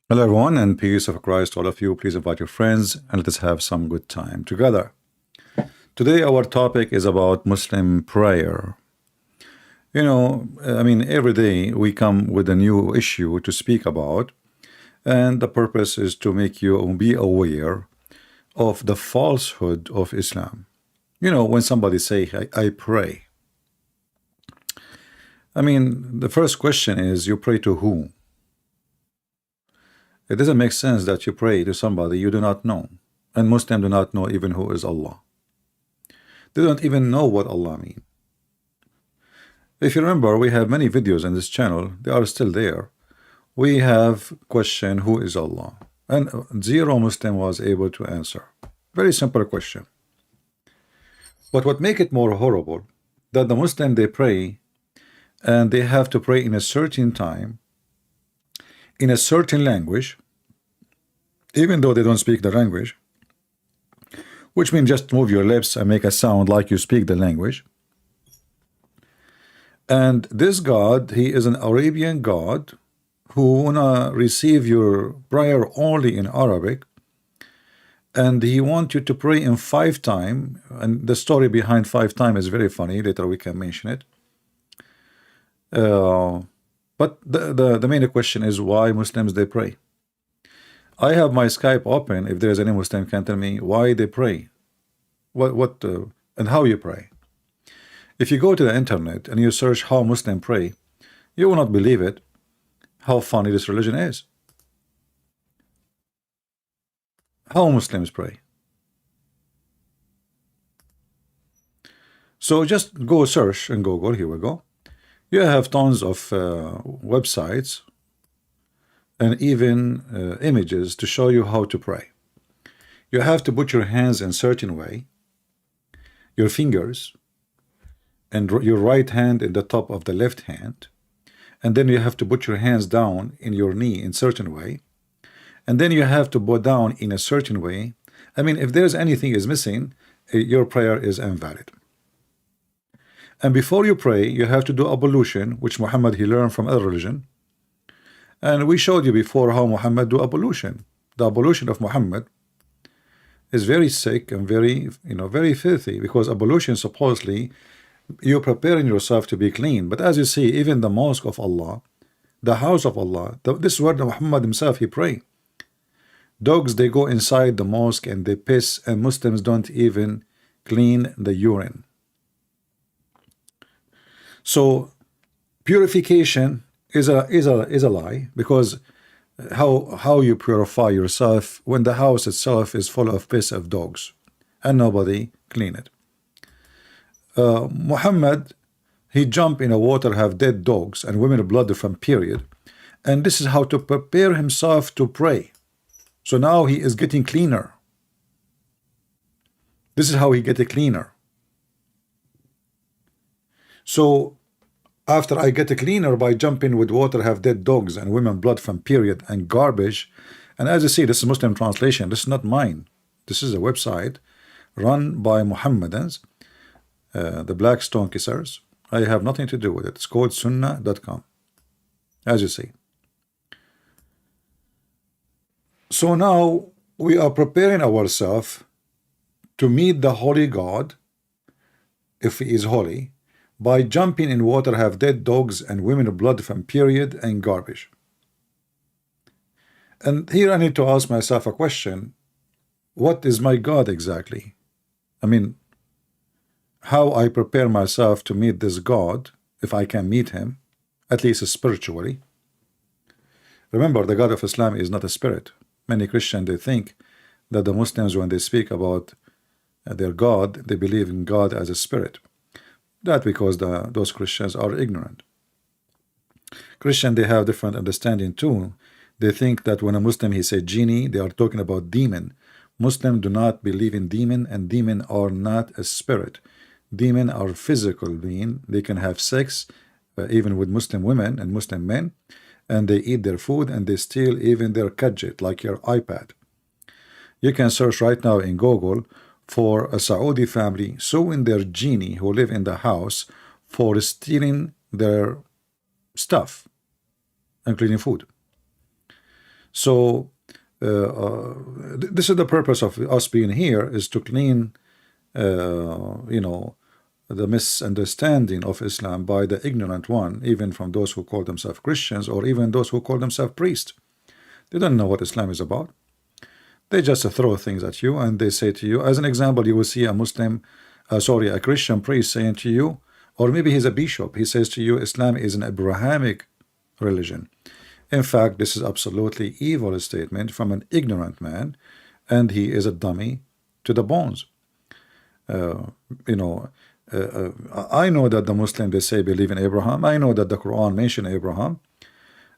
Hello everyone, and peace of Christ to all of you. Please invite your friends and let us have some good time together. Today our topic is about Muslim prayer. Every day we come with a new issue to speak about, and the purpose is to make you be aware of the falsehood of Islam. When somebody say, I pray. The first question is, you pray to whom? It doesn't make sense that you pray to somebody you do not know. And Muslims do not know even who is Allah. They don't even know what Allah means. If you remember, we have many videos on this channel. They are still there. We have question, who is Allah? And zero Muslim was able to answer. Very simple question. But what make it more horrible, that the Muslim, they pray, and they have to pray in a certain time, in a certain language, even though they don't speak the language, which means just move your lips and make a sound like you speak the language. And this God, he is an Arabian God who wanna receive your prayer only in Arabic, and he wants you to pray in 5 times. And the story behind 5 times is very funny. Later we can mention it. But the main question is why Muslims they pray. I have my Skype open. If there's any Muslim can tell me why they pray, and how you pray. If you go to the internet and you search how Muslims pray, you will not believe it, how funny this religion is. How Muslims pray. So just go search in Google. Here we go. You have tons of websites and even images to show you how to pray. You have to put your hands in a certain way, your fingers, and your right hand in the top of the left hand, and then you have to put your hands down in your knee in a certain way, and then you have to bow down in a certain way. If there's anything is missing, your prayer is invalid. And before you pray, you have to do ablution, which Muhammad he learned from other religion. And we showed you before how Muhammad do ablution. The ablution of Muhammad is very sick and very, very filthy, because ablution supposedly you're preparing yourself to be clean. But as you see, even the mosque of Allah, the house of Allah, this is where Muhammad himself he pray. Dogs, they go inside the mosque and they piss, and Muslims don't even clean the urine. So purification is a lie, because how you purify yourself when the house itself is full of piss of dogs and nobody clean it. Muhammad, he jump in a water, have dead dogs and women blood from period, and this is how to prepare himself to pray. So now he is getting cleaner. This is how he get cleaner. So after I get cleaner by jumping with water, have dead dogs and women blood from period and garbage. And as you see, this is Muslim translation. This is not mine. This is a website run by Mohammedans, the black stone kissers. I have nothing to do with it. It's called sunnah.com, as you see. So now we are preparing ourselves to meet the holy God, if he is holy, by jumping in water, have dead dogs and women blood from period and garbage. And here I need to ask myself a question. What is my God exactly? How I prepare myself to meet this God, if I can meet him, at least spiritually. Remember, the God of Islam is not a spirit. Many Christians, they think that the Muslims, when they speak about their God, they believe in God as a spirit. That because those Christians are ignorant. Christian, they have different understanding too. They think that when a Muslim he say genie, they are talking about demon. Muslims do not believe in demon, and demon are not a spirit. Demon are physical being. They can have sex even with Muslim women and Muslim men, and they eat their food, and they steal even their gadget like your iPad. You can search right now in Google for a Saudi family suing their genie who live in the house for stealing their stuff, including food. So this is the purpose of us being here, is to clean the misunderstanding of Islam by the ignorant one, even from those who call themselves Christians or even those who call themselves priests. They don't know what Islam is about. They just throw things at you and they say to you, as an example, you will see a a Christian priest saying to you, or maybe he's a bishop, he says to you, Islam is an Abrahamic religion. In fact, this is absolutely evil statement from an ignorant man, and he is a dummy to the bones. I know that the Muslims, they say, believe in Abraham. I know that the Quran mentions Abraham.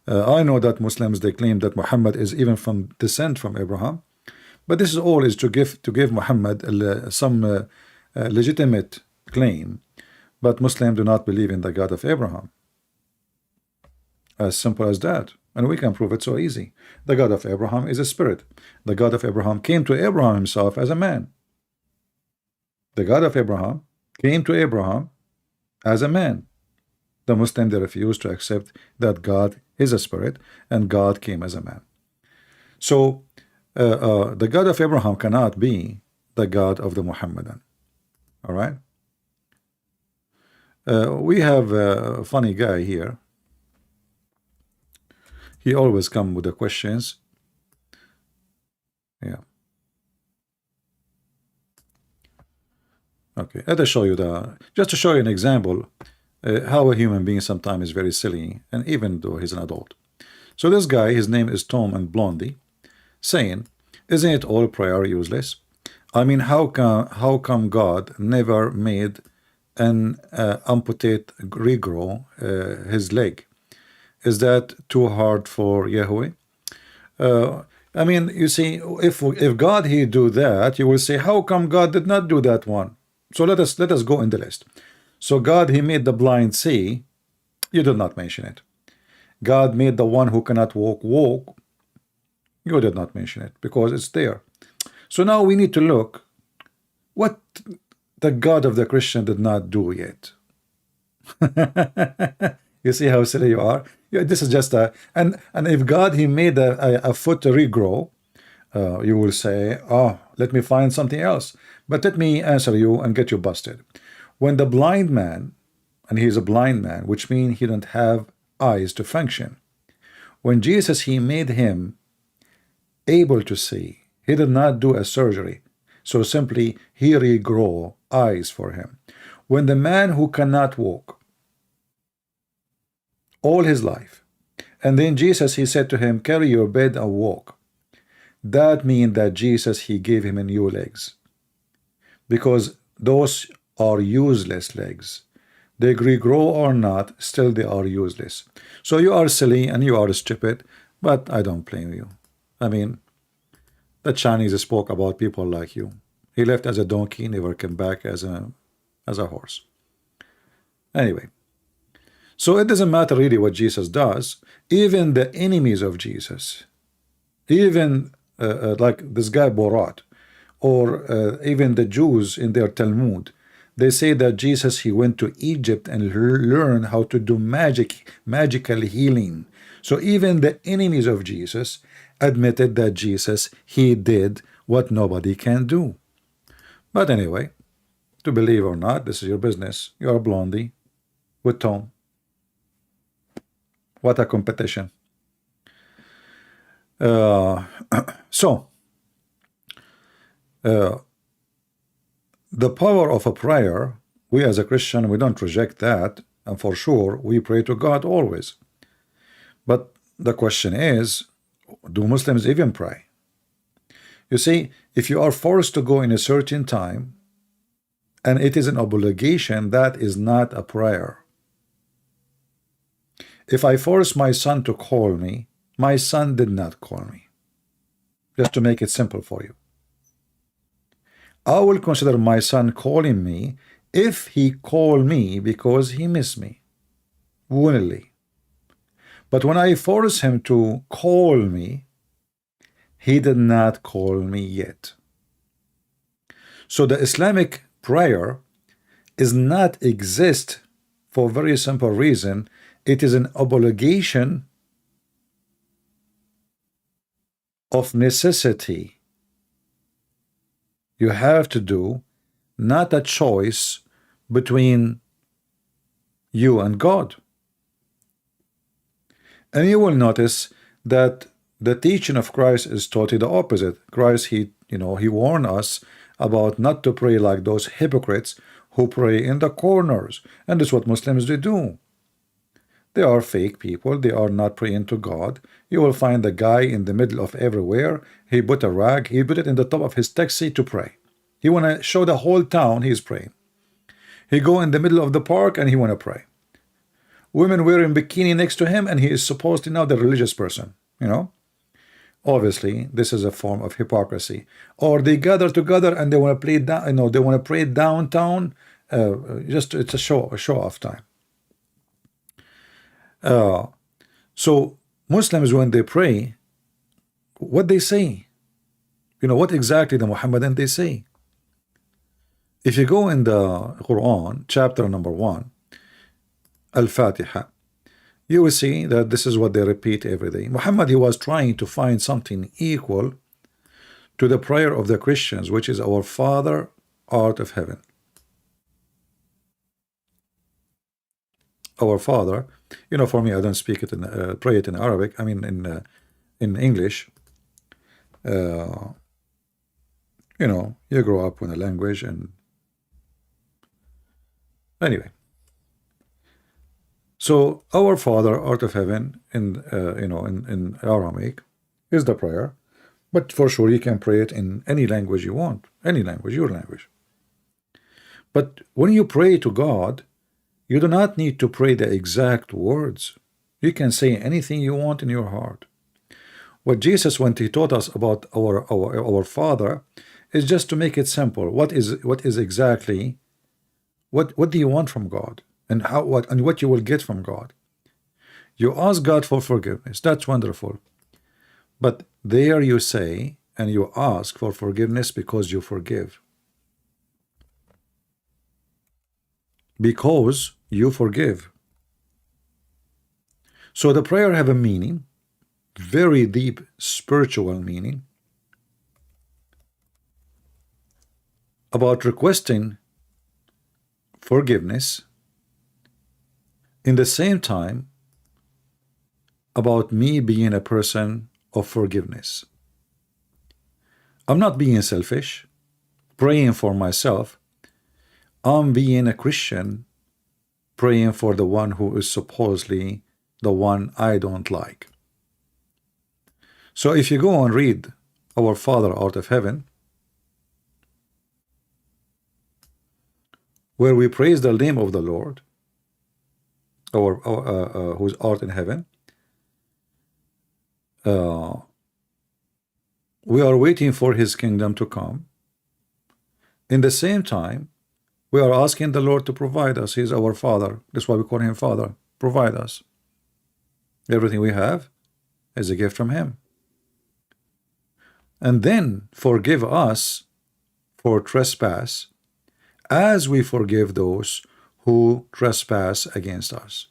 I know that Muslims, they claim that Muhammad is even from descent from Abraham. But this is all is to give Muhammad some legitimate claim. But Muslims do not believe in the God of Abraham. As simple as that. And we can prove it so easy. The God of Abraham is a spirit. The God of Abraham came to Abraham himself as a man. The God of Abraham came to Abraham as a man. The Muslims, they refuse to accept that God is a spirit and God came as a man. So the God of Abraham cannot be the God of the Muhammadan. All right. We have a funny guy here. He always comes with the questions. Yeah. Okay. Let us show you just to show you an example how a human being sometimes is very silly, and even though he's an adult. So this guy, his name is Tom and Blondie, saying, isn't it all prayer useless? I mean, how come God never made an amputate regrow his leg? Is that too hard for Yahweh? I mean, you see, if God he do that, you will say, how come God did not do that one? So let us go in the list. So God he made the blind see. You did not mention it. God made the one who cannot walk. You did not mention it because it's there. So now we need to look what the God of the Christian did not do yet. You see how silly you are? Yeah, this is just and if God he made a foot regrow, you will say, oh, let me find something else. But let me answer you and get you busted. When the blind man, and he's a blind man, which means he don't have eyes to function. When Jesus he made him able to see, he did not do a surgery. So simply he regrow eyes for him. When the man who cannot walk all his life, and then Jesus he said to him, carry your bed and walk. That means that Jesus he gave him a new legs, because those are useless legs. They regrow or not, still they are useless. So you are silly and you are stupid, but I don't blame you. I mean, the Chinese spoke about people like you. He left as a donkey, never came back as a horse. Anyway, so it doesn't matter really what Jesus does. Even the enemies of Jesus, even like this guy Borat, or even the Jews in their Talmud, they say that Jesus he went to Egypt and learned how to do magical healing. So even the enemies of Jesus admitted that Jesus he did what nobody can do. But anyway, to believe or not, this is your business. You are Blondie with Tom. What a competition. The power of a prayer, we as a Christian, we don't reject that, and for sure we pray to God always. But the question is, do Muslims even pray? You see, if you are forced to go in a certain time and it is an obligation, that is not a prayer. If I force my son to call me, my son did not call me. Just to make it simple for you, I will consider my son calling me if he called me because he missed me, willingly. But when I force him to call me, he did not call me yet. So the Islamic prayer is not exist for a very simple reason. It is an obligation of necessity. You have to do, not a choice between you and God. And you will notice that the teaching of Christ is totally the opposite. Christ, he warned us about not to pray like those hypocrites who pray in the corners. And that's what Muslims do. They are fake people. They are not praying to God. You will find the guy in the middle of everywhere. He put a rag. He put it in the top of his taxi to pray. He want to show the whole town he's praying. He go in the middle of the park and he want to pray. Women wearing bikini next to him, and he is supposedly now the religious person. Obviously, this is a form of hypocrisy. Or they gather together and they want to play down. They want to pray downtown. It's a show-off time. So Muslims, when they pray, what they say, what exactly the Muhammadan they say. If you go in the Quran, chapter number 1, Al-Fatiha, you will see that this is what they repeat every day. Muhammad, he was trying to find something equal to the prayer of the Christians, which is our Father, art of heaven. Our Father, for me, I don't speak it pray it in Arabic. I mean, in English. You grow up with a language, and anyway. So our Father, art of heaven, in Aramaic, is the prayer, but for sure you can pray it in any language you want, any language, your language. But when you pray to God, you do not need to pray the exact words. You can say anything you want in your heart. What Jesus, when he taught us about our Father, is just to make it simple. What is exactly, what do you want from God? And what you will get from God. You ask God for forgiveness. That's wonderful. But there you say, and you ask for forgiveness because you forgive. Because you forgive. So the prayer have a meaning, very deep spiritual meaning, about requesting forgiveness. In the same time, about me being a person of forgiveness. I'm not being selfish, praying for myself. I'm being a Christian, praying for the one who is supposedly the one I don't like. So if you go and read Our Father, art of heaven, where we praise the name of the Lord, whose art in heaven, we are waiting for his kingdom to come. In the same time, we are asking the Lord to provide us. He is our Father. That's why we call him Father. Provide us. Everything we have is a gift from him. And then forgive us for trespass, as we forgive those who trespass against us.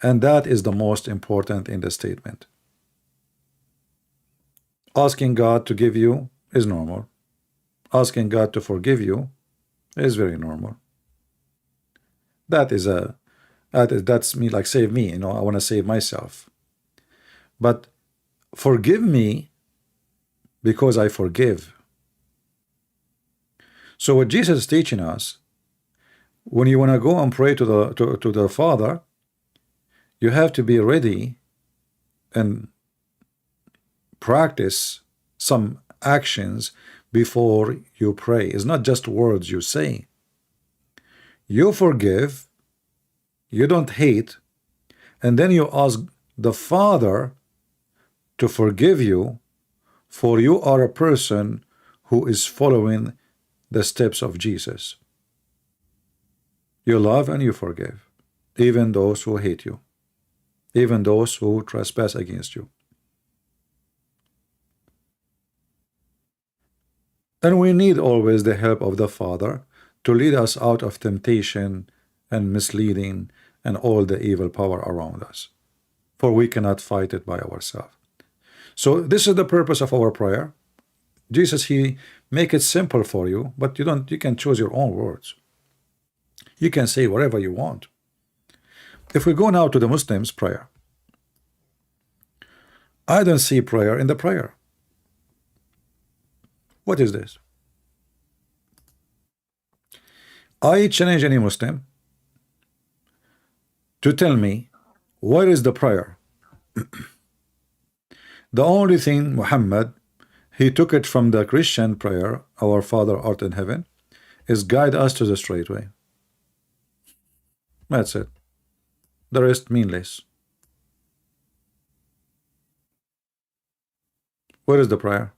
And that is the most important in the statement. Asking God to give you is normal. Asking God to forgive you is very normal. That's me, like save me, I want to save myself. But forgive me because I forgive. So what Jesus is teaching us, when you want to go and pray to the Father, you have to be ready and practice some actions before you pray. It's not just words you say. You forgive, you don't hate, and then you ask the Father to forgive you, for you are a person who is following the steps of Jesus. You love and you forgive, even those who hate you, even those who trespass against you. And we need always the help of the Father to lead us out of temptation and misleading and all the evil power around us, for we cannot fight it by ourselves. So this is the purpose of our prayer. Jesus, he make it simple for you, but you can choose your own words. You can say whatever you want. If we go now to the Muslims' prayer, I don't see prayer in the prayer. What is this? I challenge any Muslim to tell me where is the prayer. The only thing Muhammad, he took it from the Christian prayer, our Father art in heaven, is guide us to the straight way. That's it. The rest meaningless. Where is the prayer?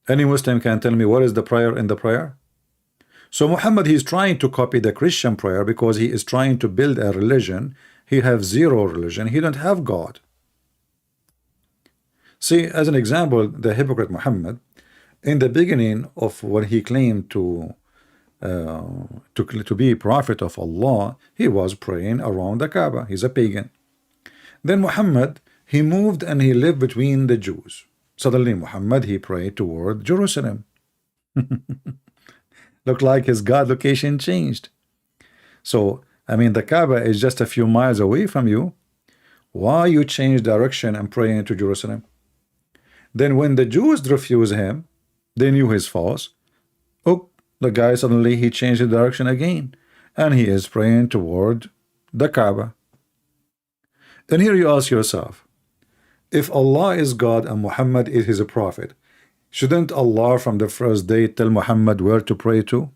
Any Muslim can tell me what is the prayer in the prayer? So Muhammad, he's trying to copy the Christian prayer because he is trying to build a religion. He have zero religion. He don't have God. See, as an example, the hypocrite Muhammad, in the beginning of when he claimed to be prophet of Allah, he was praying around the Kaaba. He's a pagan. Then Muhammad, he moved and he lived between the Jews. Suddenly Muhammad, he prayed toward Jerusalem. Looked like his God location changed. So, I mean, the Kaaba is just a few miles away from you. Why you change direction and praying to Jerusalem? Then when the Jews refused him, they knew his false. Oh, the guy suddenly he changed the direction again, and he is praying toward the Kaaba. And here you ask yourself, if Allah is God and Muhammad is his prophet, shouldn't Allah from the first day tell Muhammad where to pray to?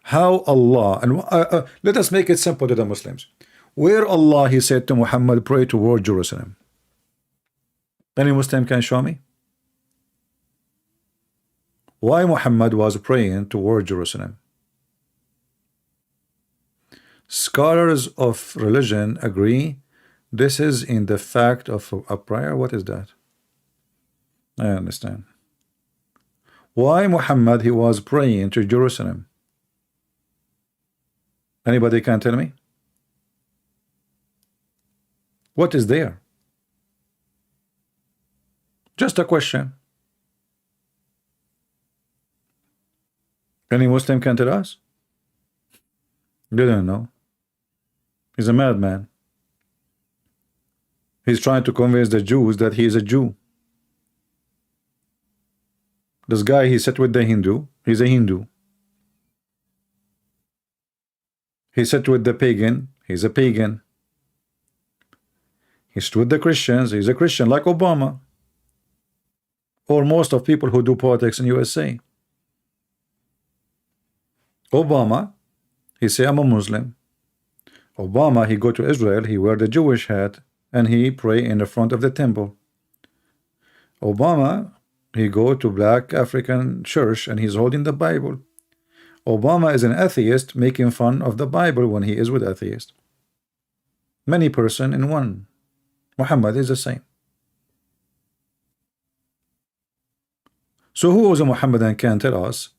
How Allah, and let us make it simple to the Muslims. Where Allah he said to Muhammad, pray toward Jerusalem? Any Muslim can show me? Why Muhammad was praying toward Jerusalem? Scholars of religion agree this is in the fact of a prayer. What is that? I understand. Why Muhammad he was praying to Jerusalem? Anybody can tell me? What is there? Just a question. Any Muslim can tell us? They don't know. He's a madman. He's trying to convince the Jews that he is a Jew. This guy, he sat with the Hindu. He's a Hindu. He sat with the pagan. He's a pagan. He stood with the Christians. He's a Christian, like Obama. Or most of people who do politics in USA. Obama, he say, I'm a Muslim. Obama, he go to Israel, he wear the Jewish hat, and he pray in the front of the temple. Obama, he go to black African church, and he's holding the Bible. Obama is an atheist making fun of the Bible when he is with atheists. Many person in one. Muhammad is the same. So who was a Muhammadan can tell us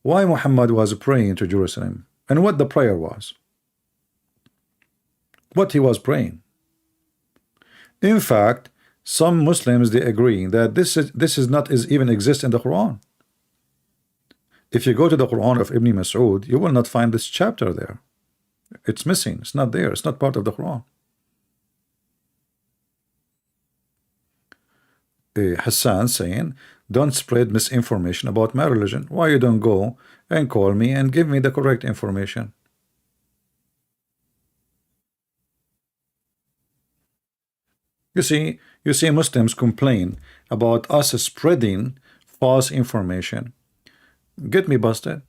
why Muhammad was praying to Jerusalem and what the prayer was? What he was praying. In fact, some Muslims they agree that this is not even exist in the Quran. If you go to the Quran of Ibn Mas'ud, you will not find this chapter there. It's missing. It's not there. It's not part of the Quran. Hassan saying, don't spread misinformation about my religion. Why you don't go and call me and give me the correct information? You see Muslims complain about us spreading false information. Get me busted.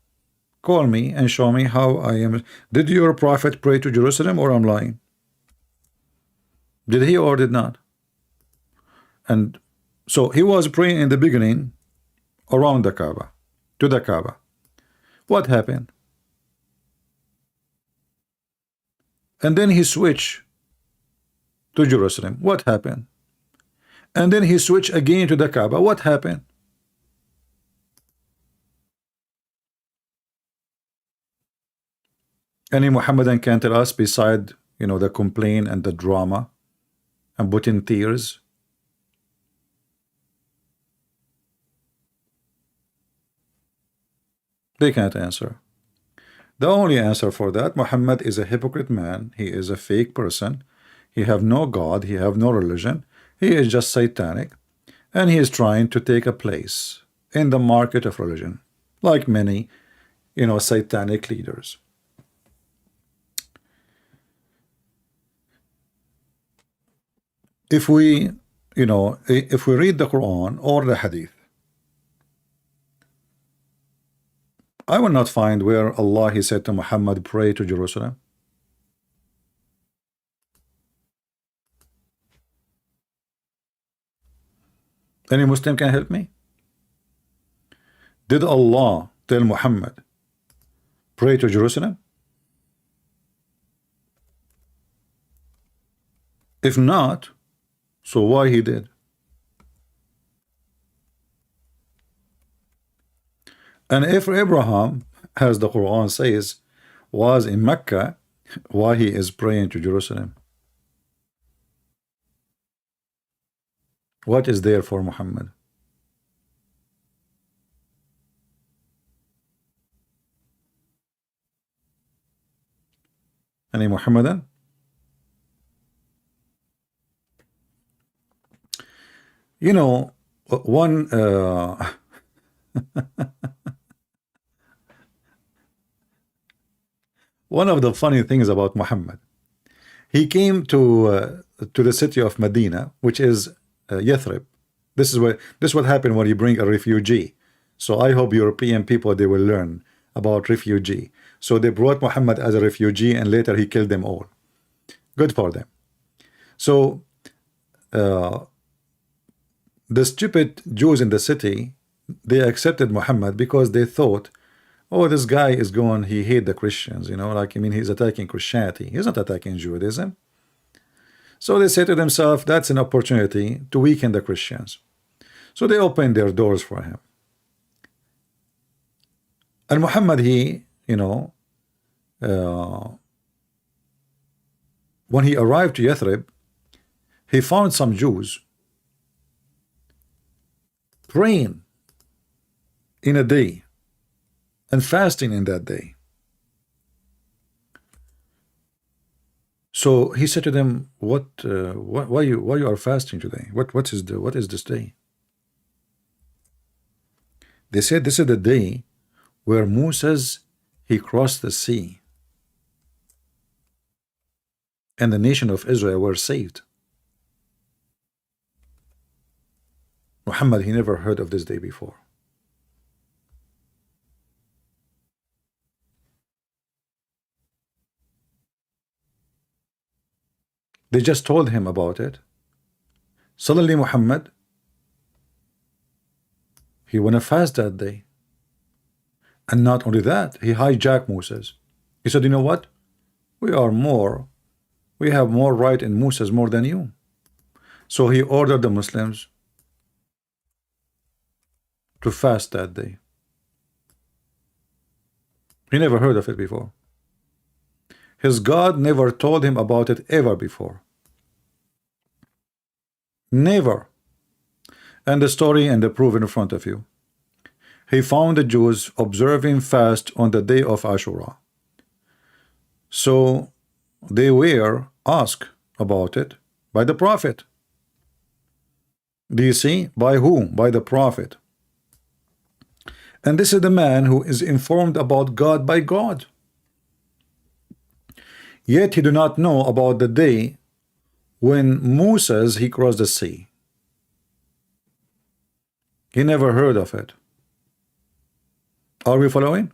Call me and show me how I am. Did your prophet pray to Jerusalem or I'm lying? Did he or did not? And so he was praying in the beginning around the Kaaba, to the Kaaba. What happened? And then he switched to Jerusalem. What happened? And then he switched again to the Kaaba. What happened? Any Muhammadan can tell us beside the complaint and the drama and put in tears? They can't answer. The only answer for that, Muhammad is a hypocrite man. He is a fake person. He have no God. He have no religion. He is just satanic. And he is trying to take a place in the market of religion, like many, satanic leaders. If we, if we read the Quran or the Hadith, I will not find where Allah, He said to Muhammad, pray to Jerusalem. Any Muslim can help me? Did Allah tell Muhammad, pray to Jerusalem? If not, so why he did? And if Abraham, as the Quran says, was in Mecca, why he is praying to Jerusalem? What is there for Muhammad? Any Muhammadan? One one of the funny things about Muhammad, he came to the city of Medina, which is Yathrib. This is what happened when you bring a refugee. So I hope European people, they will learn about refugee. So they brought Muhammad as a refugee, and later he killed them all. Good for them. So the stupid Jews in the city, they accepted Muhammad because they thought, oh, this guy is going, he hate the Christians, he's attacking Christianity. He's not attacking Judaism. So they say to themselves, that's an opportunity to weaken the Christians. So they opened their doors for him. And Muhammad, when he arrived to Yathrib, he found some Jews praying in a day and fasting in that day. So he said to them, why you are fasting today? What is this day? They said, this is the day where Moses, he crossed the sea and the nation of Israel were saved. Muhammad, he never heard of this day before. They just told him about it. Suddenly Muhammad, he went to fast that day. And not only that, he hijacked Moses. He said, you know what? We have more right in Moses more than you. So he ordered the Muslims to fast that day. He never heard of it before. His God never told him about it ever before. Never. And the story and the proof in front of you. He found the Jews observing fast on the day of Ashura. So they were asked about it by the prophet. Do you see? By whom? By the prophet. And this is the man who is informed about God by God. Yet he do not know about the day when Moses, he crossed the sea. He never heard of it. Are we following?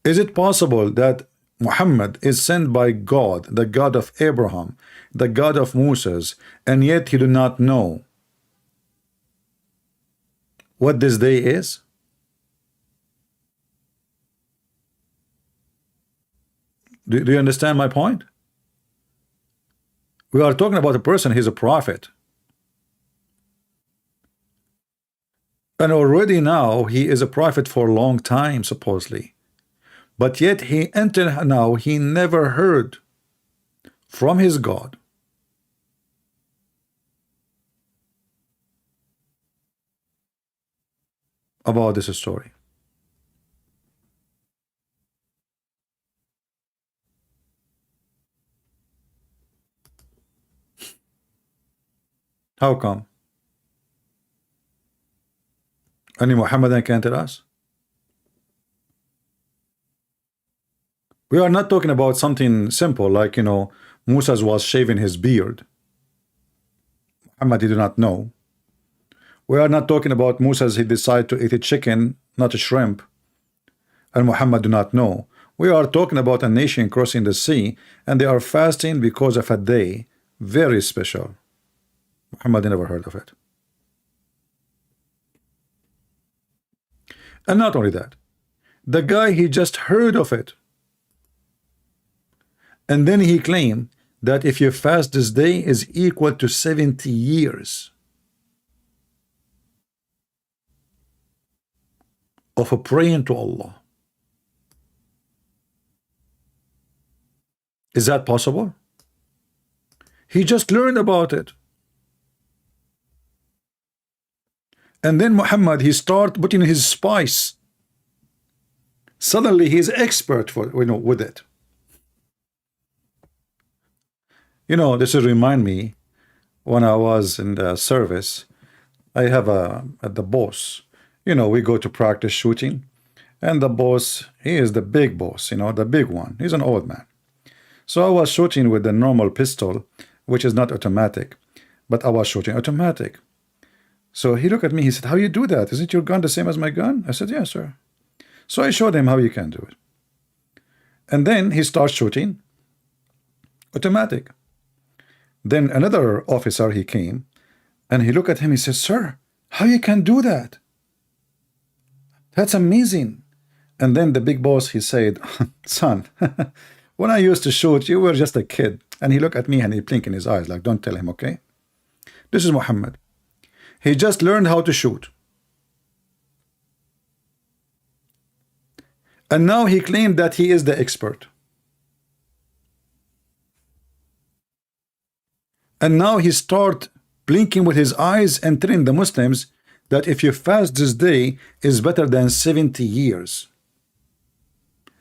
Is it possible that Muhammad is sent by God, the God of Abraham, the God of Moses, and yet he do not know what this day is? Do you understand my point? We are talking about a person, he's a prophet. And already now he is a prophet for a long time, supposedly. But yet he until now he never heard from his God about this story. How come? Any Muhammadan can tell us? We are not talking about something simple like, Musa was shaving his beard. Muhammad did not know. We are not talking about Musa, he decided to eat a chicken, not a shrimp, and Muhammad do not know. We are talking about a nation crossing the sea, and they are fasting because of a day, very special. Muhammad never heard of it. And not only that, the guy, he just heard of it. And then he claimed that if you fast this day is equal to 70 years of a praying to Allah. Is that possible? He just learned about it. And then Muhammad, he start putting his spice. Suddenly he's expert for with it. This will remind me when I was in the service. I have the boss. We go to practice shooting, and the boss, he is the big boss, the big one. He's an old man. So I was shooting with the normal pistol, which is not automatic, but I was shooting automatic. So he looked at me, he said, "How you do that? Isn't your gun the same as my gun?" I said, "Yes, sir." So I showed him how you can do it. And then he starts shooting automatic. Then another officer, he came, and he looked at him, he said, "Sir, how you can do that? That's amazing." And then the big boss, he said, "Son, when I used to shoot, you were just a kid." And he looked at me and he blinked in his eyes like, "Don't tell him, okay?" This is Muhammad. He just learned how to shoot. And now he claimed that he is the expert. And now he start blinking with his eyes and telling the Muslims that if you fast this day is better than 70 years.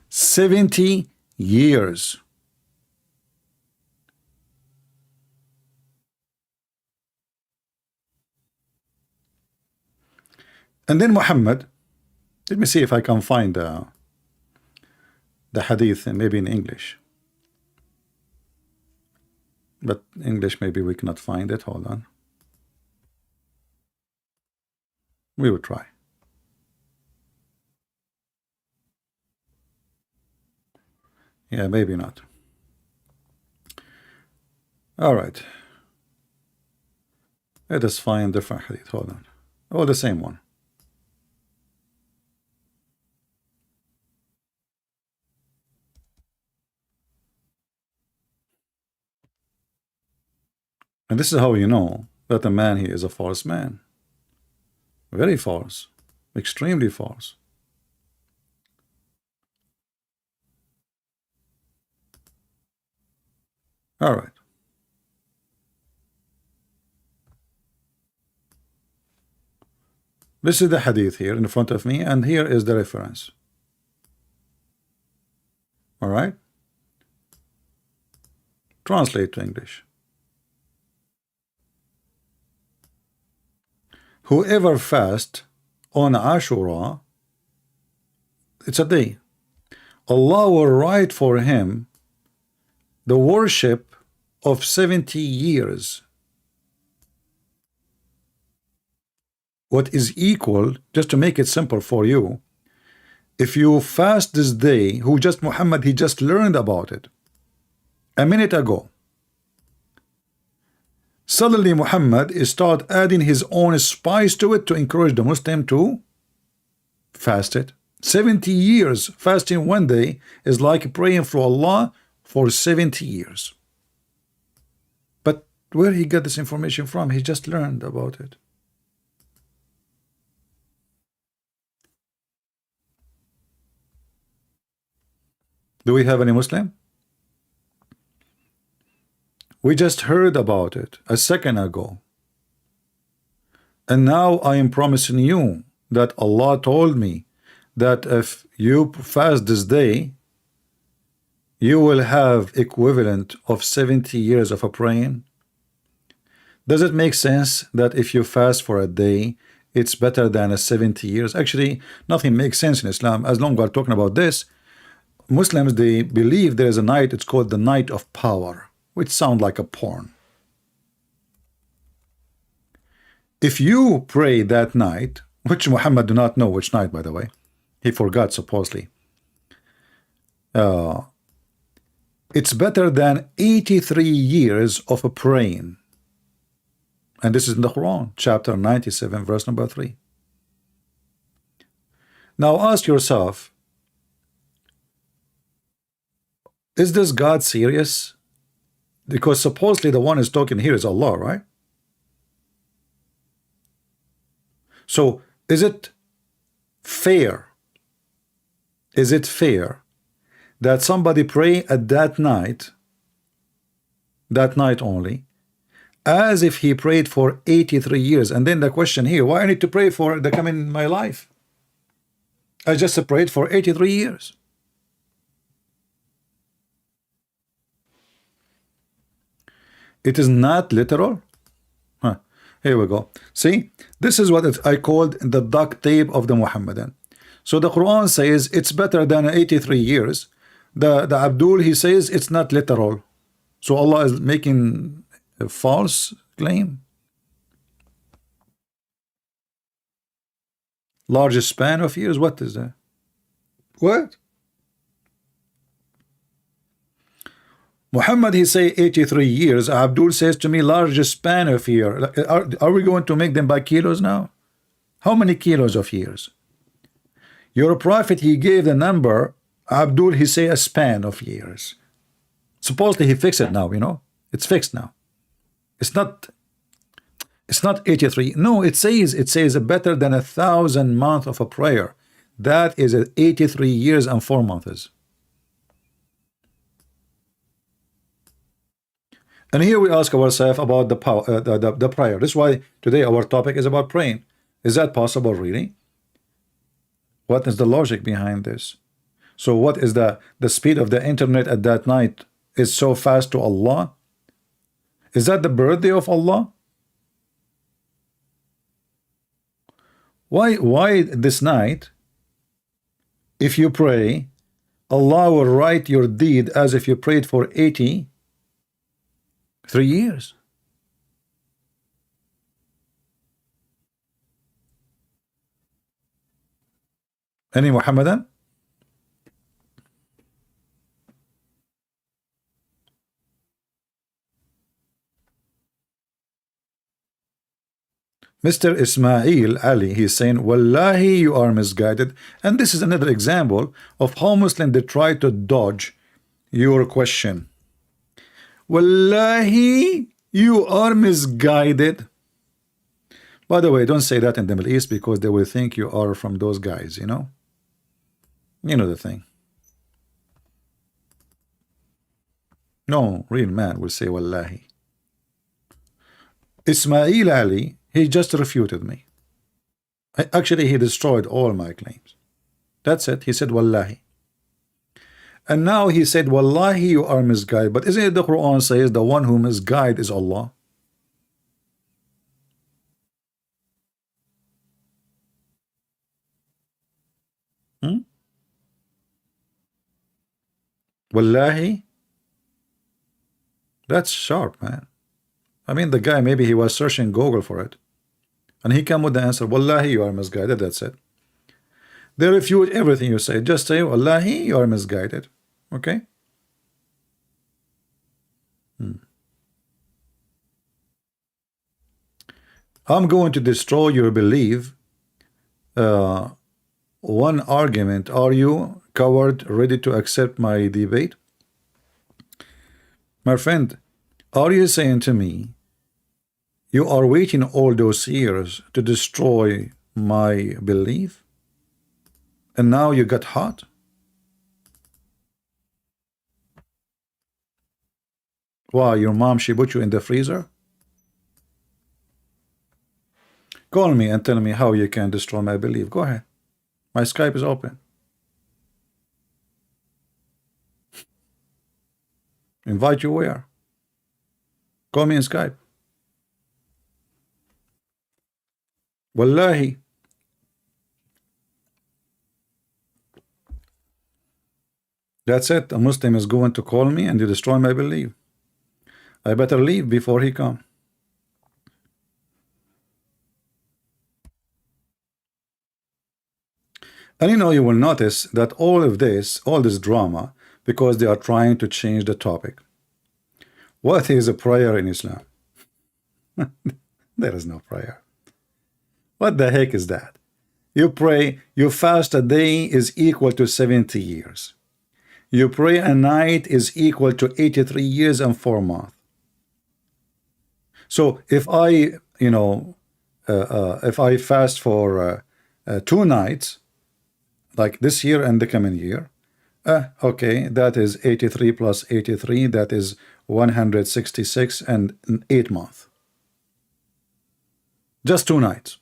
70 years. And then Muhammad, let me see if I can find the hadith, maybe in English. But English, maybe we cannot find it. Hold on. We will try. Yeah, maybe not. All right. Let us find different hadith. Hold on. Oh, the same one. And this is how you know that the man, he is a false man. Very false. Extremely false. All right. This is the hadith here in front of me, and here is the reference. All right. Translate to English. Whoever fasts on Ashura, it's a day, Allah will write for him the worship of 70 years. What is equal, just to make it simple for you, if you fast this day, Muhammad, he just learned about it a minute ago. Suddenly Muhammad start adding his own spice to it to encourage the Muslim to fast it. 70 years fasting one day is like praying for Allah for 70 years. But where he got this information from? He just learned about it. Do we have any Muslim? We just heard about it a second ago. And now I am promising you that Allah told me that if you fast this day, you will have equivalent of 70 years of a praying. Does it make sense that if you fast for a day, it's better than a 70 years? Actually, nothing makes sense in Islam. As long as we're talking about this, Muslims, they believe there is a night, it's called the night of power, which sounds like a porn. If you pray that night, which Muhammad do not know which night, by the way, he forgot supposedly, it's better than 83 years of a praying. And this is in the Quran, chapter 97, verse number 3. Now ask yourself, is this God serious? Because supposedly the one is talking here is Allah, right? So is it fair? Is it fair that somebody pray at that night only, as if he prayed for 83 years? And then the question here, why I need to pray for the coming in my life? I just prayed for 83 years. It is not literal. Here we go. See, this is what I called the duct tape of the Muhammadan. So the Quran says it's better than 83 years. The Abdul, he says it's not literal. So Allah is making a false claim. Largest span of years, what is that? What? Muhammad, he say 83 years. Abdul says to me, largest span of year. Are we going to make them by kilos now? How many kilos of years? Your prophet, he gave the number. Abdul, he say a span of years. Supposedly he fixed it now, you know. It's fixed now. It's not 83. No, it says better than 1,000 months of a prayer. That is 83 years and 4 months. And here we ask ourselves about the power, the prayer. This is why today our topic is about praying. Is that possible, really? What is the logic behind this? So what is the speed of the internet at that night is so fast to Allah? Is that the birthday of Allah? Why this night, if you pray, Allah will write your deed as if you prayed for 83 years? Any Muhammadan? Mr. Ismail Ali, he's saying, Wallahi, you are misguided. And this is another example of how Muslims, they try to dodge your question. Wallahi, you are misguided. By the way, don't say that in the Middle East, because they will think you are from those guys, you know? You know the thing. No real man will say Wallahi. Ismail Ali, he just refuted me. Actually, he destroyed all my claims. That's it. He said Wallahi. And now he said Wallahi, you are misguided. But isn't it the Quran says the one who misguides is Allah? Wallahi? That's sharp, man. I mean, the guy, maybe he was searching Google for it, and he came with the answer, Wallahi, you are misguided. That's it. They refute everything you say. Just say, Wallahi, you are misguided. Okay? I'm going to destroy your belief. One argument. Are you, coward, ready to accept my debate? My friend, are you saying to me, you are waiting all those years to destroy my belief, and now you got hot? Why, your mom, she put you in the freezer? Call me and tell me how you can destroy my belief. Go ahead. My Skype is open. Invite you where? Call me in Skype. Wallahi. That's it. A Muslim is going to call me and you destroy my belief. I better leave before he come. And you will notice that all this drama, because they are trying to change the topic. What is a prayer in Islam? There is no prayer. What the heck is that? You pray, you fast a day is equal to 70 years. You pray a night is equal to 83 years and 4 months. So if I, if I fast for 2 nights, like this year and the coming year, okay, that is 83 plus 83, that is 166 and 8 months. Just 2 nights.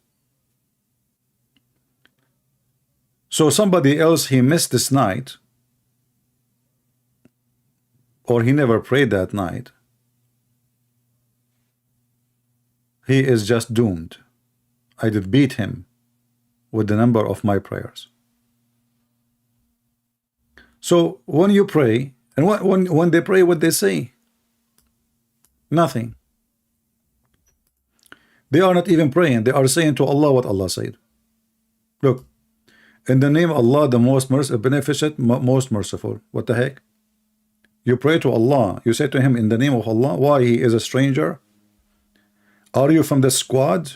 So somebody else, he missed this night, or he never prayed that night, he is just doomed. I did beat him with the number of my prayers. So when you pray, and when they pray, what they say? Nothing. They are not even praying. They are saying to Allah what Allah said. Look, in the name of Allah, the most beneficent, most merciful. What the heck? You pray to Allah. You say to him in the name of Allah. Why? He is a stranger. Are you from the squad?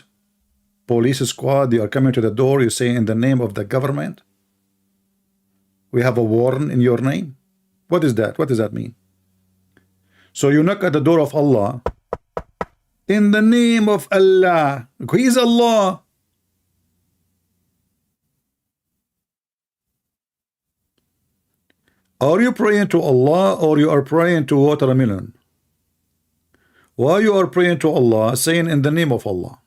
Police squad. They are coming to the door. You say in the name of the government. We have a warrant in your name. What is that? What does that mean? So you knock at the door of Allah in the name of Allah. He is Allah. Are you praying to Allah or you are praying to watermelon? Why you are praying to Allah saying in the name of Allah?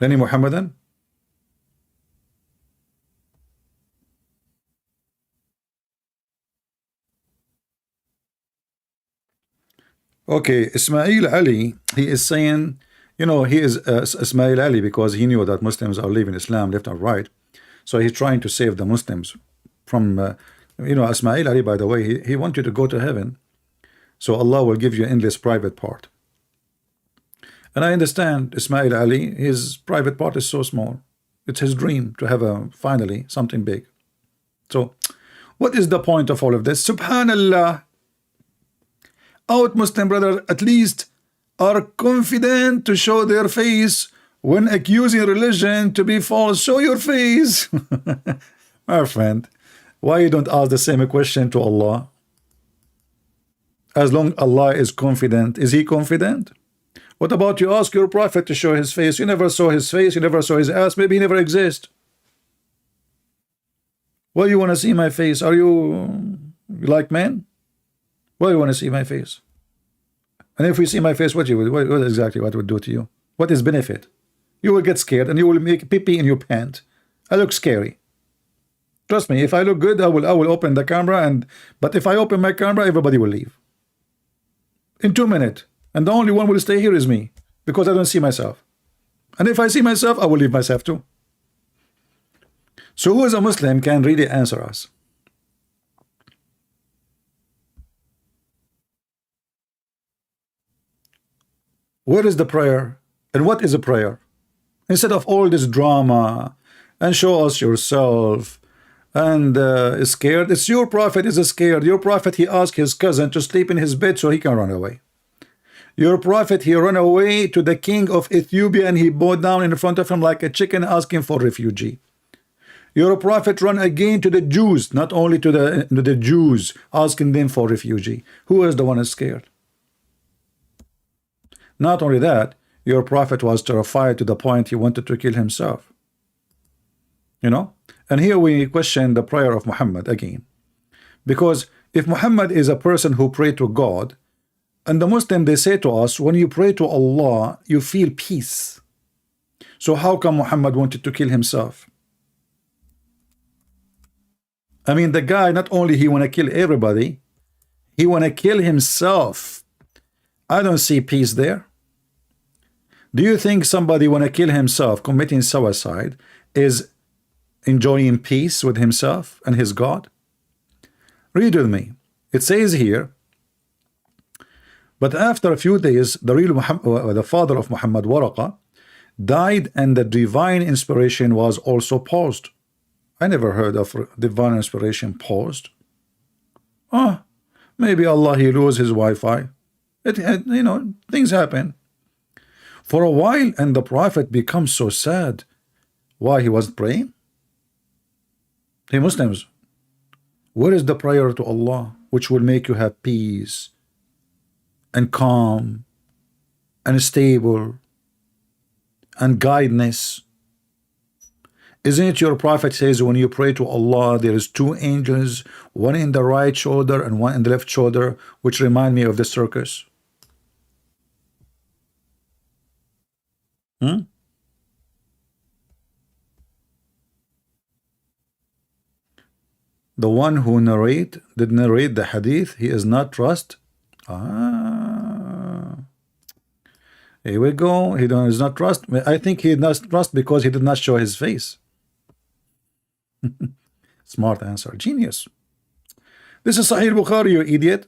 Any Muhammadan? Okay, Ismail Ali, he is saying, he is Ismail Ali because he knew that Muslims are leaving Islam left and right. So he's trying to save the Muslims from, Ismail Ali, by the way, he wants you to go to heaven. So Allah will give you endless private part. And I understand Ismail Ali, his private part is so small. It's his dream to have finally something big. So what is the point of all of this? Subhanallah. Out Muslim brother at least are confident to show their face when accusing religion to be false. Show your face. My friend, why you don't ask the same question to Allah? As long Allah is confident, is he confident? What about you ask your prophet to show his face? You never saw his face, you never saw his ass, maybe he never exists. Why you want to see my face? Are you like men? Why you want to see my face? And if we see my face, what exactly what would do to you? What is benefit? You will get scared and you will make pee-pee in your pant. I look scary. Trust me, if I look good, I will open the camera, but if I open my camera, everybody will leave. In 2 minutes. And the only one will stay here is me, because I don't see myself. And if I see myself, I will leave myself too. So who is a Muslim can really answer us? Where is the prayer? And what is a prayer? Instead of all this drama, and show us yourself, and is scared. It's your prophet is scared. Your prophet, he asked his cousin to sleep in his bed so he can run away. Your prophet, he ran away to the king of Ethiopia and he bowed down in front of him like a chicken asking for refugee. Your prophet ran again to the Jews, not only to the Jews, asking them for refugee. Who is the one who's scared? Not only that, your prophet was terrified to the point he wanted to kill himself. And here we question the prayer of Muhammad again. Because if Muhammad is a person who prayed to God, and the Muslim, they say to us, when you pray to Allah, you feel peace. So how come Muhammad wanted to kill himself? I mean, the guy, not only he want to kill everybody, he want to kill himself. I don't see peace there. Do you think somebody want to kill himself, committing suicide, is enjoying peace with himself and his God? Read with me. It says here, but after a few days, the father of Muhammad, Waraqa, died, and the divine inspiration was also paused. I never heard of divine inspiration paused. Ah, maybe Allah, he lose his Wi-Fi. You know, things happen. For a while, and the Prophet becomes so sad. Why, he wasn't praying? Hey Muslims, where is the prayer to Allah which will make you have peace and calm and stable and guidance? Isn't it your Prophet says when you pray to Allah, there is two angels, one in the right shoulder and one in the left shoulder, which remind me of the circus? The one who did narrate the hadith, he is not trust. Here we go. He does not trust. I think he does trust because he did not show his face. Smart answer. Genius. This is Sahih al-Bukhari, you idiot.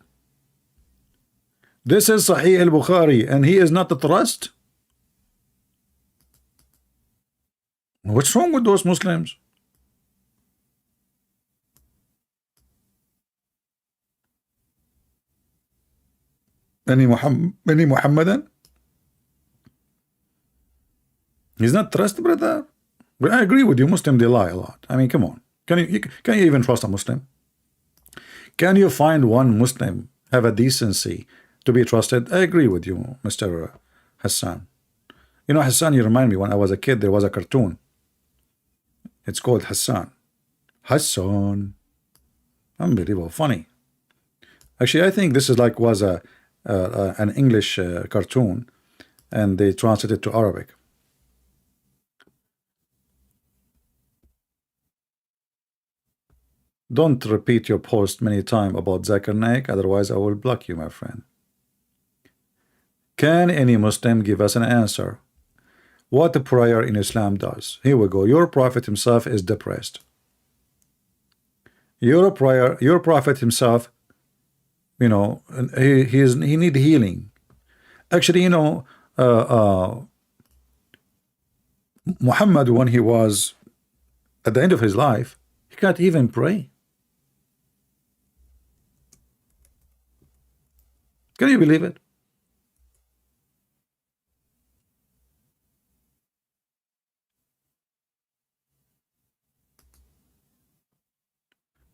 This is Sahih al-Bukhari, and he is not the trust. What's wrong with those Muslims? Any Muhammadan? He's not trust, brother. But I agree with you. Muslim, they lie a lot. I mean, come on. Can you even trust a Muslim? Can you find one Muslim have a decency to be trusted? I agree with you, Mr. Hassan. You know, Hassan, you remind me, when I was a kid, there was a cartoon. It's called Hassan. Hassan. Unbelievable. Funny. Actually, I think this is like was an English cartoon, and they translated it to Arabic. Don't repeat your post many times about Zakir Naik, otherwise I will block you, my friend. Can any Muslim give us an answer? What the prayer in Islam does? Here we go. Your Prophet himself is depressed. Your Prophet himself, you know, he need healing. Actually, you know, Muhammad, when he was at the end of his life, he can't even pray. Can you believe it?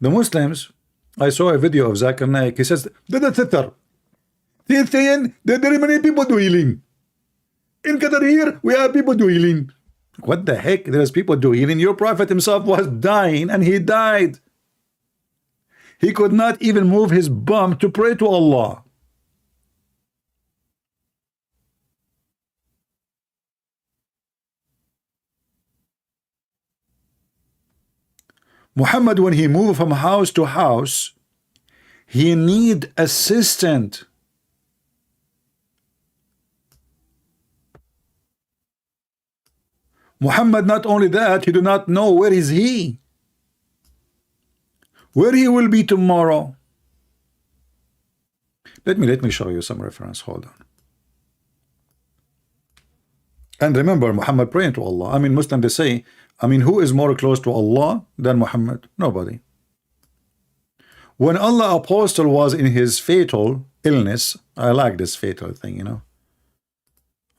The Muslims, I saw a video of Zakir Naik. He says, there are many people doing. In Qatar here, we have people doing. What the heck? There's people doing. Your Prophet himself was dying, and he died. He could not even move his bum to pray to Allah. Muhammad, when he moved from house to house, he need assistant. Muhammad, not only that, he do not know where is he, where he will be tomorrow. Let me show you some reference. Hold on. And remember, Muhammad praying to Allah. I mean, Muslim, they say, I mean, who is more close to Allah than Muhammad? Nobody. When Allah apostle was in his fatal illness, I like this fatal thing, you know.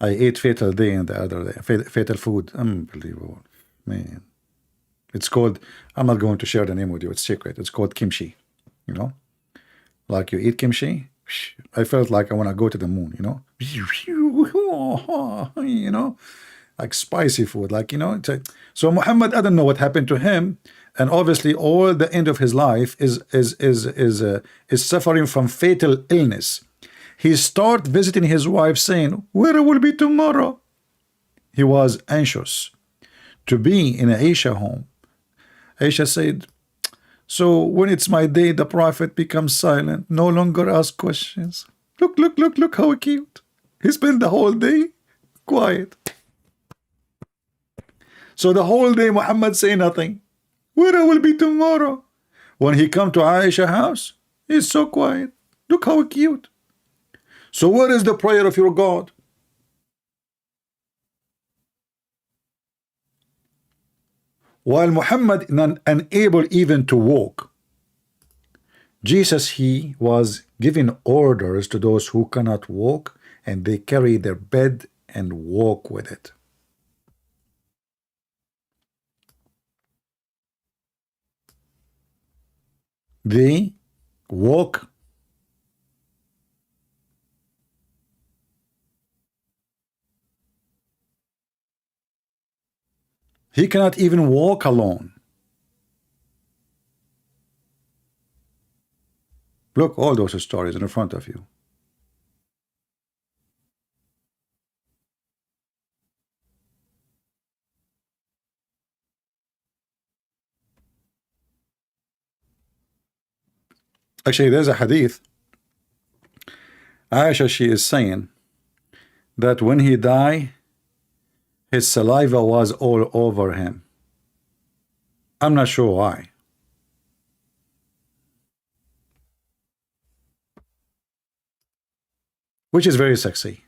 I ate fatal day and the other day, fatal food. Unbelievable, man. It's called, I'm not going to share the name with you, it's secret. It's called kimchi, you know. Like you eat kimchi, I felt like I want to go to the moon, you know. You know, like spicy food, like, you know. It's like, so Muhammad, I don't know what happened to him, and obviously all the end of his life is suffering from fatal illness. He start visiting his wife saying, where will be tomorrow? He was anxious to be in Aisha home. Aisha said, so when it's my day, the prophet becomes silent, no longer ask questions. Look how cute. He spent the whole day quiet. So the whole day Muhammad say nothing. Where I will be tomorrow? When he come to Aisha house, he's so quiet. Look how cute. So where is the prayer of your God? While Muhammad unable even to walk, Jesus, he was giving orders to those who cannot walk, and they carry their bed and walk with it. They walk. He cannot even walk alone. Look, all those stories in front of you. Actually, there's a hadith. Aisha, she is saying that when he died, his saliva was all over him. I'm not sure why. Which is very sexy.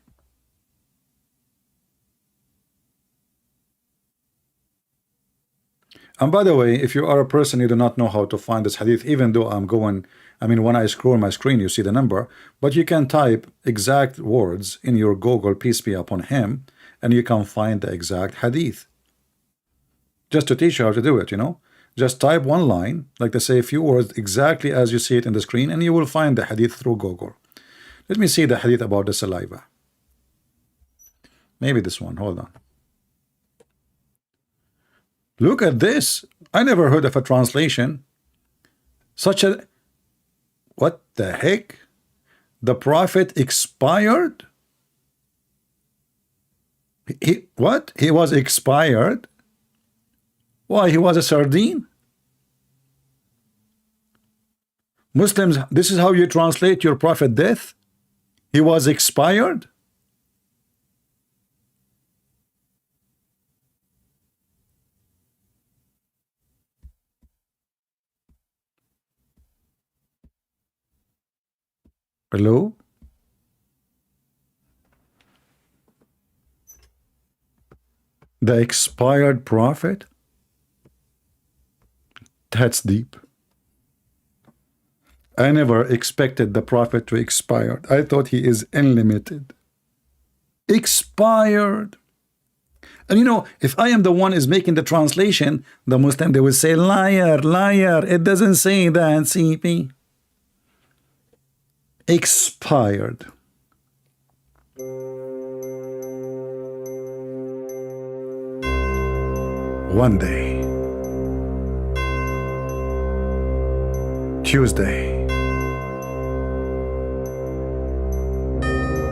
And by the way, if you are a person you do not know how to find this hadith, even though when I scroll my screen, you see the number, but you can type exact words in your Google, peace be upon him, and you can find the exact hadith. Just to teach you how to do it, you know. Just type one line, like they say, a few words exactly as you see it in the screen, and you will find the hadith through Google. Let me see the hadith about the saliva. Maybe this one, hold on. Look at this. I never heard of a translation. What the heck? The prophet expired? What? He was expired? Why, he was a sardine? Muslims, this is how you translate your prophet death? He was expired? Hello? The expired prophet? That's deep. I never expected the prophet to expire. I thought he is unlimited. Expired. And you know, if I am the one is making the translation, the Muslim, they will say, liar, liar. It doesn't say that, CP. Expired. One day, Tuesday,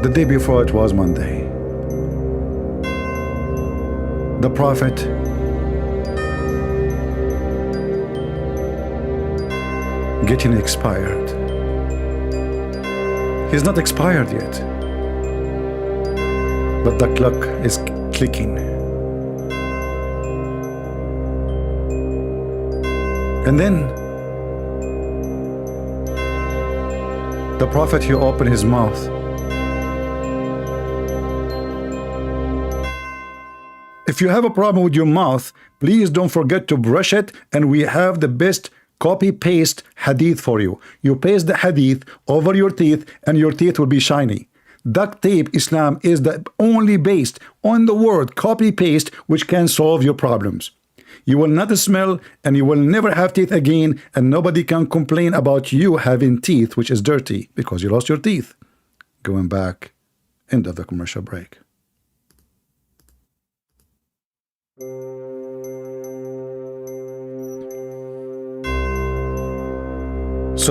the day before it was Monday, the prophet getting expired. He's not expired yet, but the clock is clicking. And then the prophet, he opened his mouth. If you have a problem with your mouth, please don't forget to brush it, and we have the best copy-paste hadith for you. You paste the hadith over your teeth and your teeth will be shiny. Duct tape Islam is the only based on the word copy-paste which can solve your problems. You will not smell and you will never have teeth again, and nobody can complain about you having teeth which is dirty because you lost your teeth. Going back, end of the commercial break. So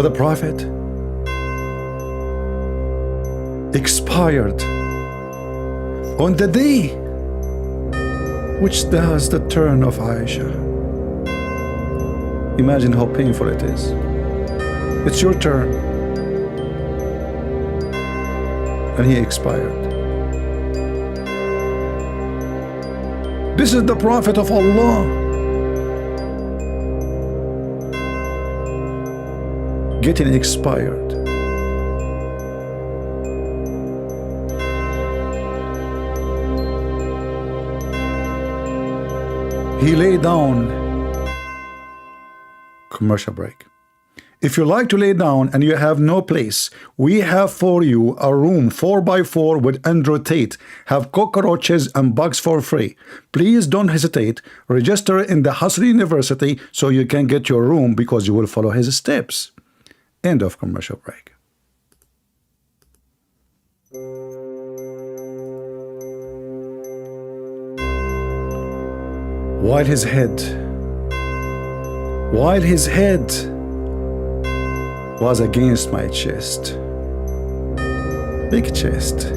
the prophet expired on the day which does the turn of Aisha. Imagine how painful it is. It's your turn, and he expired. This is the prophet of Allah, getting expired. He lay down. Commercial break. If you like to lay down and you have no place, we have for you a room 4x4 with Andrew Tate. Have cockroaches and bugs for free. Please don't hesitate. Register in the Hustle University so you can get your room because you will follow his steps. End of commercial break. While his head was against my chest, big chest,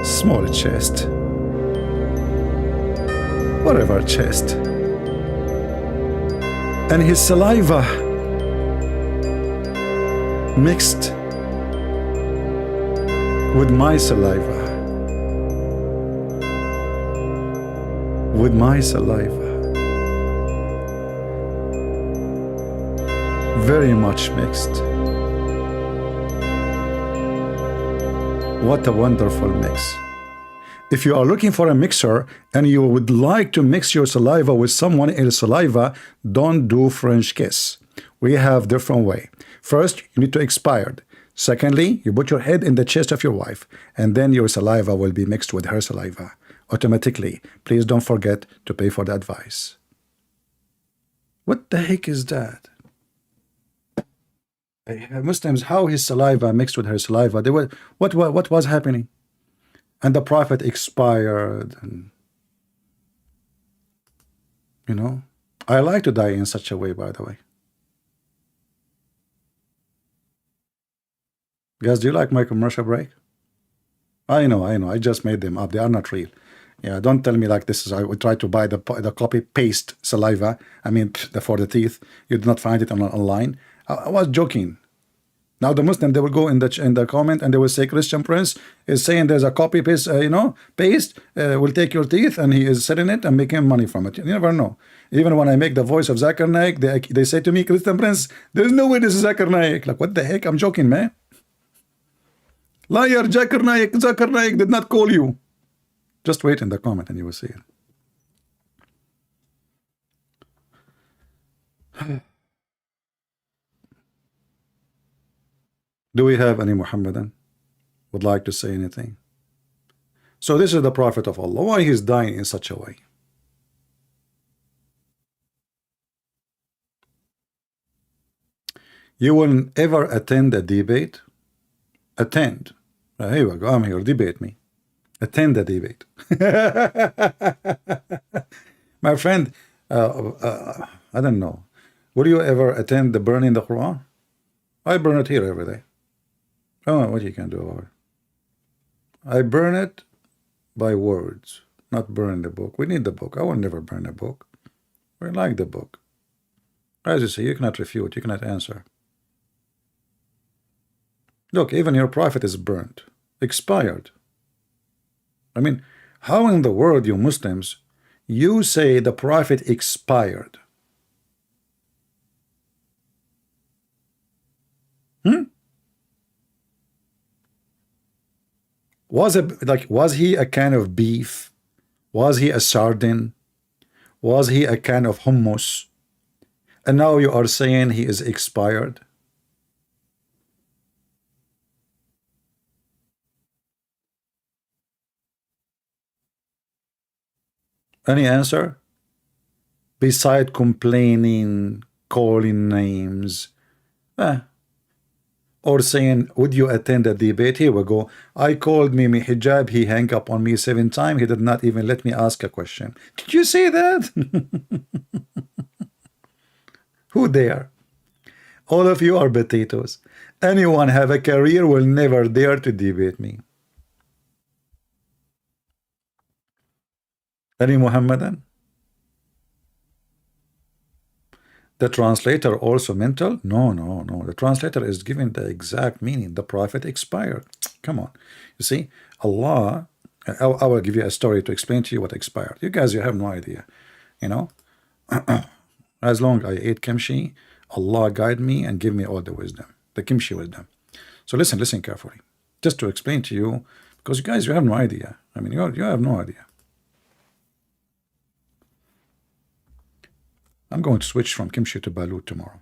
small chest, whatever chest, and his saliva mixed with my saliva, very much mixed. What a wonderful mix. If you are looking for a mixer and you would like to mix your saliva with someone else's saliva, don't do French kiss. We have different way. First, you need to expire. Secondly, you put your head in the chest of your wife, and then your saliva will be mixed with her saliva automatically. Please don't forget to pay for the advice. What the heck is that? Muslims, how his saliva mixed with her saliva? They were, what was happening? And the prophet expired, and you know, I like to die in such a way, by the way. Guys, do you like my commercial break? I know, I just made them up. They are not real. Yeah, don't tell me like this is, I would try to buy the copy paste saliva. I mean, for the teeth. You did not find it online. I was joking. Now the Muslim, they will go in the comment and they will say Christian Prince is saying there's a copy paste, paste will take your teeth, and he is selling it and making money from it. You never know. Even when I make the voice of Zakir Naik, they say to me, Christian Prince, there's no way this is Zakir Naik. Like, what the heck? I'm joking, man. Liar, Zakir Naik did not call you. Just wait in the comment and you will see it. Do we have any Muhammadan would like to say anything? So this is the Prophet of Allah. Why he's dying in such a way? You will ever attend a debate? Attend. Here we go. I'm here. Debate me. Attend the debate. My friend, I don't know. Will you ever attend the burning the Quran? I burn it here every day. Oh, what you can do about it? I burn it by words, not burn the book. We need the book. I will never burn a book. We like the book. As you see, you cannot refute, you cannot answer. Look, even your prophet is burnt, expired. I mean, how in the world, you Muslims, you say the prophet expired? Was he a can of beef? Was he a sardine? Was he a can of hummus? And now you are saying he is expired? Any answer? Beside complaining, calling names. or saying, would you attend a debate? Here we go. I called Mimi Hijab. He hung up on me 7 times. He did not even let me ask a question. Did you see that? Who dare? All of you are potatoes. Anyone have a career will never dare to debate me. Any Muhammadan? The translator also mental? No, no, no. The translator is giving the exact meaning. The prophet expired. Come on. You see, Allah, I will give you a story to explain to you what expired. You guys, you have no idea. You know, as long I ate kimchi, Allah guide me and give me all the wisdom, the kimchi wisdom. So listen carefully, just to explain to you, because you guys, you have no idea. I mean, you have no idea. I'm going to switch from kimchi to balut tomorrow.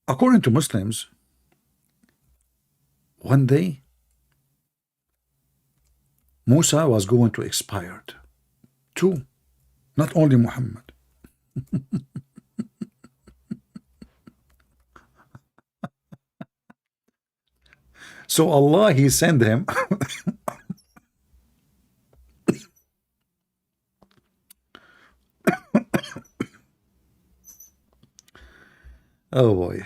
According to Muslims, one day Musa was going to expire. 2, not only Muhammad. So Allah, he sent him oh boy.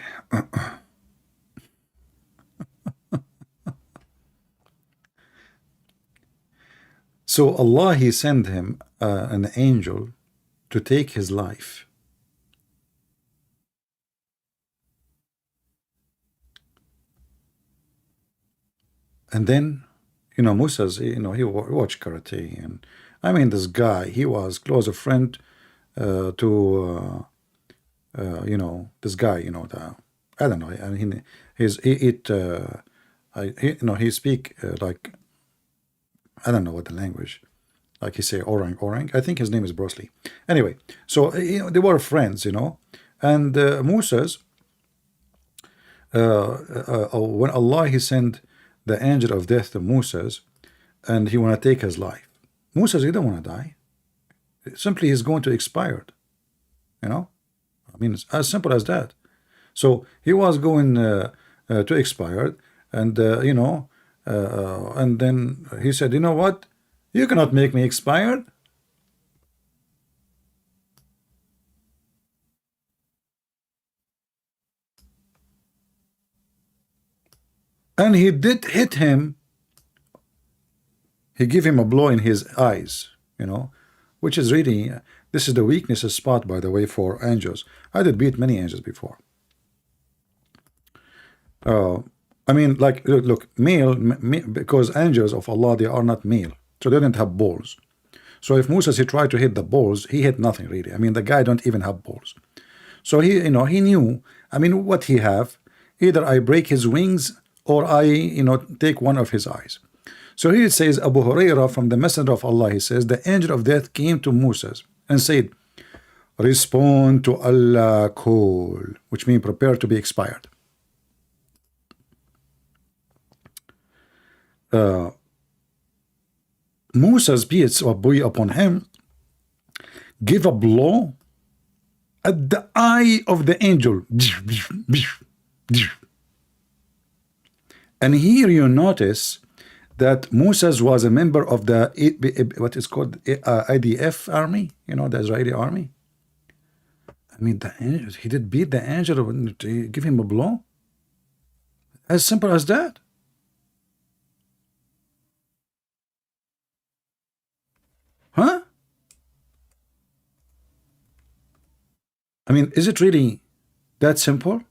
So Allah, he sent him an angel to take his life. And then, you know, Musa's, you know, he watched karate, and I mean, this guy, he was close a friend to you know, this guy, you know, I don't know, I mean, he speak like, I don't know what the language, like he say orang. I think his name is Bruce Lee. Anyway, so you know, they were friends, you know, and Musa's when Allah, he sent the angel of death to Musa's, and he want to take his life. Musa's, he don't want to die. Simply, he's going to expire. You know, I mean, it's as simple as that. So he was going to expire, and you know, and then he said, you know what? You cannot make me expired. And he did hit him. He gave him a blow in his eyes, you know, which is really, this is the weakness spot, by the way, for angels. I did beat many angels before. I mean, like, look, male, because angels of Allah, they are not male, so they don't have balls. So if Musa, he tried to hit the balls, he hit nothing really. I mean, the guy don't even have balls. So he, you know, he knew, I mean, what he have, either I break his wings or I, you know, take one of his eyes. So he says, Abu Hurairah from the Messenger of Allah, he says, the angel of death came to Musa and said, respond to Allah call, which means prepare to be expired. Musa's peace be upon him give a blow at the eye of the angel. And here you notice that Musa was a member of the what is called IDF army, you know, the Israeli army. I mean, the angel, he did beat the angel to give him a blow. As simple as that. Huh? I mean, is it really that simple?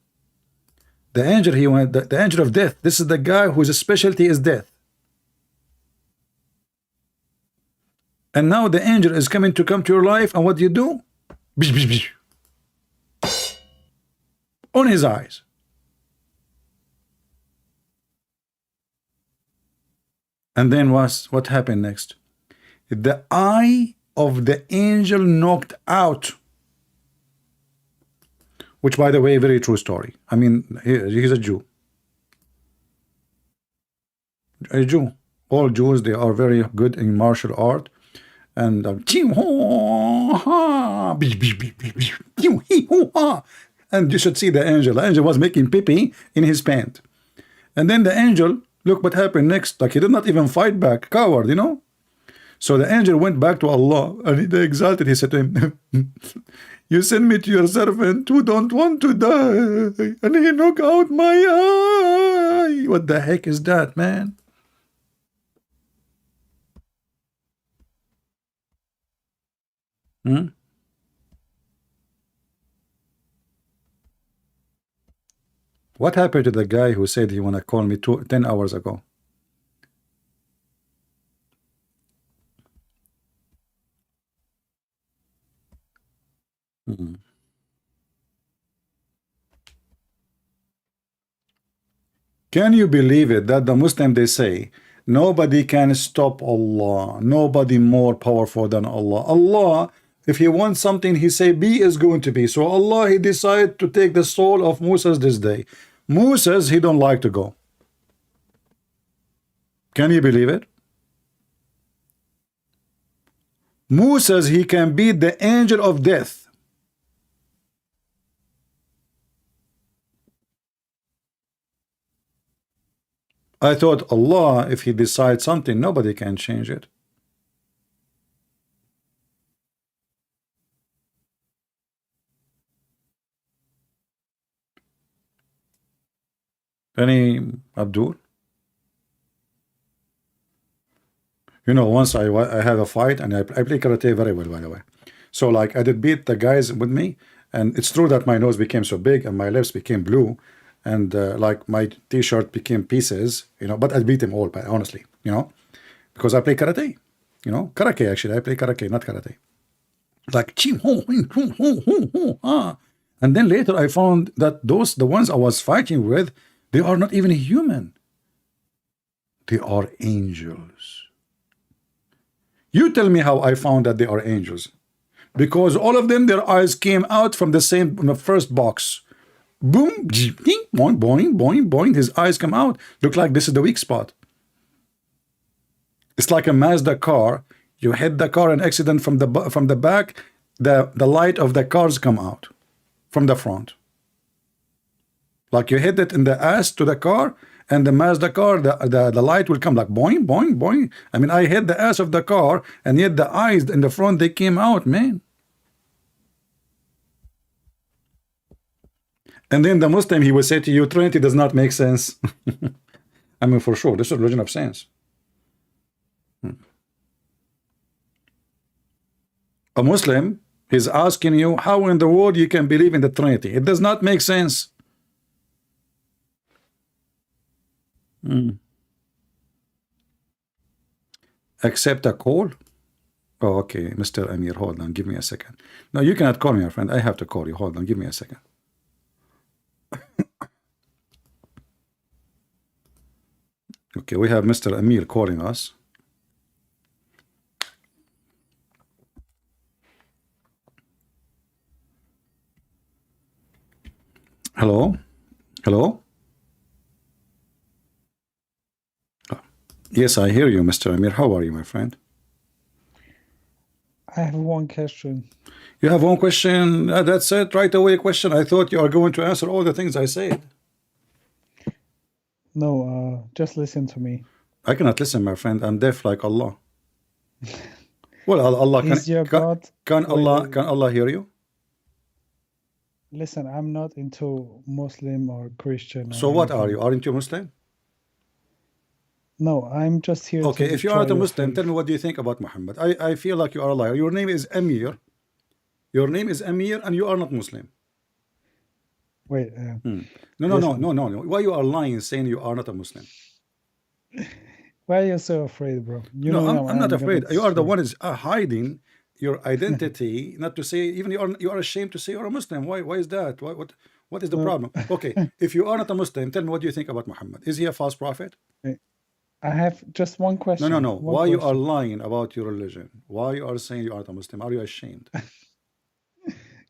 The angel, he went, the angel of death. This is the guy whose specialty is death. And now the angel is coming to come to your life, and what do you do? Bish, bish, bish. On his eyes. And then what happened next? The eye of the angel knocked out. Which, by the way, very true story. I mean, he's a Jew. A Jew. All Jews, they are very good in martial art. and and you should see the angel. The angel was making pee-pee in his pant. And then the angel, look what happened next. Like he did not even fight back. Coward, you know. So the angel went back to Allah and he exalted. He said to him, you send me to your servant who don't want to die, and he knock out my eye. What the heck is that, man? Hmm? What happened to the guy who said he want to call me 10 hours ago? Hmm. Can you believe it that the Muslim, they say nobody can stop Allah, nobody more powerful than Allah. Allah, if he wants something, he say be is going to be. So Allah, he decided to take the soul of Moses this day. Moses, he don't like to go. Can you believe it? Moses, he can beat the angel of death. I thought Allah, if he decides something, nobody can change it. Any Abdul? You know, once I have a fight, and I play karate very well, by the way. So like I did beat the guys with me, and it's true that my nose became so big and my lips became blue, and like my t-shirt became pieces, you know, but I beat them all, but honestly, you know, because I play karate, you know, karate actually, I play karate, not karate. Like and then later I found that the ones I was fighting with, they are not even human. They are angels. You tell me how I found that they are angels. Because all of them, their eyes came out from the same first box. Boom, boing, boing, boing, boing. His eyes come out. Look like this is the weak spot. It's like a Mazda car. You hit the car, an accident from the back. The light of the cars come out from the front. Like you hit it in the ass to the car, and the Mazda car, the light will come like boing, boing, boing. I mean, I hit the ass of the car, and yet the eyes in the front, they came out, man. And then the Muslim, he will say to you, Trinity does not make sense. I mean, for sure, this is religion of sense. A Muslim is asking you how in the world you can believe in the Trinity. It does not make sense. Accept a call? Oh, okay, Mr. Amir, hold on, give me a second. No, you cannot call me, my friend. I have to call you. Hold on, give me a second. Okay, we have Mr. Amir calling us. Hello? Hello? Yes, I hear you, Mr. Amir. How are you, my friend? I have one question. You have one question? That's it, right away question. I thought you are going to answer all the things I said. No, just listen to me. I cannot listen, my friend. I'm deaf like Allah. Well, Allah Is your God? can Wait, Allah hear you? listen, I'm not into Muslim or Christian. Or So what are anything. you? Aren't you Muslim? No, I'm just here Okay, to if you are not a try your Muslim, tell faith. me what do you think about Muhammad? I feel like you are a liar. Your name is Amir. Your name is Amir, and you are not Muslim. Wait, No. listen. Why you are lying, saying you are not a Muslim? Why are you so afraid, bro? You No, know I'm not I'm gonna afraid. You are the destroy. one is hiding your identity, not to say even you are ashamed to say you're a Muslim. Why is that? What is the Well, problem? Okay, if you are not a Muslim, tell me what do you think about Muhammad? Is he a false prophet? I have just one question. No. One Why you are question. lying about your religion? Why you are saying you are not a Muslim? Are you ashamed?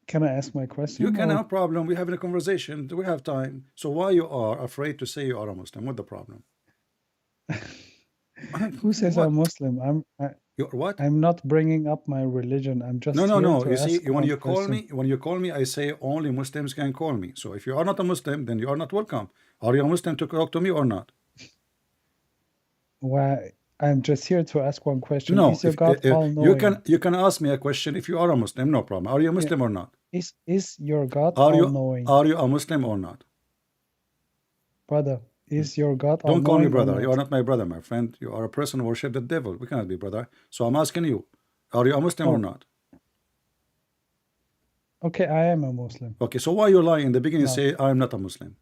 Can I ask my You question? can Or have problem. We having a conversation. We have time. So why you are afraid to say you are a Muslim? What the problem? Who says What? I'm Muslim? You're what? I'm not bringing up my religion. I'm just No, no, here no. to You see, ask when one you call question. me, I say only Muslims can call me. So if you are not a Muslim, then you are not welcome. Are you a Muslim to talk to me or not? Why? I'm just here to ask one question. No. Is your If God all-knowing? you can ask me a question if you are a Muslim, no problem. Are you a Yeah. Muslim or not? Is your God Are all-knowing? you a Muslim or not? Brother, is your God Don't call me all-knowing or brother. You are not? not my brother, my friend. You are a person who worship the devil. We cannot be brother. So I'm asking you, are you a Muslim or Oh, not? okay, I am a Muslim. Okay, so why you lie in the beginning No. say I'm not a Muslim?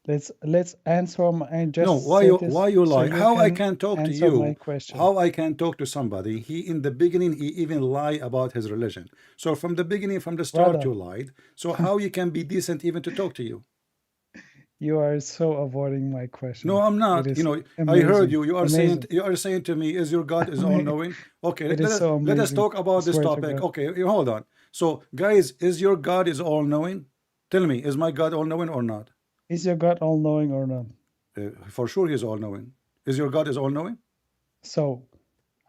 Let's answer and just No, say this why you so lie? you How I can can talk to answer my you? question. How I can talk to somebody? He in the beginning he even lie about his religion. So from the beginning, from the start, Brother, you lied. So how you can be decent even to talk to you? you are so avoiding my question. No, I'm It not. is You know, I heard amazing. you. Amazing. You are saying to me, "Is your God is all knowing?" Okay, It is so let us amazing. talk I about this swear to topic. God. Okay, hold on. So, guys, is your God is all knowing? Tell me, is my God all knowing or not? Is your God all-knowing or not? For sure, He is all knowing. Is your God is all knowing? So,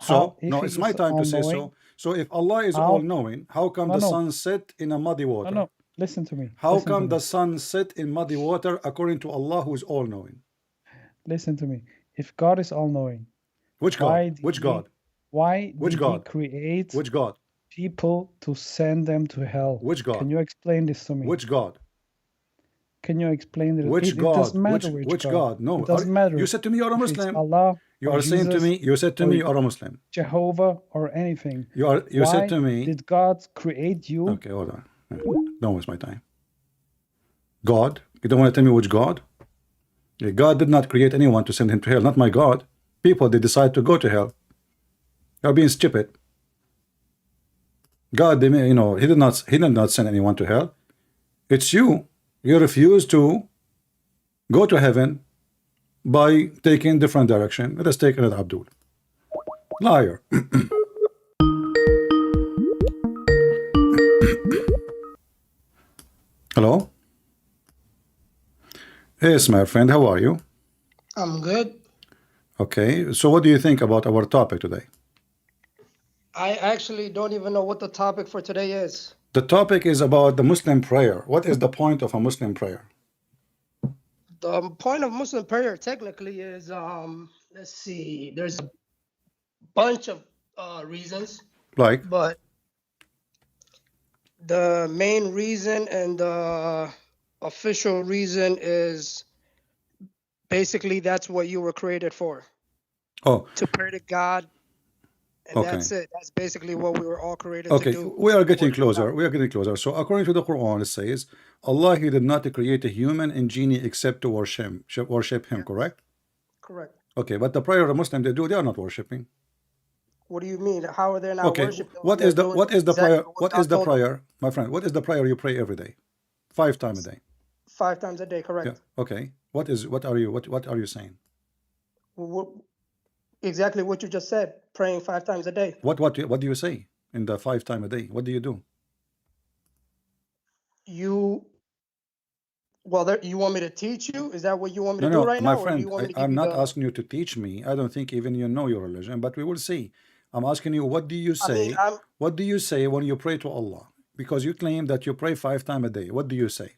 So, if no, he it's my is time to say all-knowing, so. So, if Allah is all how? knowing, how come No, the no, sun set in a muddy no, water? no. Listen to me. How Listen to come the me. sun set in muddy water according to Allah who is all knowing? Listen to me. If God is all-knowing, Which God? why did Which he God? why Which did he God? create Which God? people to send them to hell? Which God? Can you explain this to me? Which God? Can you explain it? Which It doesn't God? matter which Which God. God? No, It doesn't you matter said to me you are a if it's Muslim. Allah You or are saying to Jesus me, you said to or me you are a Muslim. Jehovah or anything. You said Why to me, did God create you? okay, hold on. Don't waste my time. God? You don't want to tell me which God? God did not create anyone to send him to hell, not my God. People, they decide to go to hell. You're being stupid. God, they may, you know, he did not send anyone to hell. It's you. You refuse to go to heaven by taking different direction. Let us take another Abdul. Liar. Hello? Yes, my friend, how are you? I'm good. Okay, so what do you think about our topic today? I actually don't even know what the topic for today is. The topic is about the Muslim prayer. What is the point of a Muslim prayer? The point of Muslim prayer technically is let's see, there's a bunch of reasons, Like, but the main reason and the official reason is basically that's what you were created for, oh, to pray to God, and okay. that's it. That's basically what we were all created to Okay, do. we are getting Worship God. closer. We are getting closer. So according to the Quran, it says, Allah, He did not create a human and genie except to worship Him, Yes, correct? correct. Okay, but the prayer of Muslim, they are not worshiping. What do you mean? How are they not Okay, worshiping when they're doing what is the exactly prayer? what What God is the told them? prayer, my friend? What is the prayer you pray every day? 5 times a day. 5 times a day, Yeah. correct? Okay. What are you saying? Exactly what you just said, praying 5 times a day. What do you say in the 5 times a day? What do you do? You you want me to teach you? Is that what you want me No, to do no, right my now, or do you friend, want me to give I'm you not the? asking you to teach me. I don't think even you know your religion, but we will see. I'm asking you, what do you I mean, say? What do you say when you pray to Allah? Because you claim that you pray 5 times a day. What do you say?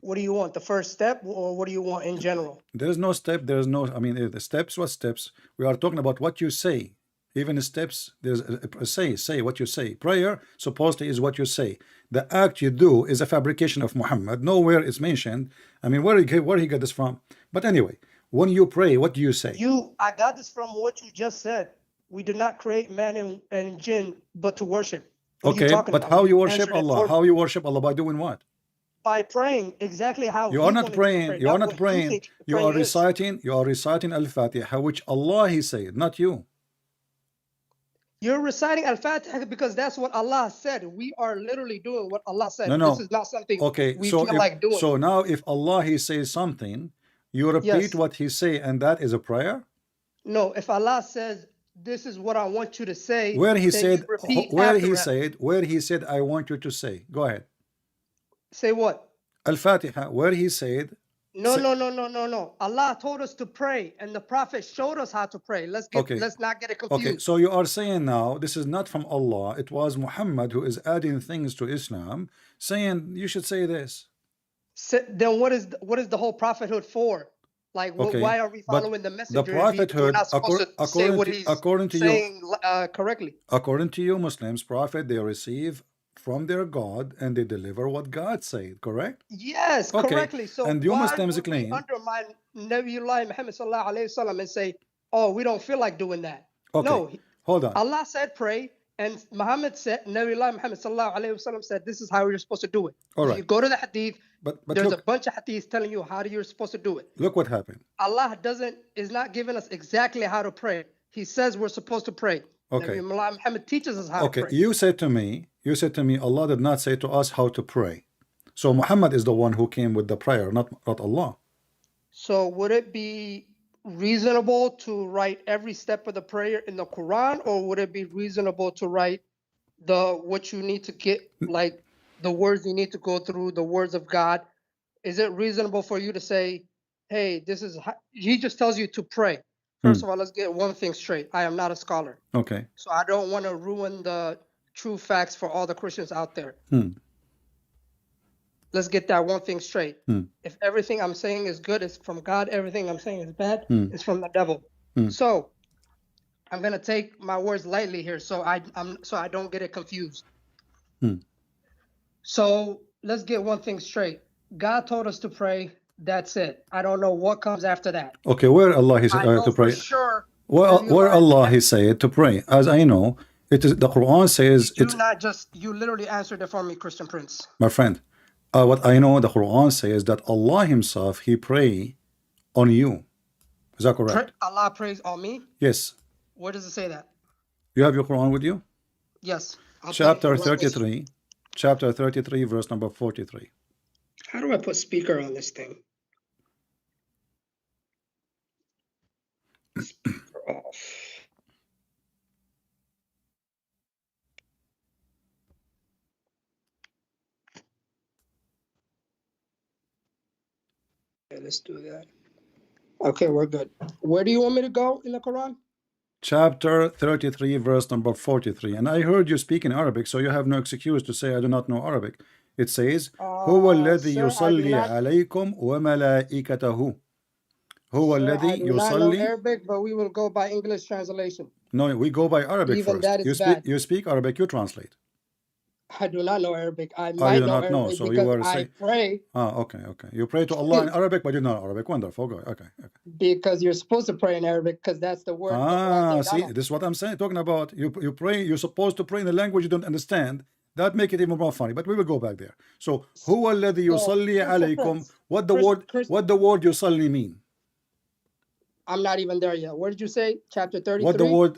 what do you want? The first step, or what do you want in general? There is no step. There is no, I mean, the steps, what steps? We are talking about what you say. Even the steps, there's say what you say. Prayer supposedly is what you say. The act you do is a fabrication of Muhammad. Nowhere is mentioned. I mean, where he got this from? But anyway, when you pray, what do you say? I got this from what you just said. We did not create man and jinn, but to worship. What are you Okay, talking but about? how you You worship answered it Allah? for me. How you worship Allah? By doing what? By praying exactly how You are He not wanted you to praying. pray, You are not not what you praying. think You are praying is. reciting. You are reciting Al-Fatiha, which Allah He said, not you. You're reciting Al-Fatiha because that's what Allah said. We are literally doing what Allah said. No, This no. is not something Okay, we feel like doing. so now if Allah He says something, you repeat Yes. what He say, and that is a prayer. No, if Allah says, this is what I want you to say, Where He then you said, repeat after Him. where He said, I want you to say. Go ahead. Say what? Al-Fatiha. Where He said, No. Allah told us to pray, and the Prophet showed us how to pray. Let's not get it confused. Okay, so you are saying now this is not from Allah. It was Muhammad who is adding things to Islam, saying you should say this. Then what is the whole prophethood for? Like, why are we following the messenger? The prophethood, we're not supposed to say what he's saying correctly. According to you Muslims, prophet, they receive from their God and they deliver what God said, correct? Yes, correctly. So and you Muslims claim undermine Nabiullah Muhammad sallallahu alaihi wasallam and say, oh, we don't feel like doing that. Okay. No, hold on. Allah said pray, and Muhammad said, Nabiullah Muhammad sallallahu alaihi wasallam said, this is how you're supposed to do it. All right. If you go to the hadith, but there's a bunch of hadiths telling you how you're supposed to do it. Look what happened. Allah is not giving us exactly how to pray. He says we're supposed to pray. Okay. Nabi Muhammad teaches us how to pray. You said to me, Allah did not say to us how to pray. So Muhammad is the one who came with the prayer, not Allah. So would it be reasonable to write every step of the prayer in the Quran, or would it be reasonable to write what you need to get, like the words you need to go through, the words of God? Is it reasonable for you to say, hey, he just tells you to pray? First of all, let's get one thing straight. I am not a scholar. Okay. So I don't want to ruin the true facts for all the Christians out there. Let's get that one thing straight. If everything I'm saying is good, it's from God. Everything I'm saying is bad, it's from the devil. So I'm gonna take my words lightly here, so I don't get it confused. So let's get one thing straight. God told us to pray. That's it. I don't know what comes after that. Okay, where Allah he said to pray? Sure. Where Allah he said to pray? As I know, it is the Quran says it's not just you literally answered it for me, Christian Prince. My friend, what I know, the Quran says that Allah himself he pray on you. Is that correct? Allah prays on me? Yes. Where does it say that? You have your Quran with you? Yes. Chapter 33, verse number 43. How do I put speaker on this thing? Speaker off. Okay, let's do that. Okay, we're good. Where do you want me to go in the Quran? Chapter 33, verse number 43. And I heard you speak in Arabic, so you have no excuse to say I do not know Arabic. It says, هو الذي يصلي عليكم وملائكته. هو الذي يصلي. I do not know Arabic, but we will go by English translation. No, we go by Arabic Even first. That is bad. You speak Arabic, you translate. I do not know Arabic. I might know Arabic so because you were I pray. Okay. You pray to Allah in Arabic, but you know Arabic. Wonderful. Okay. Because you're supposed to pray in Arabic, because that's the word. See, this is what I'm saying. Talking about you pray. You're supposed to pray in a language you don't understand. That make it even more funny. But we will go back there. So, هو الذي يصلي عليكم. What the word يصلي mean? I'm not even there yet. What did you say? Chapter 33.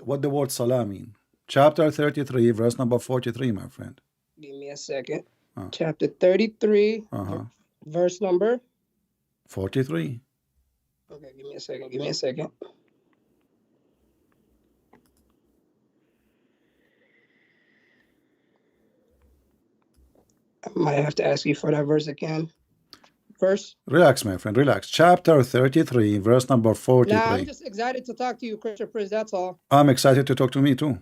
What the word salah mean? Chapter 33, verse number 43, my friend. Give me a second. Chapter 33, verse number 43. Okay, give me a second. I might have to ask you for that verse again. Verse? Relax, my friend, relax. Chapter 33, verse number 43. Nah, I'm just excited to talk to you, Christian Prince, that's all. I'm excited to talk to me too.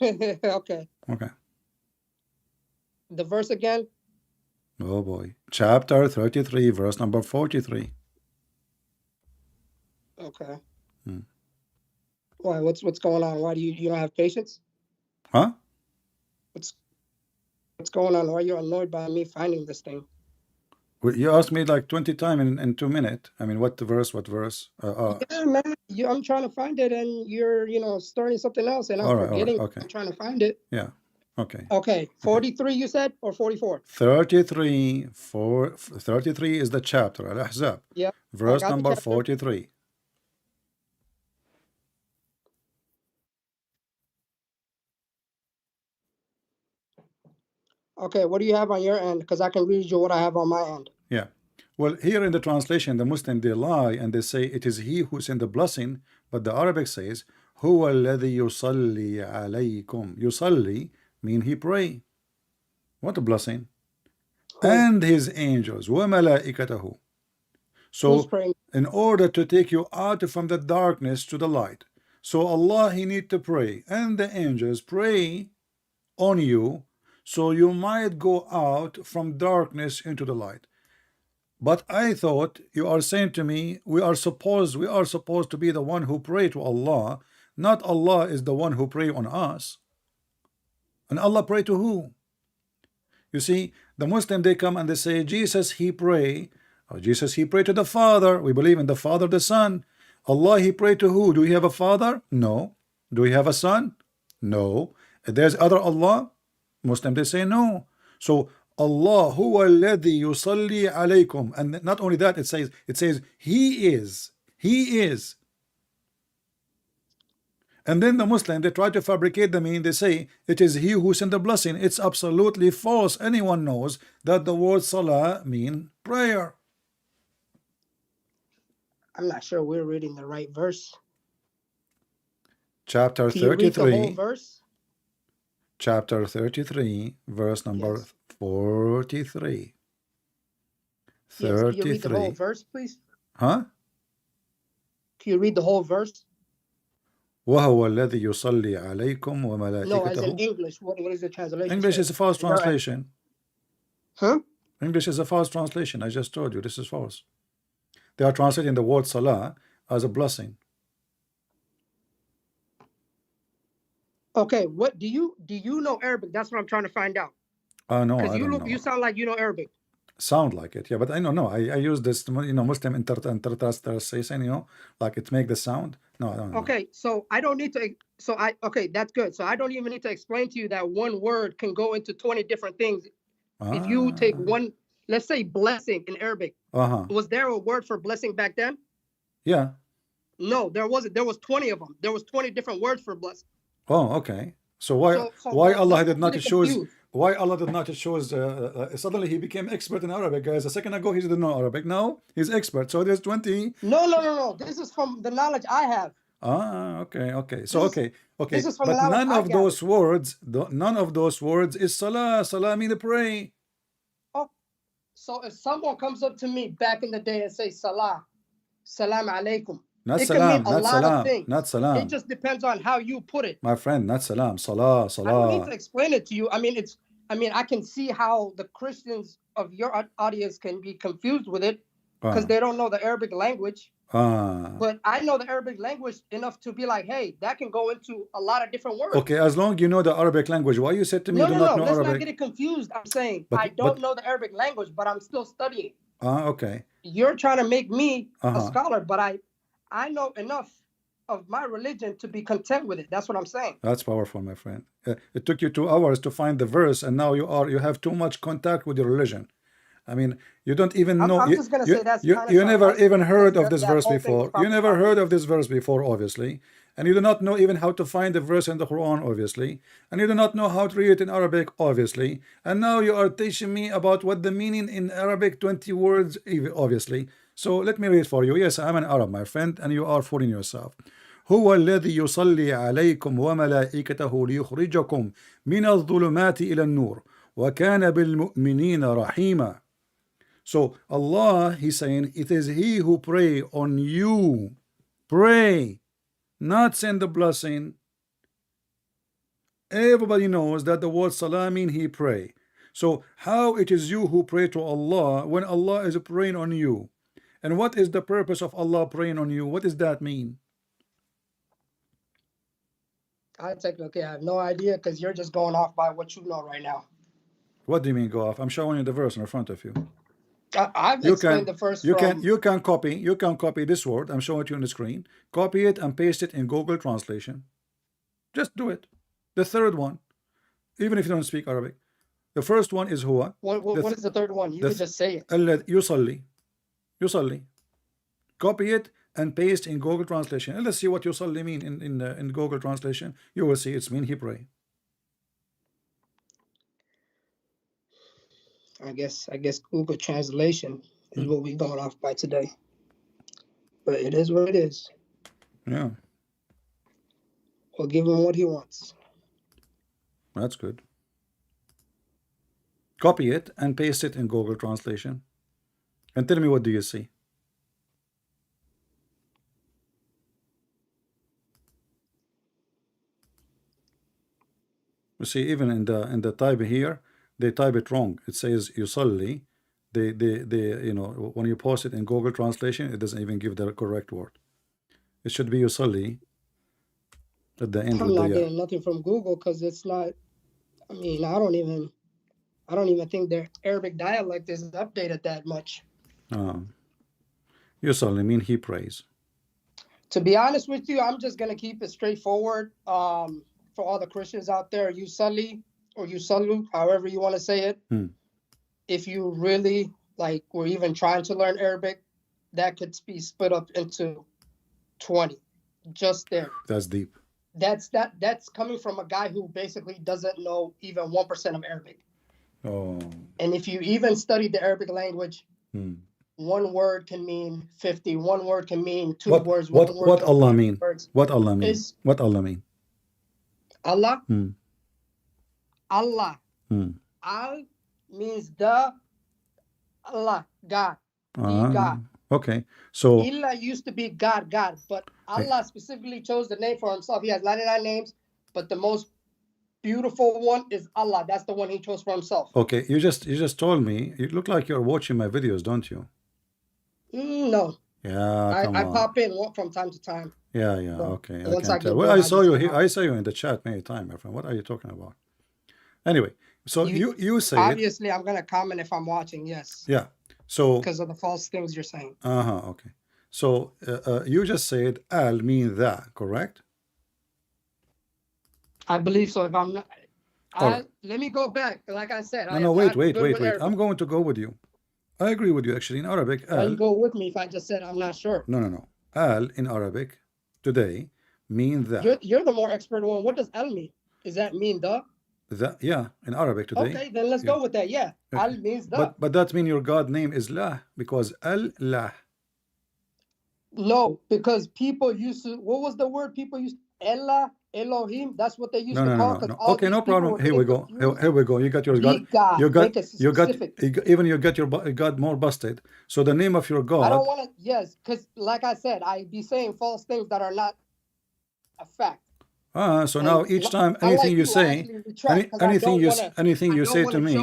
Okay. The verse again? Oh boy. Chapter 33, verse number 43. Okay. Why? What's going on? Why do you don't have patience? Huh? What's going on? Why are you annoyed by me finding this thing? You asked me like 20 times in 2 minutes. I mean, what verse? Yeah, man. I'm trying to find it, and you're, starting something else, and I'm forgetting. Okay. I'm trying to find it. Yeah. Okay. Okay. 43, you said, or 44? 33 is the chapter, Al-Ahzab. Yeah. Verse number 43. Okay, what do you have on your end? Because I can read you what I have on my end. Yeah. Well, here in the translation, the Muslim, they lie and they say it is he who sent the blessing, but the Arabic says, هو الذي يصلي عليكم. يصلي mean he pray. What a blessing. And his angels. وملائكته. Who's So praying? in order to take you out from the darkness to the light, so Allah, he need to pray, and the angels pray on you, so you might go out from darkness into the light. But I thought you are saying to me, we are supposed to be the one who pray to Allah, not Allah is the one who pray on us. And Allah pray to who? You see, the Muslim, they come and they say Jesus he pray, Jesus he pray to the Father. We believe in the Father, the Son. Allah he pray to who? Do we have a father? No. Do we have a son? No. There's other Allah? Muslim, they say no. So Allah huwa alladhi yusalli alaykum, and not only that, it says he is. And then the Muslim, they try to fabricate the meaning. They say it is he who sent the blessing. It's absolutely false. Anyone knows that the word salah mean prayer. I'm not sure we're reading the right verse. Chapter Can you read the whole 33, verse? chapter 33, verse number Yes. 43. Yes. Can you read the whole 33. verse, please? Huh? Can you read the whole verse? وهو الذي يصلي عليكم No, as in وملائكته. English. What is the translation? English say? is a false Is that right? translation. Huh? English is a false translation. I just told you this is false. They are translating the word salah as a blessing. Okay. What do you know Arabic? That's what I'm trying to find out. No, Because I don't know. you sound like you know Arabic. Sound like it, yeah, but I don't know. I use this, Muslim interpretation, like it make the sound. No, I don't know. Okay, so I don't need to. Okay, that's good. So I don't even need to explain to you that one word can go into 20 different things. If you take one, let's say blessing in Arabic. Was there a word for blessing back then? Yeah. No, there wasn't. There was 20 of them. There was 20 different words for blessing. Oh, okay. So why Allah did not choose? Why Allah did not choose? Suddenly he became expert in Arabic, guys. A second ago he didn't know Arabic. Now he's expert. So there's 20. No. This is from the knowledge I have. Okay. So okay. This is from But the knowledge none of those words is salah. Salah mean to pray. Oh, so if someone comes up to me back in the day and say salam alaikum. Not It salam, can mean a lot of things. not salam. It just depends on how you put it. My friend, not salam, salah. I don't need to explain it to you. I mean, I can see how the Christians of your audience can be confused with it because they don't know the Arabic language. But I know the Arabic language enough to be like, hey, that can go into a lot of different words. Okay, as long as you know the Arabic language, why you said to me you do not know let's Arabic? not get it confused. I'm saying I don't know the Arabic language, but I'm still studying. Okay. You're trying to make me a scholar, but I know enough of my religion to be content with it. That's what I'm saying. That's powerful, my friend. It took you 2 hours to find the verse, and now you have too much contact with your religion. I mean, you don't even know. I'm just gonna say that's you never even heard of this verse before. You never heard of this verse before, obviously, and you do not know even how to find the verse in the Quran, obviously, and you do not know how to read it in Arabic, obviously. And now you are teaching me about what the meaning in Arabic 20 words, obviously. So let me read for you. Yes, I'm an Arab, my friend, and you are fooling yourself. هو الذي يصلي عليكم وملائكته ليخرجكم من الظلمات إلى النور وكان بالمؤمنين رحيما. So Allah, he's saying, it is he who pray on you. Pray, not send the blessing. Everybody knows that the word salah mean he pray. So how it is you who pray to Allah when Allah is praying on you? And what is the purpose of Allah praying on you? What does that mean? I have no idea because you're just going off by what you know right now. What do you mean go off? I'm showing you the verse in front of you. I've explained the first. You can copy this word. I'm showing it to you on the screen. Copy it and paste it in Google Translation. Just do it. The third one, even if you don't speak Arabic. The first one is huwa. What is the third one? You can just say it. Yusalli. Copy it and paste in Google Translation. And let's see what yusalli mean in Google Translation. You will see it's mean he pray. I guess Google Translation is what we're going off by today. But it is what it is. Yeah. We'll give him what he wants. That's good. Copy it and paste it in Google Translation. And tell me, what do you see? see, even in the type here, they type it wrong. It says yusalli. They you know, when you post it in Google Translation, it doesn't even give the correct word. It should be yusalli at the end I'm with not the getting nothing from Google because it's not. I mean, I don't even think their Arabic dialect is updated that much. yusalli mean he prays. To be honest with you, I'm just gonna keep it straightforward. For all the Christians out there, yusalli or yusallu, however you want to say it. If you really like, were even trying to learn Arabic, that could be split up into 20, just there. That's deep. That's coming from a guy who basically doesn't know even 1% of Arabic. Oh. And if you even study the Arabic language, one word can mean 50. One word can mean two words. What Allah mean? Words. What Allah mean? What Allah mean? Allah. Allah. Al means the. Allah, God. God. Okay. So Illa used to be God, but Allah specifically chose the name for himself. He has 99 names, but the most beautiful one is Allah. That's the one he chose for himself. okay, you just told me. You look like you're watching my videos, don't you? No. Yeah, come I on. pop in from time to time. Yeah, So, okay. I once can I tell. get Well, bored, I I saw just you come here. out. I saw you in the chat many times, my friend. What are you talking about? Anyway, so you said obviously I'm gonna comment if I'm watching. Yes. Yeah. So because of the false things you're saying. Okay. So you just said al mean that, correct? I believe so. If I'm not, Right. let me go back. Like I said, No, wait. I'm going to go with you. I agree with you actually. In Arabic, Why al. you go with me if I just said I'm not sure? No. Al in Arabic today mean that. You're the more expert one. What does al mean? Does that mean the? That, yeah, in Arabic today. Okay, then let's go with that. Yeah, al means the. But that means your God name is lah, because al lah. No, because people used to. What was the word people used? Ella, Elohim. That's what they used to call. No. Okay, no problem. Here we go. Here we go. You got your God. Jika. You got even you get your God more busted. So the name of your God. I don't want to. Yes, because like I said, I be saying false things that are not a fact. So now each time anything you say, anything you say to me,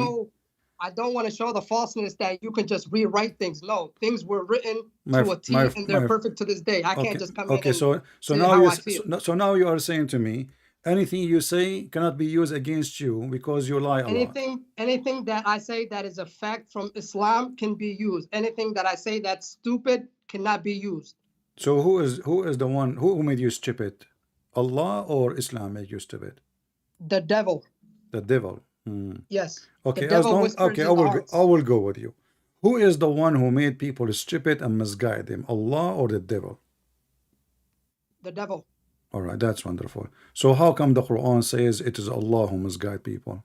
I don't want to show the falseness that you can just rewrite things. No, things were written to a T, and they're perfect to this day. I can't just come in. Okay, so now you are saying to me, anything you say cannot be used against you because you lie a lot. Anything that I say that is a fact from Islam can be used. Anything that I say that's stupid cannot be used. So who is the one who made you stupid? Allah or Islam made you stupid? The devil. The devil. Yes. Okay, I will go with you. Who is the one who made people stupid and misguide them? Allah or the devil? The devil. All right, that's wonderful. So how come the Quran says it is Allah who misguide people?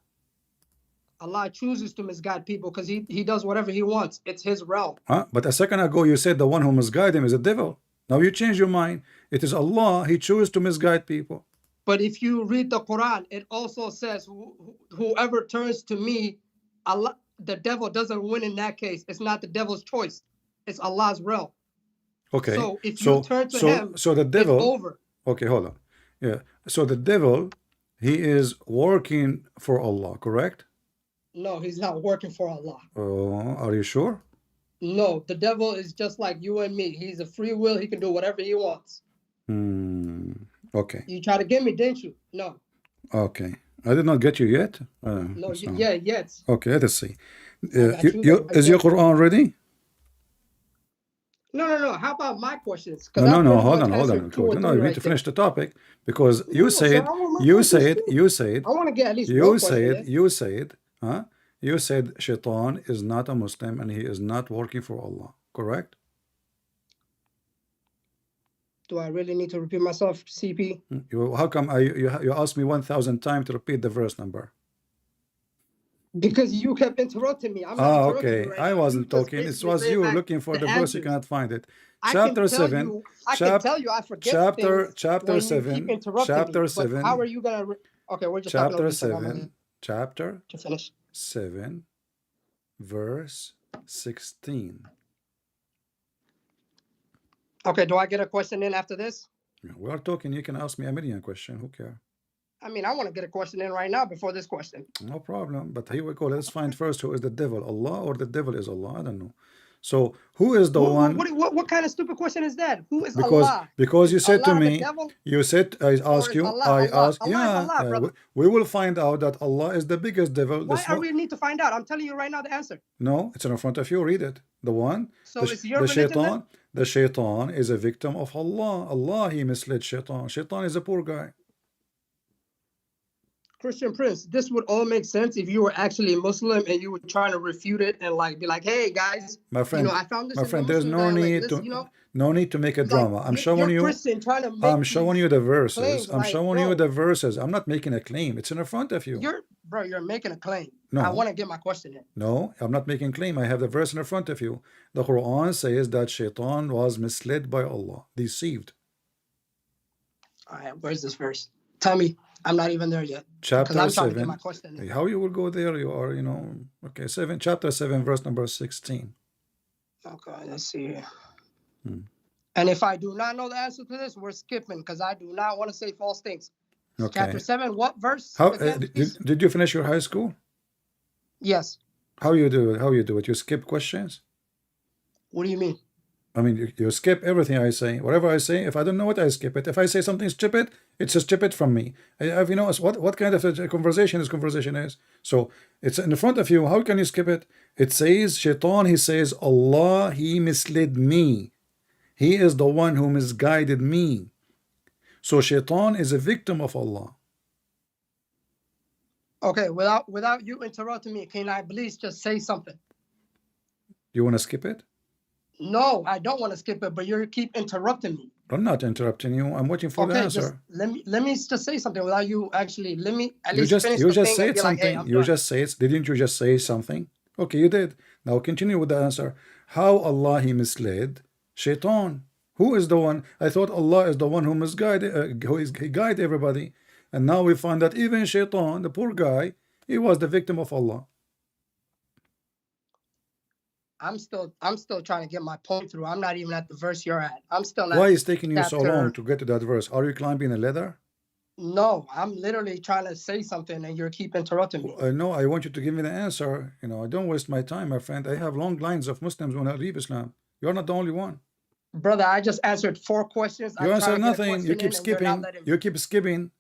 Allah chooses to misguide people because he does whatever he wants. It's his realm. But a second ago you said the one who misguide him is the devil. Now you change your mind. It is Allah. He chose to misguide people. But if you read the Quran, it also says whoever turns to me, Allah, the devil doesn't win in that case. It's not the devil's choice. It's Allah's realm. Okay. So if you turn to him, so the devil, it's over. Okay, hold on. Yeah. So the devil, he is working for Allah, correct? No, he's not working for Allah. Are you sure? No, the devil is just like you and me. He's a free will. He can do whatever he wants. Okay. You tried to get me, didn't you? No. Okay. I did not get you yet. No, yet. Okay, let us see. Is your Quran ready? No. How about my questions? No. Hold on. No, you need to finish the topic because you said. I want to get at least one question. You said Shaitan is not a Muslim and he is not working for Allah, correct? Do I really need to repeat myself, CP? How come you asked me 1,000 times to repeat the verse number? Because you kept interrupting me. I'm not interrupting you right I wasn't talking. It was you looking for the verse. You cannot find it. Chapter 7. I can tell you I forget Chapter 7. Chapter 7. How are you gonna? Okay, we're just chapter 7. Chapter to finish. 7, verse 16. Okay, do I get a question in after this? We are talking. You can ask me a million questions. Who cares? I mean, I want to get a question in right now before this question. No problem. But here we go. Let's find first who is the devil, Allah or the devil is Allah. I don't know. So who is the one? What kind of stupid question is that? Who is Because Allah? because you Is said to Allah the me, devil? you said I asked is you, Allah I Allah? asked, Allah is yeah, Allah, brother. we will find out that Allah is the biggest devil. Why This are one, we need to find out? I'm telling you right now the answer. no, it's in front of you. Read it. The one, So the, it's your the religion then? shaitan, the shaitan is a victim of Allah. Allah, he misled shaitan. Shaitan is a poor guy. Christian Prince, this would all make sense if you were actually a Muslim and you were trying to refute it and like be like, hey guys, My friend, I found this my in the friend, there's Muslim no dialect. need Listen, to, no need to make a like, drama. I'm showing you're you. Christian trying to make I'm showing these you the verses. claims, I'm like, showing you bro, the verses. I'm not making a claim. It's in front of you. You're making a claim. No. I want to get my question in. No, I'm not making claim. I have the verse in front of you. The Quran says that shaitan was misled by Allah, deceived. All right, where's this verse? Tell me. I'm not even there yet. Chapter I'm trying to get 7. my question in. How you will go there? You are, okay. Chapter 7, verse number 16. Okay, let's see here. Hmm. And if I do not know the answer to this, we're skipping because I do not want to say false things. Okay. Chapter 7, what verse? How again, did you finish your high school? Yes. How you do it? How you do it? You skip questions? What do you mean? I mean, you skip everything I say. Whatever I say, if I don't know it, I skip it. If I say something stupid, it's a stupid from me. Have you noticed what kind of a conversation this conversation is? So it's in front of you. How can you skip it? It says, Shaitan, he says, Allah, he misled me. He is the one who misguided me. So Shaitan is a victim of Allah. Okay, without you interrupting me, can I please just say something? You want to skip it? No, I don't want to skip it, but you keep interrupting me. I'm not interrupting you. I'm waiting for the answer. Let me just say something without you actually. Let me at least finish you the just thing said and be something. like, hey, you just say it. Didn't you just say something? Okay, you did. Now continue with the answer. How Allah he misled Shaitan? Who is the one? I thought Allah is the one who misguided, he guided everybody, and now we find that even Shaitan, the poor guy, he was the victim of Allah. I'm still trying to get my point through. I'm not even at the verse you're at. I'm still at Why is taking you so chapter- long to get to that verse? Are you climbing a ladder? No, I'm literally trying to say something and you keep interrupting me. No, I want you to give me the answer. I don't waste my time, my friend. I have long lines of Muslims when I leave Islam. You're not the only one. Brother, I just answered 4 questions. You answered nothing. You keep skipping. You keep skipping.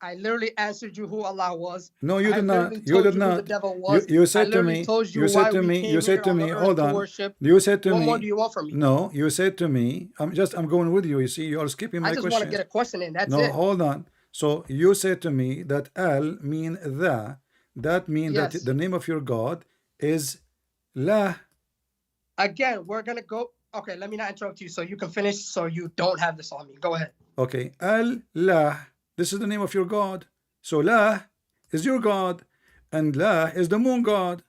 I literally answered you who Allah was. No, you did not. You did not. Who the devil was. You said to me. You said to me. You said to me. Hold on. You said to me. What more do you want from me? No, you said to me. I'm going with you. You see, you are skipping my question. I just want to get a question in. That's it. No, hold on. So you said to me that al mean the. That means that the name of your God is la. Again, we're gonna go. Okay, let me not interrupt you so you can finish so you don't have this on me. Go ahead. Okay, al-lah. This is the name of your God. So La is your God, and La is the moon God.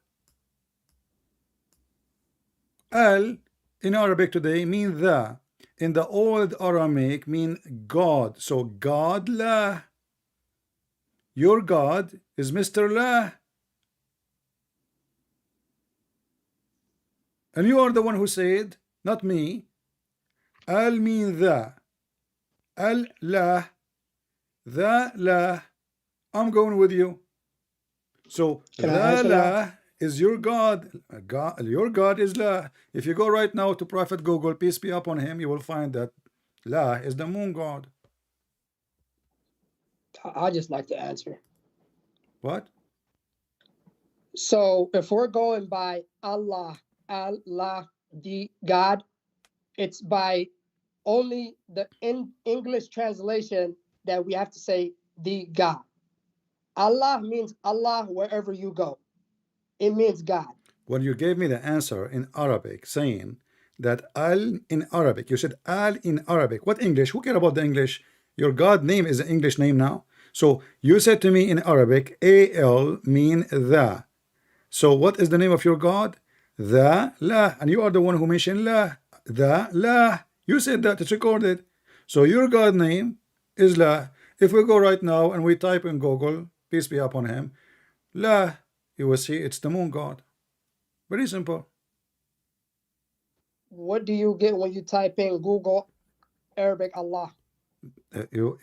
Al in Arabic today mean the. In the old Aramaic mean God. So God La. Your God is Mr. La. And you are the one who said, not me. Al mean the. Al La. The La. I'm going with you. So the La is your God. Your God is La. If you go right now to Prophet Google, peace be upon him, you will find that La is the moon God. I just like to answer. What? So if we're going by Allah, the God, it's by only the English translation that we have to say the God. Allah means Allah wherever you go. It means God. When you gave me the answer in Arabic saying that Al in Arabic, you said Al in Arabic. What English? Who cares about the English? Your God name is an English name now. So you said to me in Arabic, Al mean the. So what is the name of your God? The La. And you are the one who mentioned La. The La. You said that, it's recorded. So your God name is La. If we go right now and we type in Google, peace be upon him, La, you will see it's the moon God. Very simple. What do you get when you type in Google Arabic Allah? You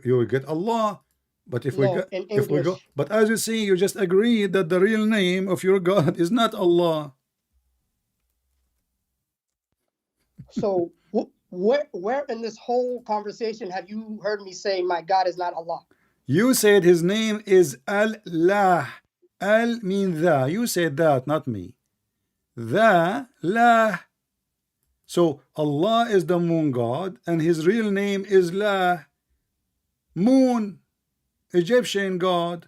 will get Allah. But if we No, go, in if we go, English. but as you see, you just agreed that the real name of your God is not Allah. So where in this whole conversation have you heard me say my God is not Allah? You said his name is Allah. Al means the. You said that, not me. The, la. So Allah is the moon god, and his real name is La. Moon, Egyptian god.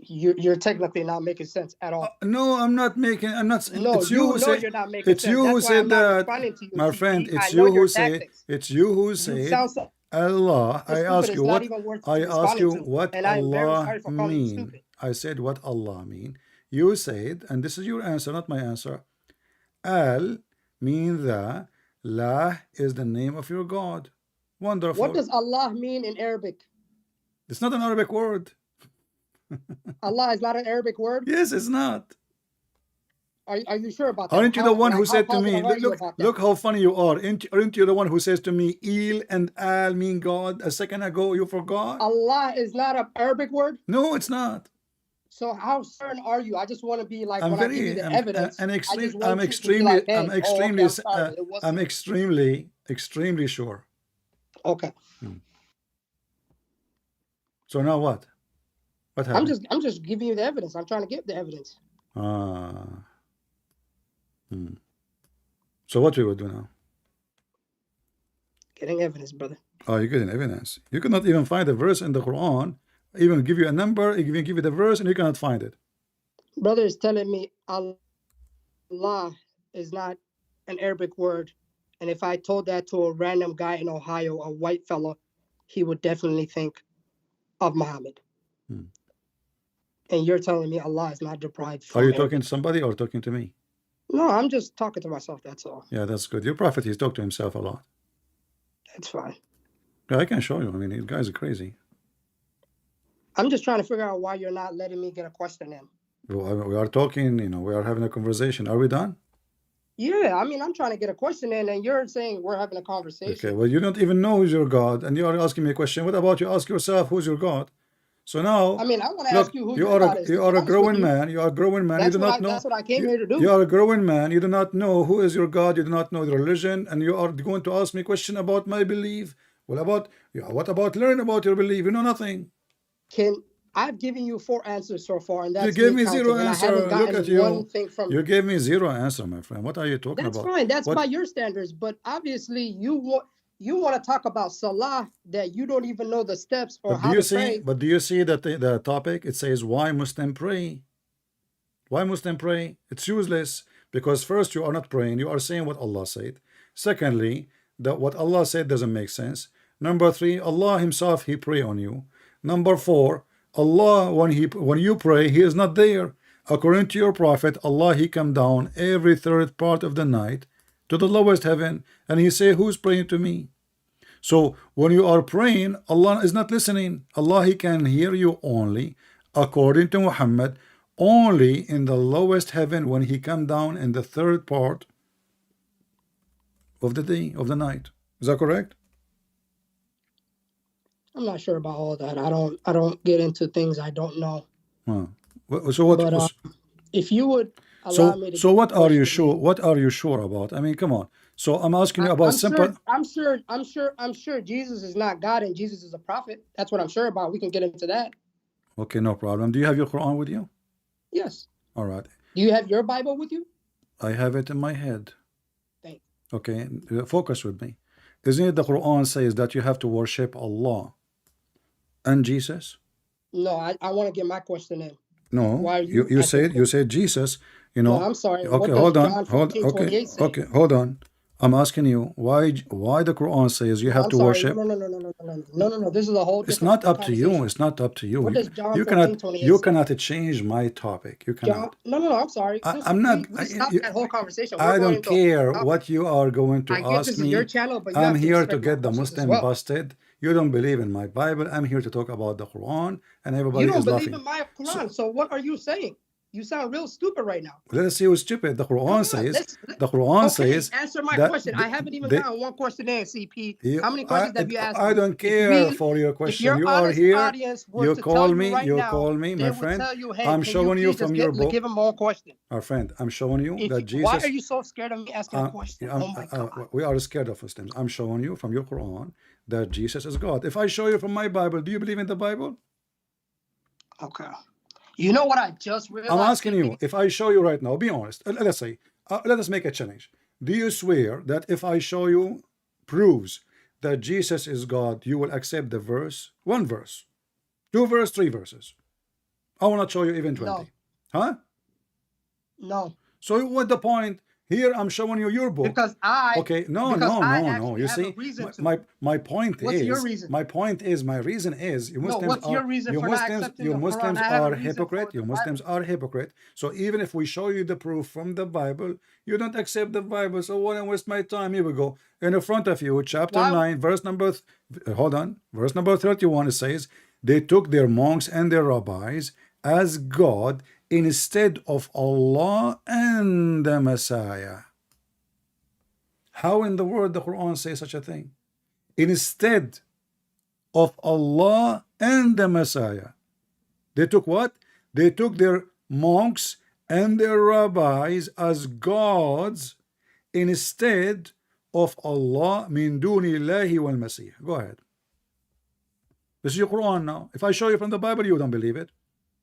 You're technically not making sense at all. No, I'm not making. I'm not. No, It's you who said. you're not making It's sense. you who That's why I'm said not that, responding to you. my See, friend. I It's know you your who say. tactics. It's you who You said sound so Allah. I stupid, ask it's you not what. even worth I ask responding you to. what And I'm very Allah sorry for calling you mean. stupid. I said what Allah mean. You said, and this is your answer, not my answer. Al mean the. La is the name of your God. Wonderful. What does Allah mean in Arabic? It's not an Arabic word. Allah is not an Arabic word? Yes, it's not. Are you sure about that? Aren't you the one who how said to me, positive are you look, about that? look how funny you are. Aren't you the one who says to me, Il and Al mean God? A second ago, you forgot? Allah is not an Arabic word? No, it's not. So how certain are you? I just want to be like, I'm when I give you the evidence, I'm I just extremely, want you to be like, hey, I'm oh, okay, extremely, I'm sorry, it wasn't. I'm extremely sure. Okay. So now what? What happened? I'm just giving you the evidence. I'm trying to get the evidence. So what we will do now? Getting evidence, brother. Oh, you're getting evidence. You cannot even find a verse in the Quran, even give you a number, even give you the verse, and you cannot find it. Brother is telling me Allah is not an Arabic word. And if I told that to a random guy in Ohio, a white fella, he would definitely think of Muhammad. And you're telling me Allah is not deprived from Are you Arabic. talking to somebody or talking to me? No, I'm just talking to myself, that's all. Yeah, that's good. Your prophet, he's talked to himself a lot. That's fine. Yeah, I can show you. I mean, these guys are crazy. I'm just trying to figure out why you're not letting me get a question in. We are talking, you know, we are having a conversation. Are we done? Yeah, I mean, I'm trying to get a question in, and you're saying we're having a conversation. Okay, well, you don't even know who's your God, and you are asking me a question. What about you ask yourself who's your God? So now, I mean, I want to look, ask you who you your are God is. you are a growing man. You are a growing man. You do not know. That's what I came here to do. You are a growing man. You do not know who is your God. You do not know the religion, and you are going to ask me a question about my belief. Well, what about learn about your belief? You know nothing. I've given you 4 answers so far, and that's You gave me counting, 0 and answer. I haven't Look gotten at you. one thing from You gave me 0 answer, my friend. What are you talking That's about? fine. That's What? by your standards. But obviously, you want to talk about Salah that you don't even know the steps or But how to pray. But do you see that the topic? It says why Muslim pray. Why Muslim pray? It's useless because first you are not praying. You are saying what Allah said. Secondly, that what Allah said doesn't make sense. Number 3, Allah Himself He pray on you. Number 4, Allah when you pray He is not there. According to your prophet, Allah He come down every 3rd part of the night to the lowest heaven, and He say, who's praying to me? So when you are praying, Allah is not listening. Allah He can hear you only, according to Muhammad, only in the lowest heaven when He come down in the 3rd part of the day, of the night. Is that correct? I'm not sure about all that. I don't get into things I don't know. So what? But if you would allow me to. So what are you sure? What are you sure about? I mean, come on. So I'm asking you about simple. I'm sure Jesus is not God and Jesus is a prophet. That's what I'm sure about. We can get into that. Okay, no problem. Do you have your Quran with you? Yes. All right. Do you have your Bible with you? I have it in my head. Thanks. Okay, focus with me. Isn't it the Quran says that you have to worship Allah and Jesus? No, I want to get my question in. No, Why you said Jesus. You know. No, I'm sorry. Okay, hold on. Hold on. I'm asking you why the Quran says you have to worship. No. This is a whole. It's not up to you. It's not up to you. What does John You 14:28 you say? cannot change my topic. You cannot. No. I'm sorry. I'm not. We stopped that whole conversation. I don't care what you are going to I get ask this me. is your channel, but you I'm have to here respect to my get the questions as Muslim well. busted. You don't believe in my Bible. I'm here to talk about the Quran, and everybody You don't is believe laughing. in my Quran. So what are you saying? You sound real stupid right now. Let us see who's stupid. The Come Quran on, says, the Quran okay, says answer my that question. I haven't even they- gotten one question in, CP. You- How many questions have you asked I me? don't If care we- for your If question. your You are honest here. audience were You to call tell me. you right You now, call me, they my would friend. tell you, hey, I'm can showing you you please from just your book. give him more question? Our friend, I'm showing you If that you- Jesus. why are you so scared of me asking a question? I'm- Oh my God. we are scared of Muslims. I'm showing you from your Quran that Jesus is God. If I show you from my Bible, do you believe in the Bible? Okay. You know what I just realized? I'm asking CP? you, if I show you right now, be honest. Let's say, let us make a challenge. Do you swear that if I show you proves that Jesus is God, you will accept the verse? One verse, two verse, three verses. I will not show you even 20. No. Huh? No. So what the point? Here I'm showing you your book. Because I Okay, no. actually You have see, a reason to. my point What's is, your reason? my reason is, you No, Muslims what's your reason for not accepting you the Quran? Muslims I have a are reason hypocrite. for You the Muslims are hypocrite. So even if we show you the proof from the Bible, you don't accept the Bible. So why don't waste my time? Here we go. In front of you, chapter Why- 9, verse number. Hold on, verse number 31. It says, "They took their monks and their rabbis as God instead of Allah and the Messiah." How in the world the Quran says such a thing? Instead of Allah and the Messiah. They took what? They took their monks and their rabbis as gods instead of Allah min dunillahi wal Masih. Go ahead. This is your Quran now. If I show you from the Bible, you don't believe it.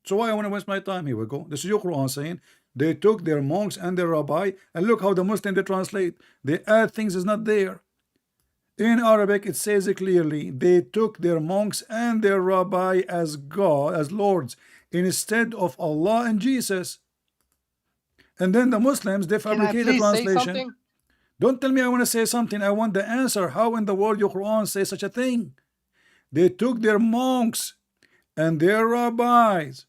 So why I want to waste my time? Here we go. This is your Quran saying they took their monks and their rabbi, and look how the Muslim they translate. They add things is not there. In Arabic, it says it clearly. They took their monks and their rabbi as God, as lords, instead of Allah and Jesus. And then the Muslims they Can I fabricate the please say translation. something? Don't tell me I want to say something. I want the answer. How in the world your Quran says such a thing? They took their monks and their rabbis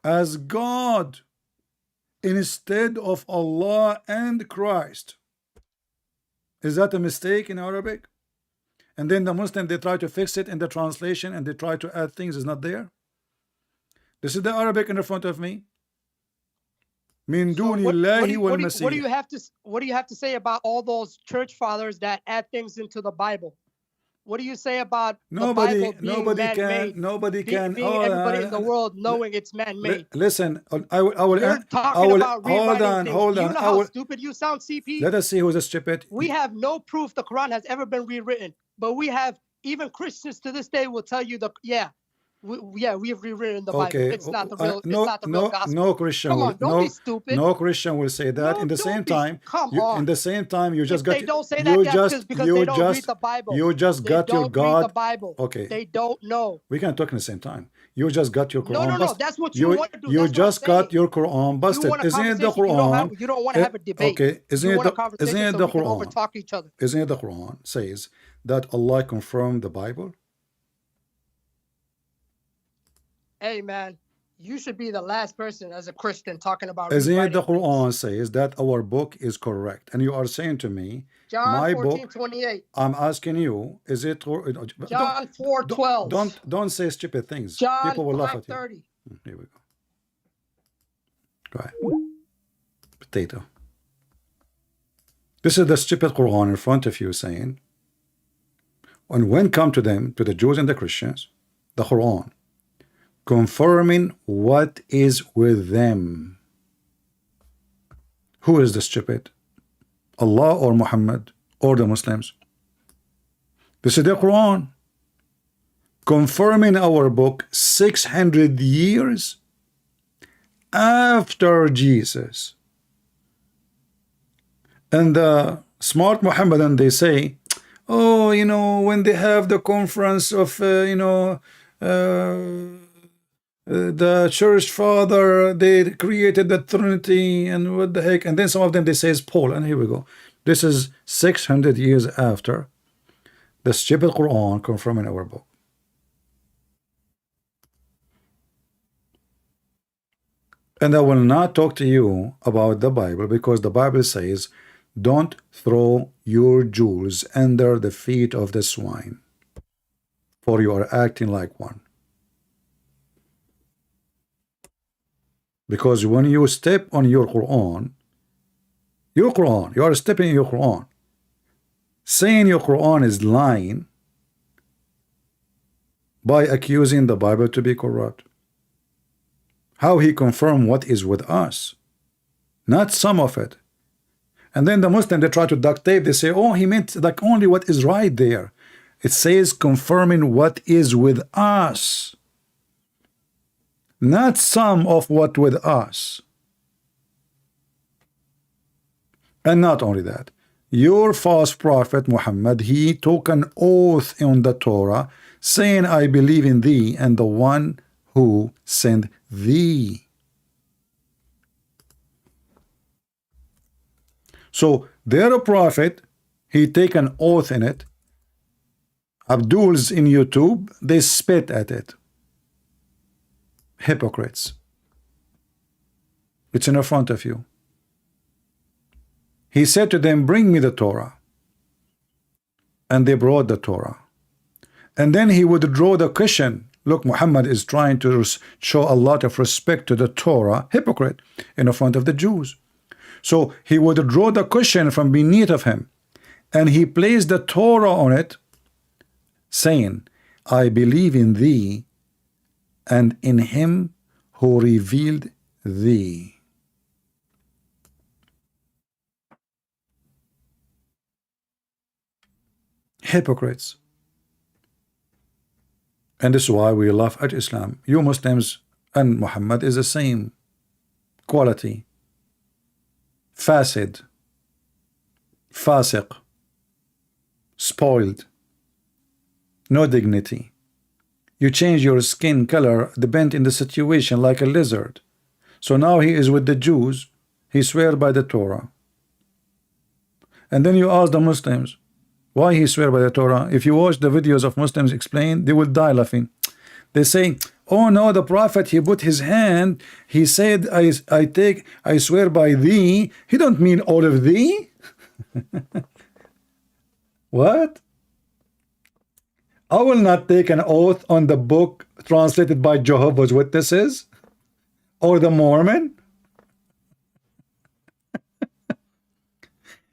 as God instead of Allah and Christ. Is that a mistake in Arabic? And then the Muslim they try to fix it in the translation and they try to add things is not there. This is the Arabic in the front of me. Min So what, dunillahi wal what do Masih. you have to say about all those church fathers that add things into the Bible? What do you say about the Bible being man-made? Nobody Being can. Oh, everybody in the world knowing it's man-made. Listen, I will. You're talking about rewriting things. Hold Do you on. know how stupid you sound, CP? Let us see who's stupid. We have no proof the Quran has ever been rewritten, but we have even Christians to this day will tell you we have rewritten the Bible. It's not the real. It's not the real gospel. No Christian. Come on, don't be stupid. No Christian will say that. No, In the don't same be- time, come you, on. in the same time, you just If got. they don't say you that, just, that's because you they don't just, read the Bible. You just They got your don't God. read the Bible. Okay. They don't know. We can talk in the same time. You just got your Quran. No. That's what you want to do. You That's just what I'm got your Quran busted. You want a Isn't it the conversation. Quran? You don't want to have a debate. Okay. Isn't you it want a the? conversation Isn't it so the we can Quran? overtalk each other. Isn't it the Quran says that Allah confirmed the Bible? Hey, man, you should be the last person as a Christian talking about Isn't it the rewriting Quran things. says that our book is correct? And you are saying to me, John my 14:28. I'm asking you, is it? John 4:12. Don't say stupid things. John People will laugh at you. 5:30. Here we go. Go ahead. Potato. This is the stupid Quran in front of you saying, and when come to them, to the Jews and the Christians, the Quran, confirming what is with them. Who is the stupid? Allah or Muhammad or the Muslims? This is the Quran confirming our book 600 years after Jesus. And the smart Muhammadan, they say, oh, you know, when they have the conference of, the church father, they created the Trinity, and what the heck. And then some of them, they says Paul, and here we go. This is 600 years after the stupid Quran confirming our book. And I will not talk to you about the Bible, because the Bible says, don't throw your jewels under the feet of the swine, for you are acting like one. Because when you step on your Quran, you are stepping in your Quran. Saying your Quran is lying by accusing the Bible to be corrupt. How he confirm what is with us, not some of it. And then the Muslim, they try to duct tape. They say, oh, he meant like only what is right there. It says confirming what is with us, not some of what with us. And not only that, your false prophet Muhammad, he took an oath on the Torah saying, I believe in thee and the one who sent thee. So their prophet, he take an oath in it. Abdul's in YouTube, they spit at it. Hypocrites. It's in front of you. He said to them, bring me the Torah. And they brought the Torah. And then he would draw the cushion. Look, Muhammad is trying to show a lot of respect to the Torah. Hypocrite. In front of the Jews. So he would draw the cushion from beneath of him. And he placed the Torah on it, saying, I believe in thee and in him who revealed thee. Hypocrites. And this is why we laugh at Islam. You Muslims and Muhammad is the same quality. Fasid, fasiq, spoiled, no dignity. You change your skin color depend in the situation like a lizard. So now he is with the Jews, he swear by the Torah. And then you ask the Muslims, why he swear by the Torah? If you watch the videos of Muslims explain, they will die laughing. They say, oh no, the prophet, he put his hand, he said, I swear by thee. He don't mean all of thee. What? I will not take an oath on the book translated by Jehovah's Witnesses or the Mormon.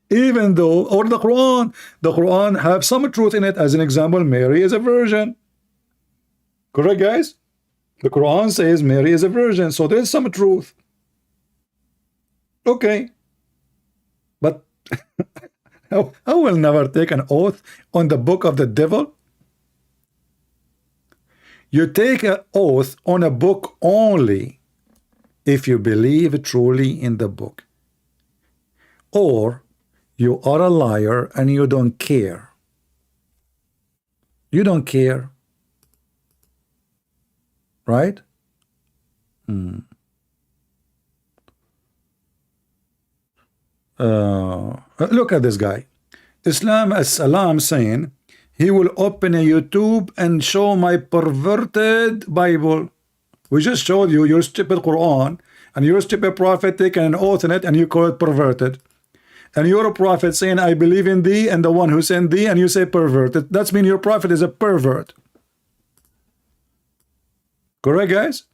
Even though, or the Quran have some truth in it. As an example, Mary is a virgin. Correct, guys? The Quran says Mary is a virgin, so there's some truth. Okay. But I will never take an oath on the book of the devil. You take an oath on a book only if you believe truly in the book. Or you are a liar and you don't care. You don't care. Right? Look at this guy. Islam as-salam saying he will open a YouTube and show my perverted Bible. We just showed you your stupid Quran and your stupid prophet taking an oath in it and you call it perverted. And you're a prophet saying, I believe in thee and the one who sent thee, and you say perverted. That's mean your prophet is a pervert. Correct, guys?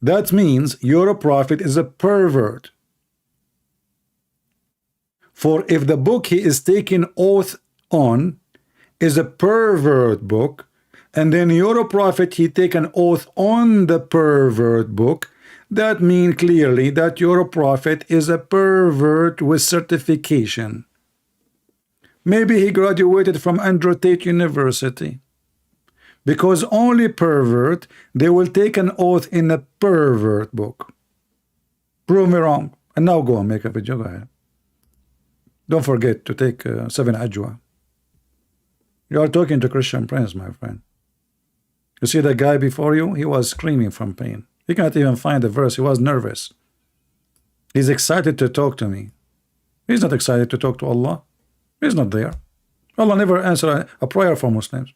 That means your prophet is a pervert. For if the book he is taking oath on is a pervert book, and then your prophet he take an oath on the pervert book, that means clearly that your prophet is a pervert with certification. Maybe he graduated from Andrew Tate University. Because only pervert, they will take an oath in a pervert book. Prove me wrong. And now go and make a video. Go ahead. Don't forget to take 7 ajwa. You are talking to Christian Prince, my friend. You see the guy before you? He was screaming from pain. He can't even find the verse. He was nervous. He's excited to talk to me. He's not excited to talk to Allah. He's not there. Allah never answered a prayer for Muslims.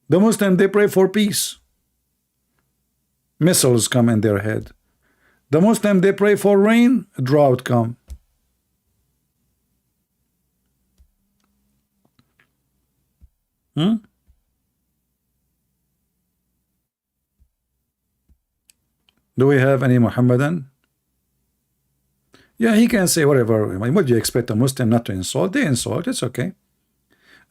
The Muslims, they pray for peace. Missiles come in their head. The Muslims, they pray for rain, drought come. Do we have any Muhammadan? Yeah, he can say whatever. What do you expect a Muslim not to insult? They insult, it's okay.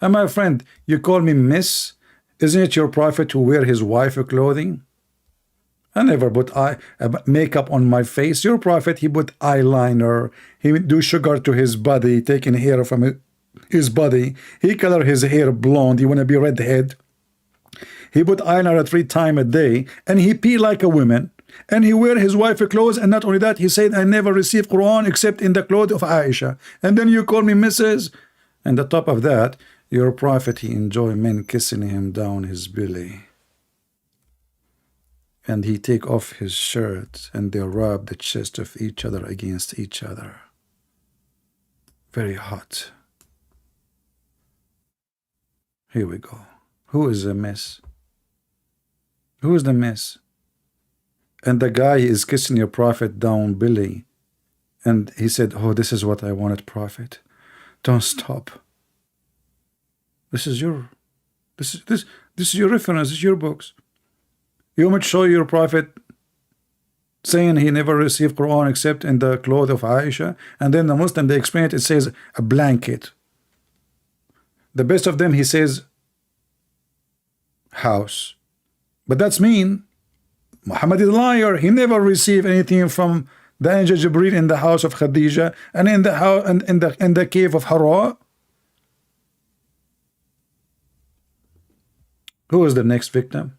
And my friend, you call me Miss? Isn't it your prophet who wear his wife clothing? I never put makeup on my face. Your prophet, he put eyeliner, he do sugar to his body, taking hair from his body. He color his hair blonde. You want to be redhead? He put eyeliner 3 times a day, and he pee like a woman, and he wear his wife clothes. And not only that, he said, I never received Quran except in the clothes of Aisha. And then you call me Mrs. And the top of that, your prophet, he enjoy men kissing him down his belly. And he take off his shirt, and they rub the chest of each other against each other. Very hot. Here we go. Who is the mess? Who is the mess? And the guy is kissing your prophet down belly. And he said, oh, this is what I wanted, prophet. Don't stop. This is your reference, this is your books. You want me to show your prophet saying he never received Quran except in the cloth of Aisha? And then the Muslim, they explain it, it says a blanket. The best of them, he says house. But that's mean. Muhammad is a liar. He never received anything from the angel Jibreel in the house of Khadija and in the house and in the cave of Hira. Who is the next victim?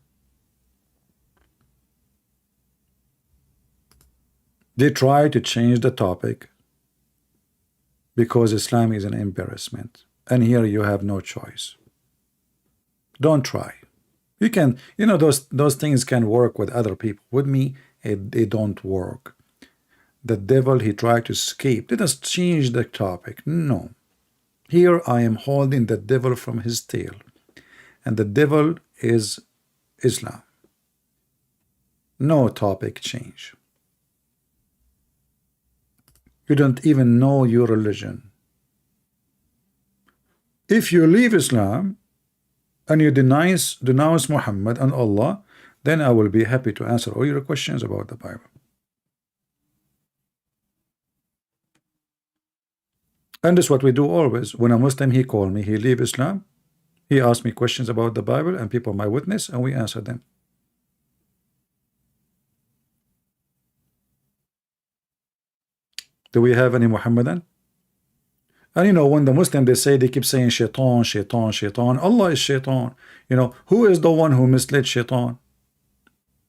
They try to change the topic because Islam is an embarrassment. And here you have no choice. Don't try. You can, you know, those things can work with other people. With me, they don't work. The devil, he tried to escape. Let us change the topic. No. Here I am holding the devil from his tail. And the devil is Islam. No topic change. You don't even know your religion. If you leave Islam and you denounce Muhammad and Allah, then I will be happy to answer all your questions about the Bible. And this is what we do always. When a Muslim, he call me, he leave Islam, he asked me questions about the Bible and people my witness, and we answer them. Do we have any Muhammadan? And you know, when the Muslim, they keep saying shaitan, shaitan, shaitan. Allah is shaitan. You know, who is the one who misled shaitan?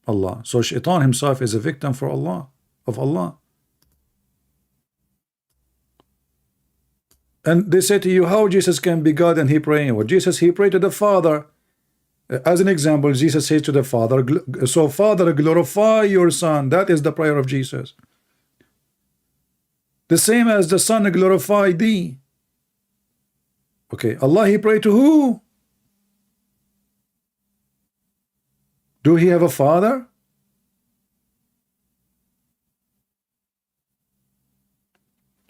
Allah. So shaitan himself is a victim for Allah, of Allah. And they say to you, how Jesus can be God and he praying? Well, Jesus, he prayed to the Father. As an example, Jesus says to the Father, so Father, glorify your Son. That is the prayer of Jesus. The same as the Son, glorify thee. Okay, Allah, he prayed to who? Do he have a father?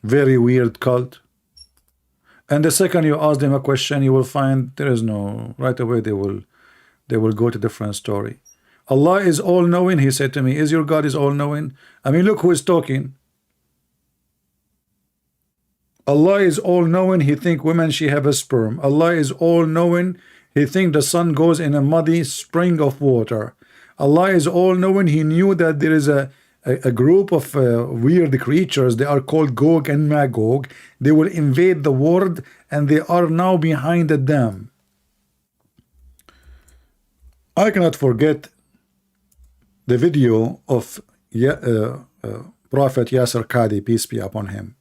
Very weird cult. And the second you ask them a question, you will find there is no, right away they will go to different story. Allah is all-knowing, he said to me. Is your God is all-knowing? I mean, look who is talking. Allah is all-knowing, he think women, she have a sperm. Allah is all-knowing, he think the sun goes in a muddy spring of water. Allah is all-knowing, he knew that there is a group of weird creatures, they are called Gog and Magog. They will invade the world and they are now behind the dam. I cannot forget the video of Prophet Yasser Qadi, peace be upon him.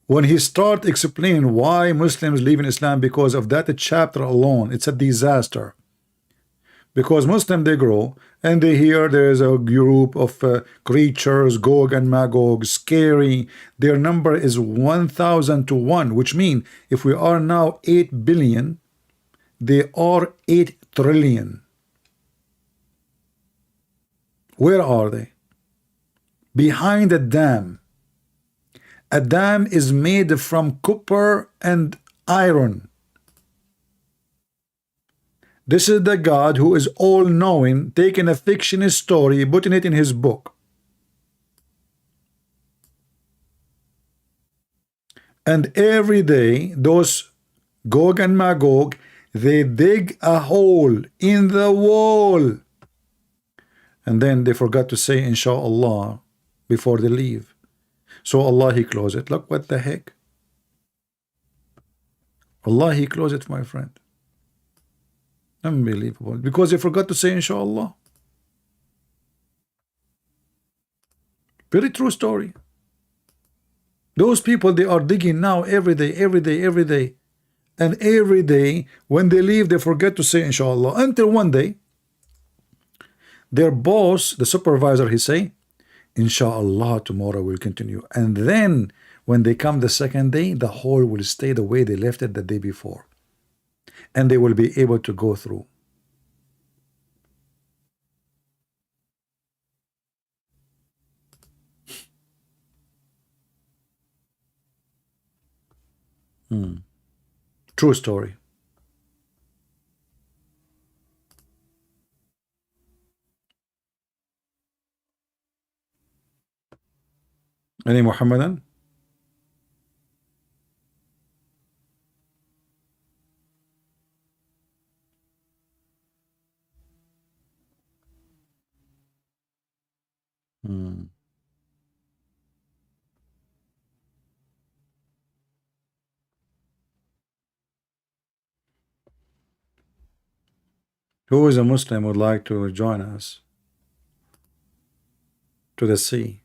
When he start explaining why Muslims leave in Islam because of that chapter alone, it's a disaster. Because Muslims, they grow and they hear there is a group of creatures, Gog and Magog, scary. Their number is 1,000 to 1, which means if we are now 8 billion, they are 8 trillion. Where are they? Behind a dam. A dam is made from copper and iron. This is the God who is all-knowing, taking a fictional story, putting it in his book. And every day, those Gog and Magog, they dig a hole in the wall. And then they forgot to say, Inshallah, before they leave. So Allah, He closed it. Look what the heck. Allah, He closed it, my friend. Unbelievable. Because they forgot to say Inshallah. Very true story. Those people, they are digging now every day, every day, every day. And every day, when they leave, they forget to say Inshallah. Until one day, their boss, the supervisor, he say, Inshallah, tomorrow will continue. And then, when they come the second day, the hole will stay the way they left it the day before. And they will be able to go through. True story. Any Muhammadan? Who is a Muslim would like to join us to the sea?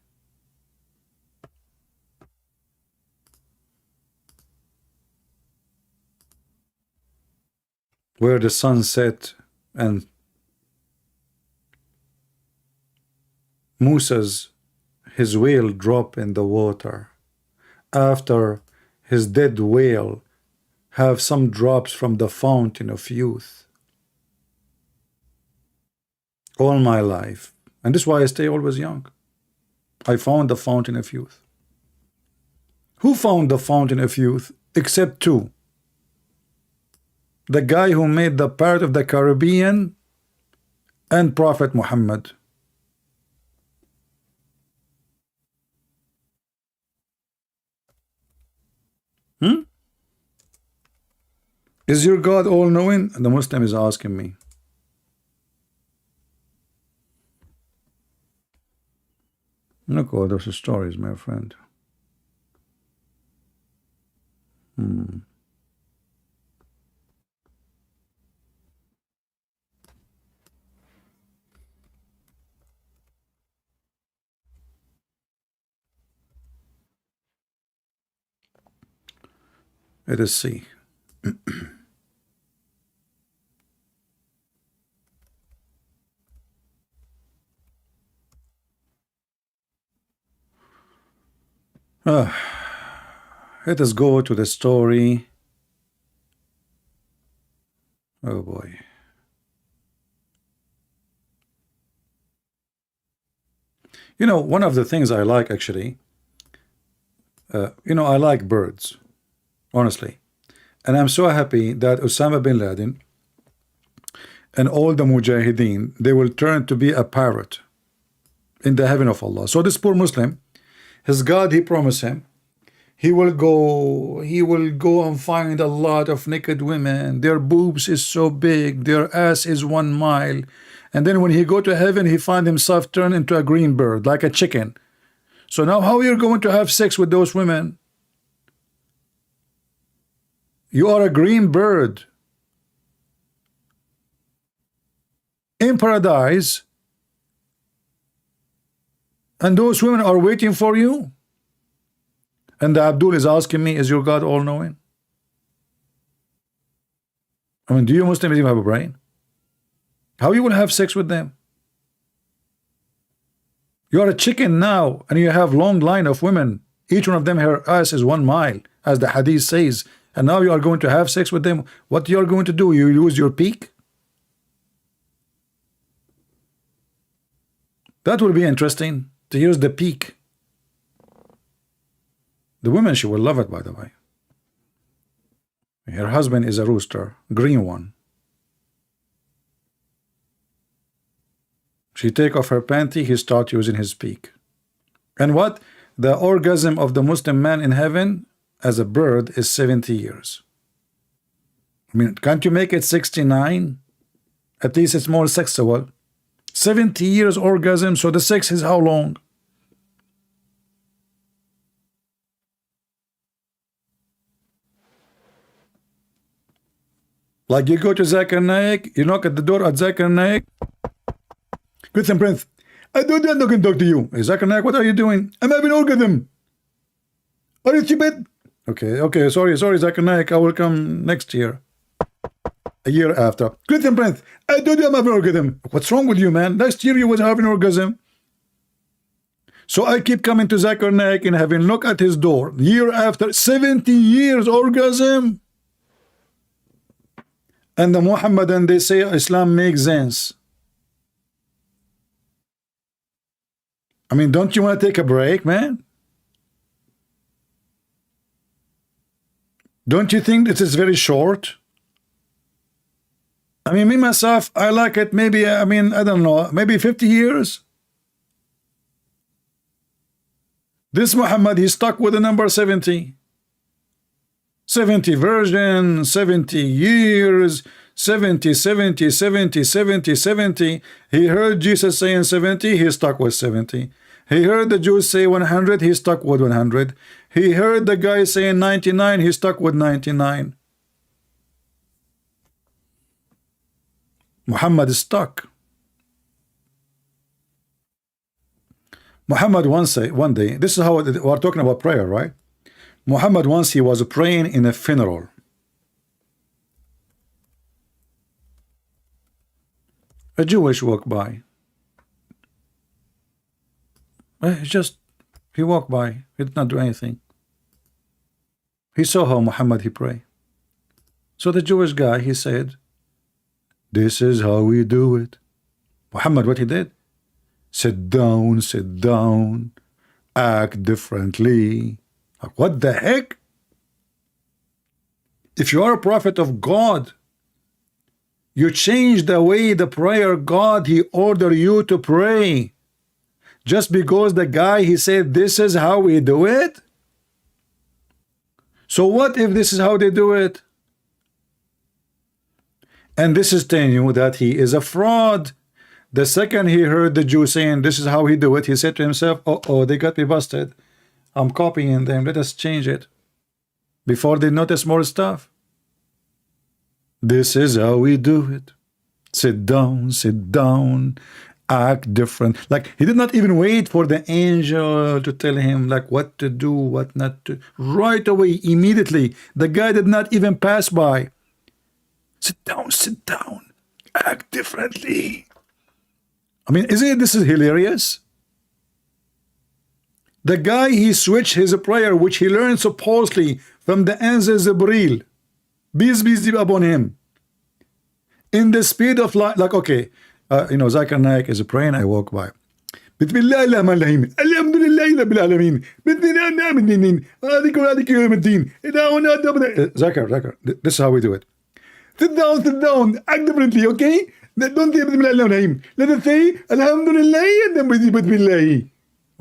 Where the sun set and Musa's his whale drop in the water after his dead whale have some drops from the fountain of youth. All my life, and this is why I stay always young, I found the fountain of youth. Who found the fountain of youth except two? The guy who made the part of the Caribbean and Prophet Muhammad. Is your God all-knowing? The Muslim is asking me. Look all those stories, my friend. It is C. Let us go to the story. Oh boy. You know, one of the things I like actually, I like birds, honestly. And I'm so happy that Osama bin Laden and all the Mujahideen, they will turn to be a parrot in the heaven of Allah. So this poor Muslim, his God, he promised him, he will go and find a lot of naked women. Their boobs is so big, their ass is 1 mile. And then when he go to heaven, he find himself turned into a green bird, like a chicken. So now how are you going to have sex with those women? You are a green bird in paradise, and those women are waiting for you. And the Abdul is asking me, is your God all-knowing? I mean, do you Muslims even have a brain? How you will have sex with them? You are a chicken now, and you have long line of women. Each one of them, her ass is 1 mile, as the hadith says. And now you are going to have sex with them. What you are going to do? You lose your peak? That will be interesting to use the peak. The woman, she will love it, by the way. Her husband is a rooster, green one. She take off her panty, he start using his peak. And what? The orgasm of the Muslim man in heaven as a bird is 70 years. I mean, can't you make it 69? At least it's more sexual. 70 years orgasm, so the sex is how long? Like you go to Zakir Naik, you knock at the door at Zakir Naik. Listen, Prince, I don't want to talk to you. Hey, Zakir Naik, what are you doing? I'm having orgasm. Are you stupid? Okay, sorry, Zakir Naik, I will come next year. A year after. Listen, Prince, I don't want to have an orgasm. What's wrong with you, man? Last year you was having orgasm. So I keep coming to Zakir Naik and having look at his door. Year after, 70 years orgasm. And the Muhammadan, they say Islam makes sense. I mean, don't you want to take a break, man? Don't you think this is very short? I mean, me myself, I like it maybe, I mean, I don't know, maybe 50 years. This Muhammad, he's stuck with the number 70. 70 virgin, 70 years, 70. He heard Jesus saying 70, he stuck with 70. He heard the Jews say 100, he stuck with 100. He heard the guy saying 99, he stuck with 99. Muhammad is stuck. Muhammad one day, this is how we're talking about prayer, right? Muhammad once, he was praying in a funeral. A Jewish walked by. He walked by. He did not do anything. He saw how Muhammad he pray. So the Jewish guy, he said, this is how we do it. Muhammad, what he did? Sit down, act differently. Like, what the heck? If you are a prophet of God, you change the way the prayer God, he ordered you to pray. Just because the guy, he said, this is how we do it? So what if this is how they do it? And this is telling you that he is a fraud. The second he heard the Jew saying, this is how he do it, he said to himself, oh, they got me busted. I'm copying them. Let us change it before they notice more stuff. This is how we do it. Sit down, act different. Like, he did not even wait for the angel to tell him like what to do, what not to. Right away, immediately, the guy did not even pass by. Sit down, act differently. I mean, this is hilarious? The guy, he switched his prayer, which he learned supposedly from the angel Jibreel, peace be upon him, in the speed of light. Like, okay, Zakir Naik is praying, I walk by. Bismillah ar-Rahman ar-Rahim. Alhamdulillah Rabbil Alameen. Zakir, this is how we do it. Sit down, act differently, okay? Don't say Bismillah ar-Rahim. Let us say Alhamdulillah and then Bismillah.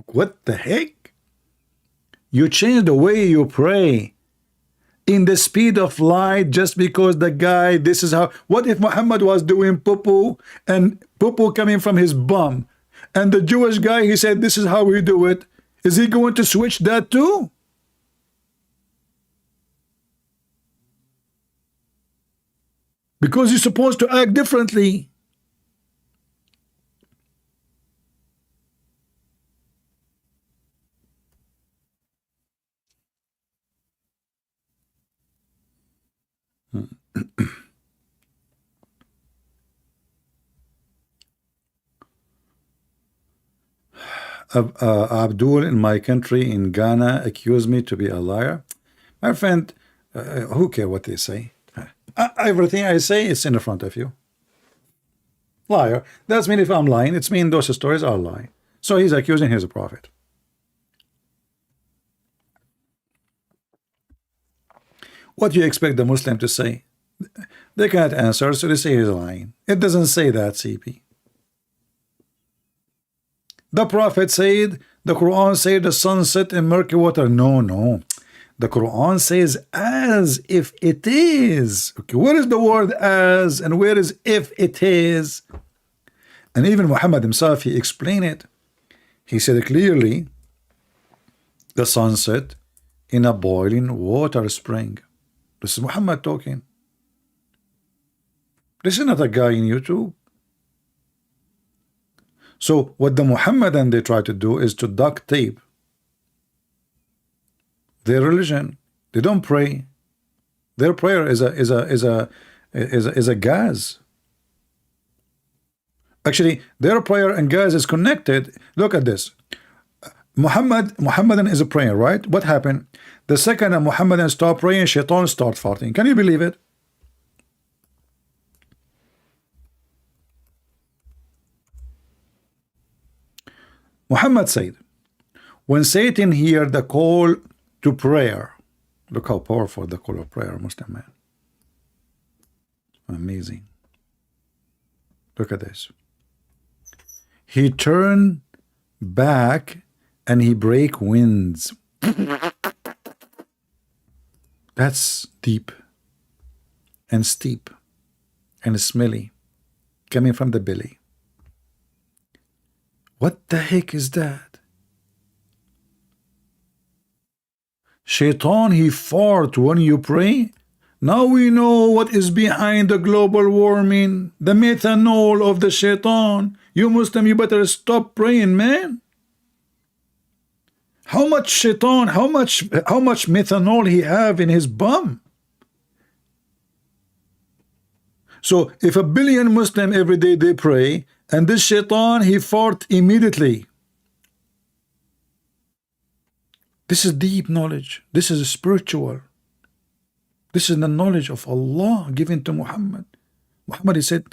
What the heck? You change the way you pray in the speed of light just because the guy, this is how. What if Muhammad was doing poo-poo and poo-poo coming from his bum, and the Jewish guy, he said, this is how we do it? Is he going to switch that too? Because you're supposed to act differently. Abdul in my country in Ghana accused me to be a liar. My friend, who care what they say? Everything I say is in the front of you. Liar. That's mean if I'm lying, it's mean those stories are lying. So he's accusing he's a prophet. What do you expect the Muslim to say? They cannot answer, so they say he's lying. It doesn't say that, CP. The Prophet said, the Quran said the sun set in murky water. No. The Quran says as if it is. Okay, where is the word as and where is if it is? And even Muhammad himself, he explained it. He said clearly, the sunset in a boiling water spring. This is Muhammad talking. This is not a guy in YouTube. So what the Muhammadan they try to do is to duct tape their religion. They don't pray. Their prayer is a gas. Actually, their prayer and gas is connected. Look at this. Muhammadan is a prayer, right? What happened? The second a Muhammadan stop praying, Shaitan start farting. Can you believe it? Muhammad said, when Satan heard the call to prayer, look how powerful the call of prayer, Muslim man. Amazing. Look at this. He turned back and he break winds. That's deep and steep and smelly coming from the belly. What the heck is that? Shaitan, he fart when you pray. Now we know what is behind the global warming, the methanol of the Shaitan. You Muslim, you better stop praying, man. How much Shaitan, how much methanol he have in his bum? So if 1 billion Muslim every day they pray, and this Shaitan he fart immediately. This is deep knowledge. This is spiritual. This is the knowledge of Allah given to Muhammad. Muhammad, he said,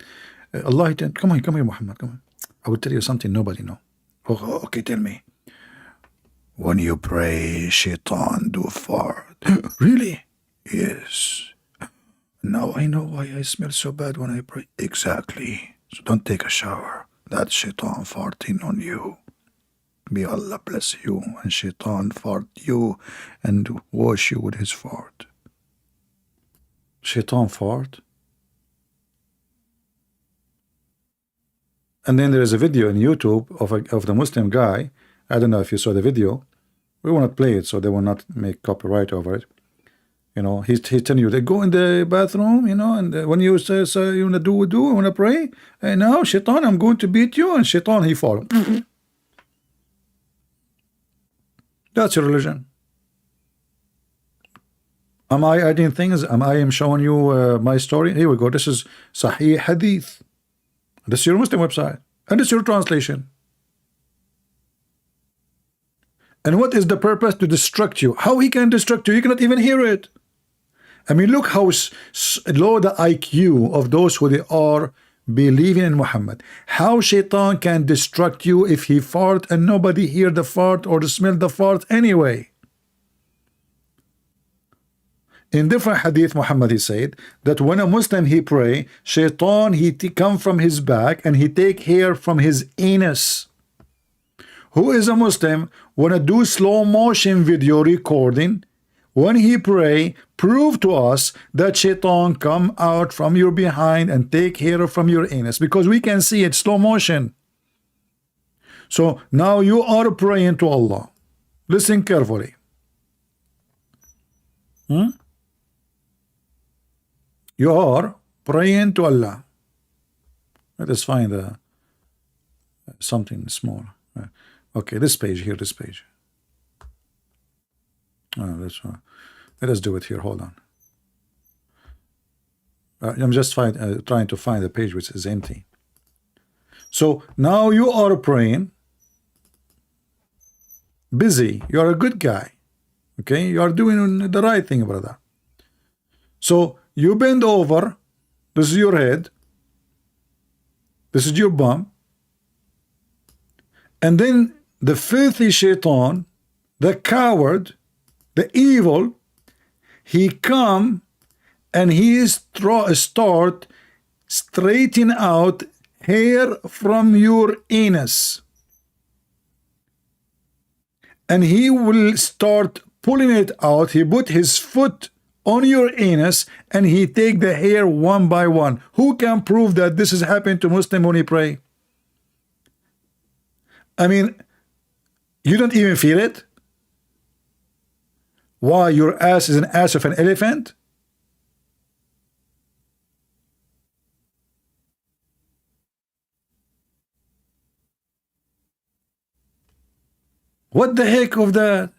Allah, come here, Muhammad, come on. I will tell you something nobody know. Oh, okay, tell me. When you pray, Shaitan do fart. Really? Yes. Now I know why I smell so bad when I pray. Exactly. So don't take a shower. That's Shaitan farting on you. May Allah bless you and Shaitan fart you and wash you with his fart. Shaitan fart. And then there is a video on YouTube of the Muslim guy. I don't know if you saw the video. We will not play it, so they will not make copyright over it. You know, he's telling you, they go in the bathroom, you know, and when you say you want to do, you want to pray, and now, Shaitan, I'm going to beat you, and Shaitan, he fall. That's your religion. Am I adding things? I am showing you my story? Here we go. This is Sahih Hadith. This is your Muslim website. And this is your translation. And what is the purpose? To distract you. How he can distract you? You cannot even hear it. I mean, look how low the IQ of those who they are believing in Muhammad. How Shaitan can distract you if he fart and nobody hear the fart or smell the fart anyway. In different hadith, Muhammad, he said that when a Muslim he pray, Shaitan he come from his back and he take hair from his anus. Who is a Muslim wanna do slow motion video recording? When he pray, prove to us that Shaitan come out from your behind and take hair from your anus, because we can see it slow motion. So now you are praying to Allah. Listen carefully. You are praying to Allah. Let us find something small. Okay, this page here, this page. Let us do it here. Hold on. I'm just trying to find the page which is empty. So now you are praying, busy. You are a good guy. Okay, you are doing the right thing, brother. So you bend over. This is your head. This is your bum. And then the filthy Shaitan, the coward, the evil, he come and he start straightening out hair from your anus. and he will start pulling it out. He put his foot on your anus and he take the hair one by one. Who can prove that this is happening to Muslim when he pray? I mean, you don't even feel it? Why, your ass is an ass of an elephant? What the heck of that?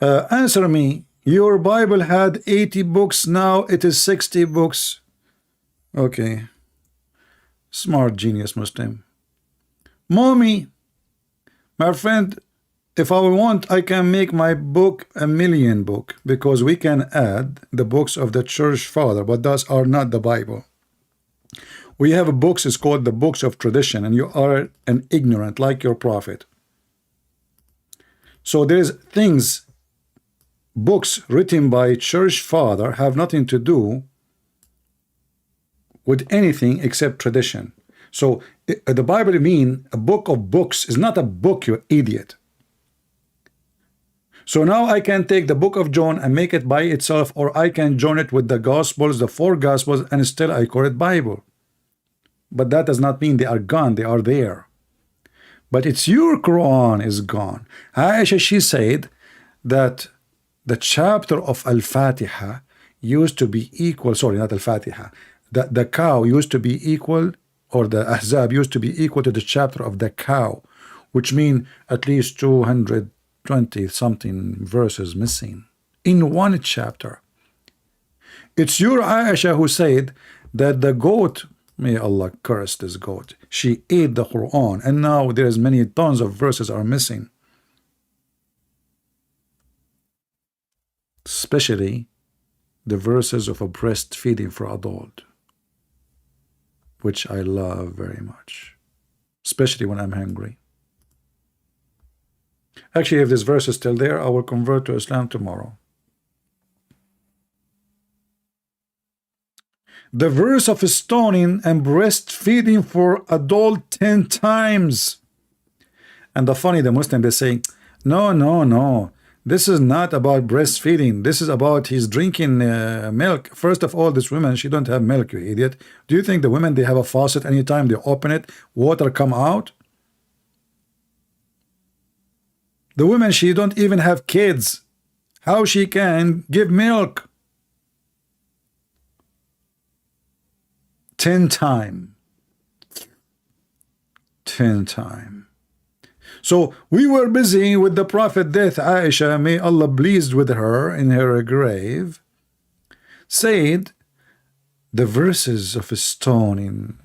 Answer me. Your Bible had 80 books, now it is 60 books. Okay. Smart genius Muslim. Mommy, my friend, if I want, I can make my book a million book, because we can add the books of the church father, but those are not the Bible. We have a books, it's called the books of tradition, and you are an ignorant like your prophet. So there's things, books written by church father have nothing to do with anything except tradition. So the Bible mean a book of books is not a book, you idiot. So now I can take the book of John and make it by itself, or I can join it with the Gospels, the 4 Gospels, and still I call it Bible. But that does not mean they are gone, they are there. But it's your Quran is gone. Aisha, she said that the chapter of Al-Fatiha used to be equal, sorry, not Al-Fatiha, the cow used to be equal, or the Ahzab used to be equal to the chapter of the cow, which mean at least 220 something verses missing in one chapter. It's your Aisha who said that the goat, may Allah curse this goat, she ate the Quran, and now there's many tons of verses are missing, especially the verses of a breastfeeding for adult, which I love very much, especially when I'm hungry. Actually, if this verse is still there, I will convert to Islam tomorrow. The verse of stoning and breastfeeding for adult 10 times. And the funny, the Muslim, they say, no, this is not about breastfeeding. This is about he's drinking milk. First of all, this woman, she don't have milk, you idiot. Do you think the women, they have a faucet anytime they open it, water come out? The woman, she don't even have kids. How she can give milk? 10 times. 10 times. So we were busy with the Prophet death. Aisha, may Allah pleased with her in her grave, said the verses of stoning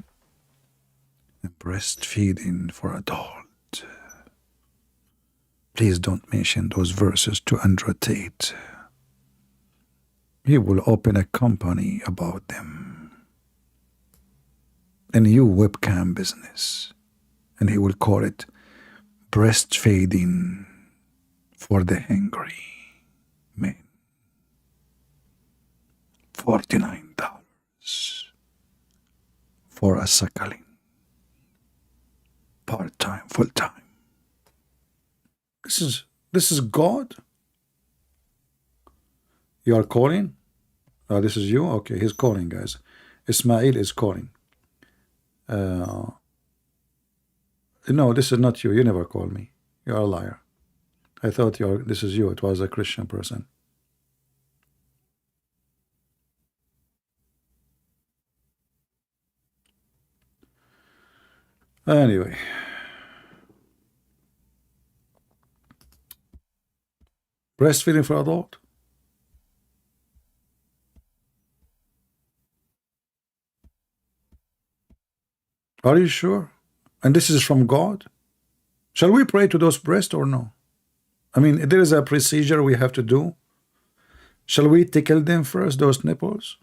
and breastfeeding for adult. Please don't mention those verses to Andrew Tate. He will open a company about them, a new webcam business, and he will call it breastfeeding for the hungry men. $49 for a suckling, part-time, full-time. This is God. You are calling? Oh, this is you? Okay, he's calling, guys. Ismail is calling. No, this is not you. You never call me. You are a liar. I thought this is you. It was a Christian person. Anyway. Breastfeeding for adult? Are you sure? And this is from God? Shall we pray to those breasts or no? I mean, there is a procedure we have to do. Shall we tickle them first, those nipples?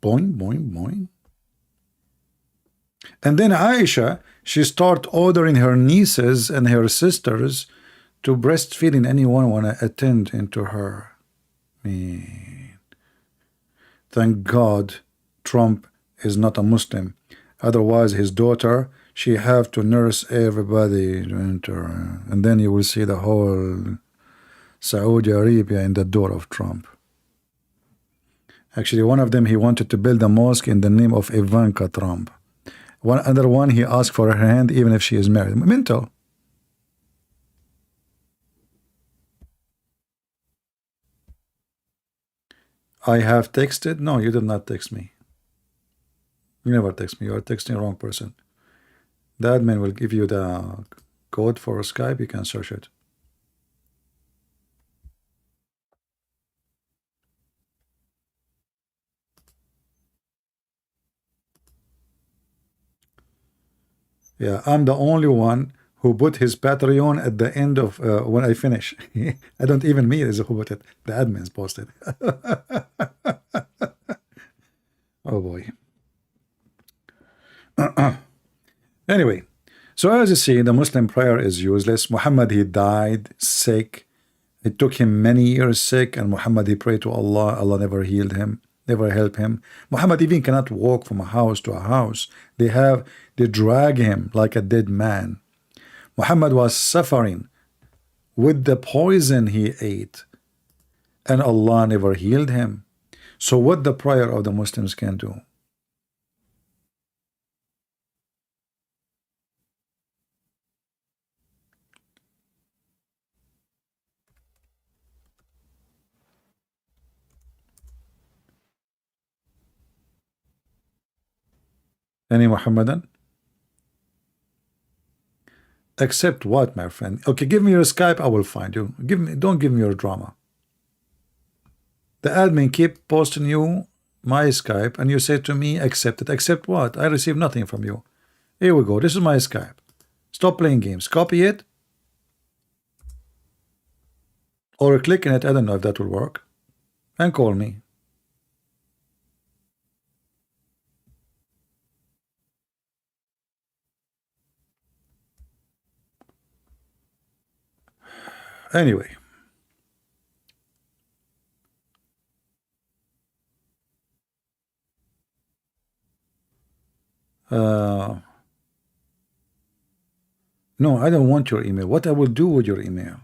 Boing, boing, boing. And then Aisha, she start ordering her nieces and her sisters to breastfeeding. Anyone want to attend into her? Man. Thank God Trump is not a Muslim. Otherwise, his daughter, she have to nurse everybody to enter, and then you will see the whole Saudi Arabia in the door of Trump. Actually, one of them, he wanted to build a mosque in the name of Ivanka Trump. One other one, he asked for her hand even if she is married. Mental. I have texted. No, you did not text me. You never text me. You are texting the wrong person. The admin will give you the code for Skype. You can search it. Yeah, I'm the only one who put his Patreon at the end of when I finish. I don't even mean is who put it. The admins posted. Oh boy. Anyway, so as you see, the Muslim prayer is useless. Muhammad, he died sick. It took him many years sick, and Muhammad, he prayed to Allah. Allah never healed him, never helped him. Muhammad even cannot walk from a house to a house. They drag him like a dead man. Muhammad was suffering with the poison he ate, and Allah never healed him. So what the prayer of the Muslims can do? Any Muhammadan? Accept what, my friend? Okay, give me your Skype, I will find you. Don't give me your drama. The admin keep posting you my Skype, and you say to me, accept it. Accept what? I receive nothing from you. Here we go. This is my Skype. Stop playing games. Copy it. Or click on it. I don't know if that will work. And call me. Anyway. No, I don't want your email. What I will do with your email?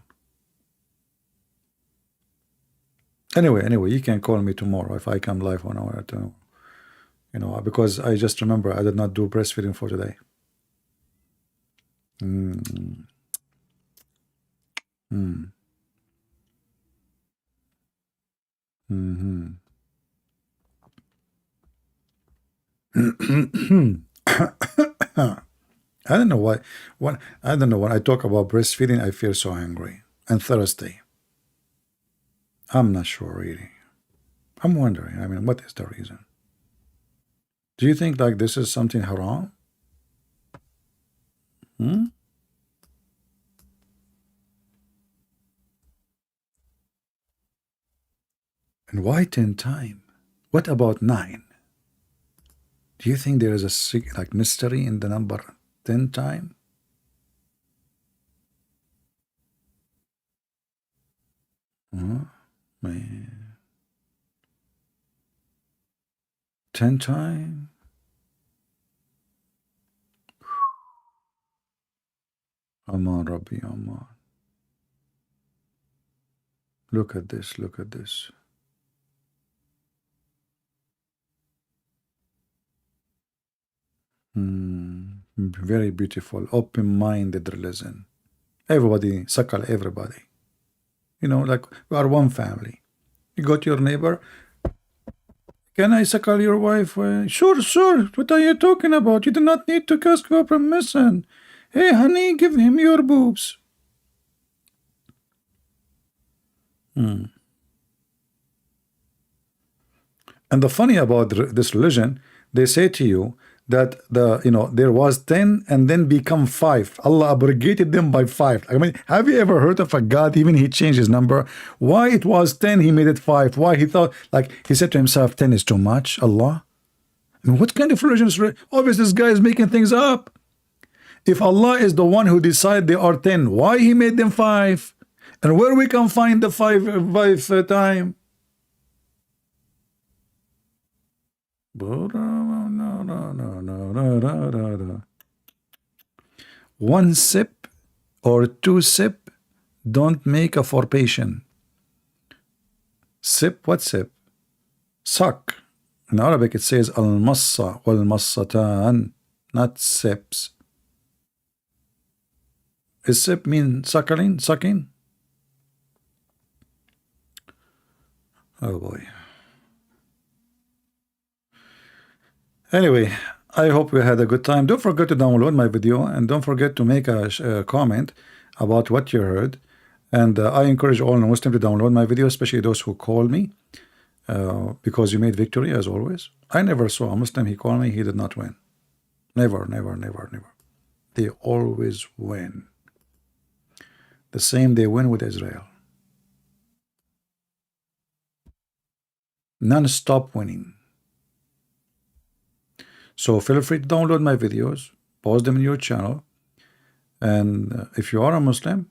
Anyway, you can call me tomorrow if I come live 1 hour at you know, because I just remember I did not do breastfeeding for today. I don't know why. I don't know, when I talk about breastfeeding, I feel so hungry and thirsty. I'm not sure really. I'm wondering. I mean, what is the reason? Do you think like this is something haram? And why 10 times? What about 9? Do you think there is a like mystery in the number 10 times? Man. 10 times? Aman Rabbi Aman. Look at this, look at this. Very beautiful, open-minded religion. Everybody suckle everybody. You know, like we are one family. You go to your neighbor. Can I suckle your wife? Sure, sure. What are you talking about? You do not need to ask for permission. Hey, honey, give him your boobs. And the funny about this religion, they say to you that there was 10 and then become 5. Allah abrogated them by 5. I mean, have you ever heard of a God, even he changed his number? Why it was 10, he made it 5? Why he thought, like he said to himself, 10 is too much, Allah? I mean, what kind of religion is obviously this guy is making things up. If Allah is the one who decided they are 10, why he made them 5? And where we can find the 5 time? But no. One sip or two sip don't make a formation. Sip, what sip? Suck. In Arabic it says al-massa wal-massatan, not sips. Is sip mean suckling? Sucking? Oh boy. Anyway, I hope you had a good time. Don't forget to download my video, and don't forget to make a comment about what you heard. And I encourage all Muslims to download my video, especially those who call me, because you made victory as always. I never saw a Muslim, he called me, he did not win. Never, never, never, never. They always win. The same they win with Israel. Non-stop winning. So feel free to download my videos, post them in your channel, and if you are a Muslim,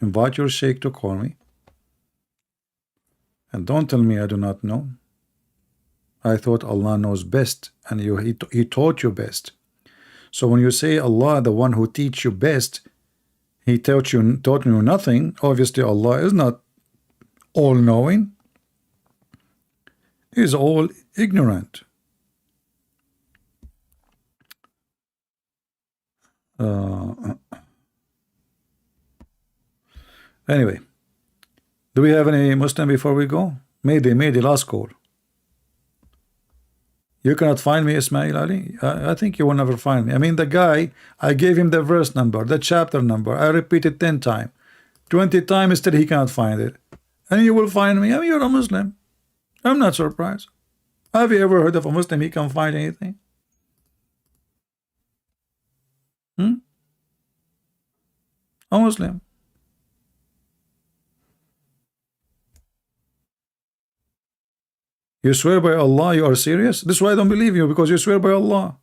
invite your sheikh to call me, and don't tell me I do not know. I thought Allah knows best, and he taught you best. So when you say Allah, the one who teach you best, he taught you nothing, obviously Allah is not all-knowing. He is all ignorant. Anyway, do we have any Muslim before we go? Maybe last call. You cannot find me, Ismail Ali. I think you will never find me. I mean, the guy, I gave him the verse number, the chapter number. I repeated 10 times, 20 times, still he cannot find it. And you will find me. I mean, you're a Muslim. I'm not surprised. Have you ever heard of a Muslim he can find anything? A Muslim. You swear by Allah you are serious? This is why I don't believe you, because you swear by Allah.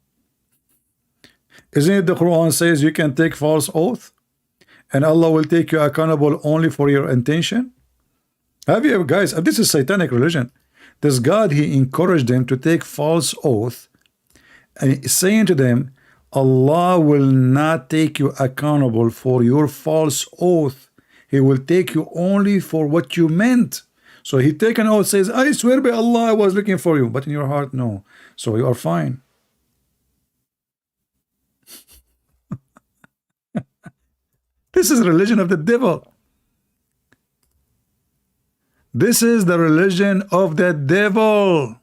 Isn't it the Quran says you can take false oath and Allah will take you accountable only for your intention? Have you ever, guys, this is satanic religion. This God, he encouraged them to take false oath and saying to them, Allah will not take you accountable for your false oath. He will take you only for what you meant. So he take an oath, says, I swear by Allah I was looking for you, but in your heart, no. So you are fine. This is the religion of the devil. This is the religion of the devil.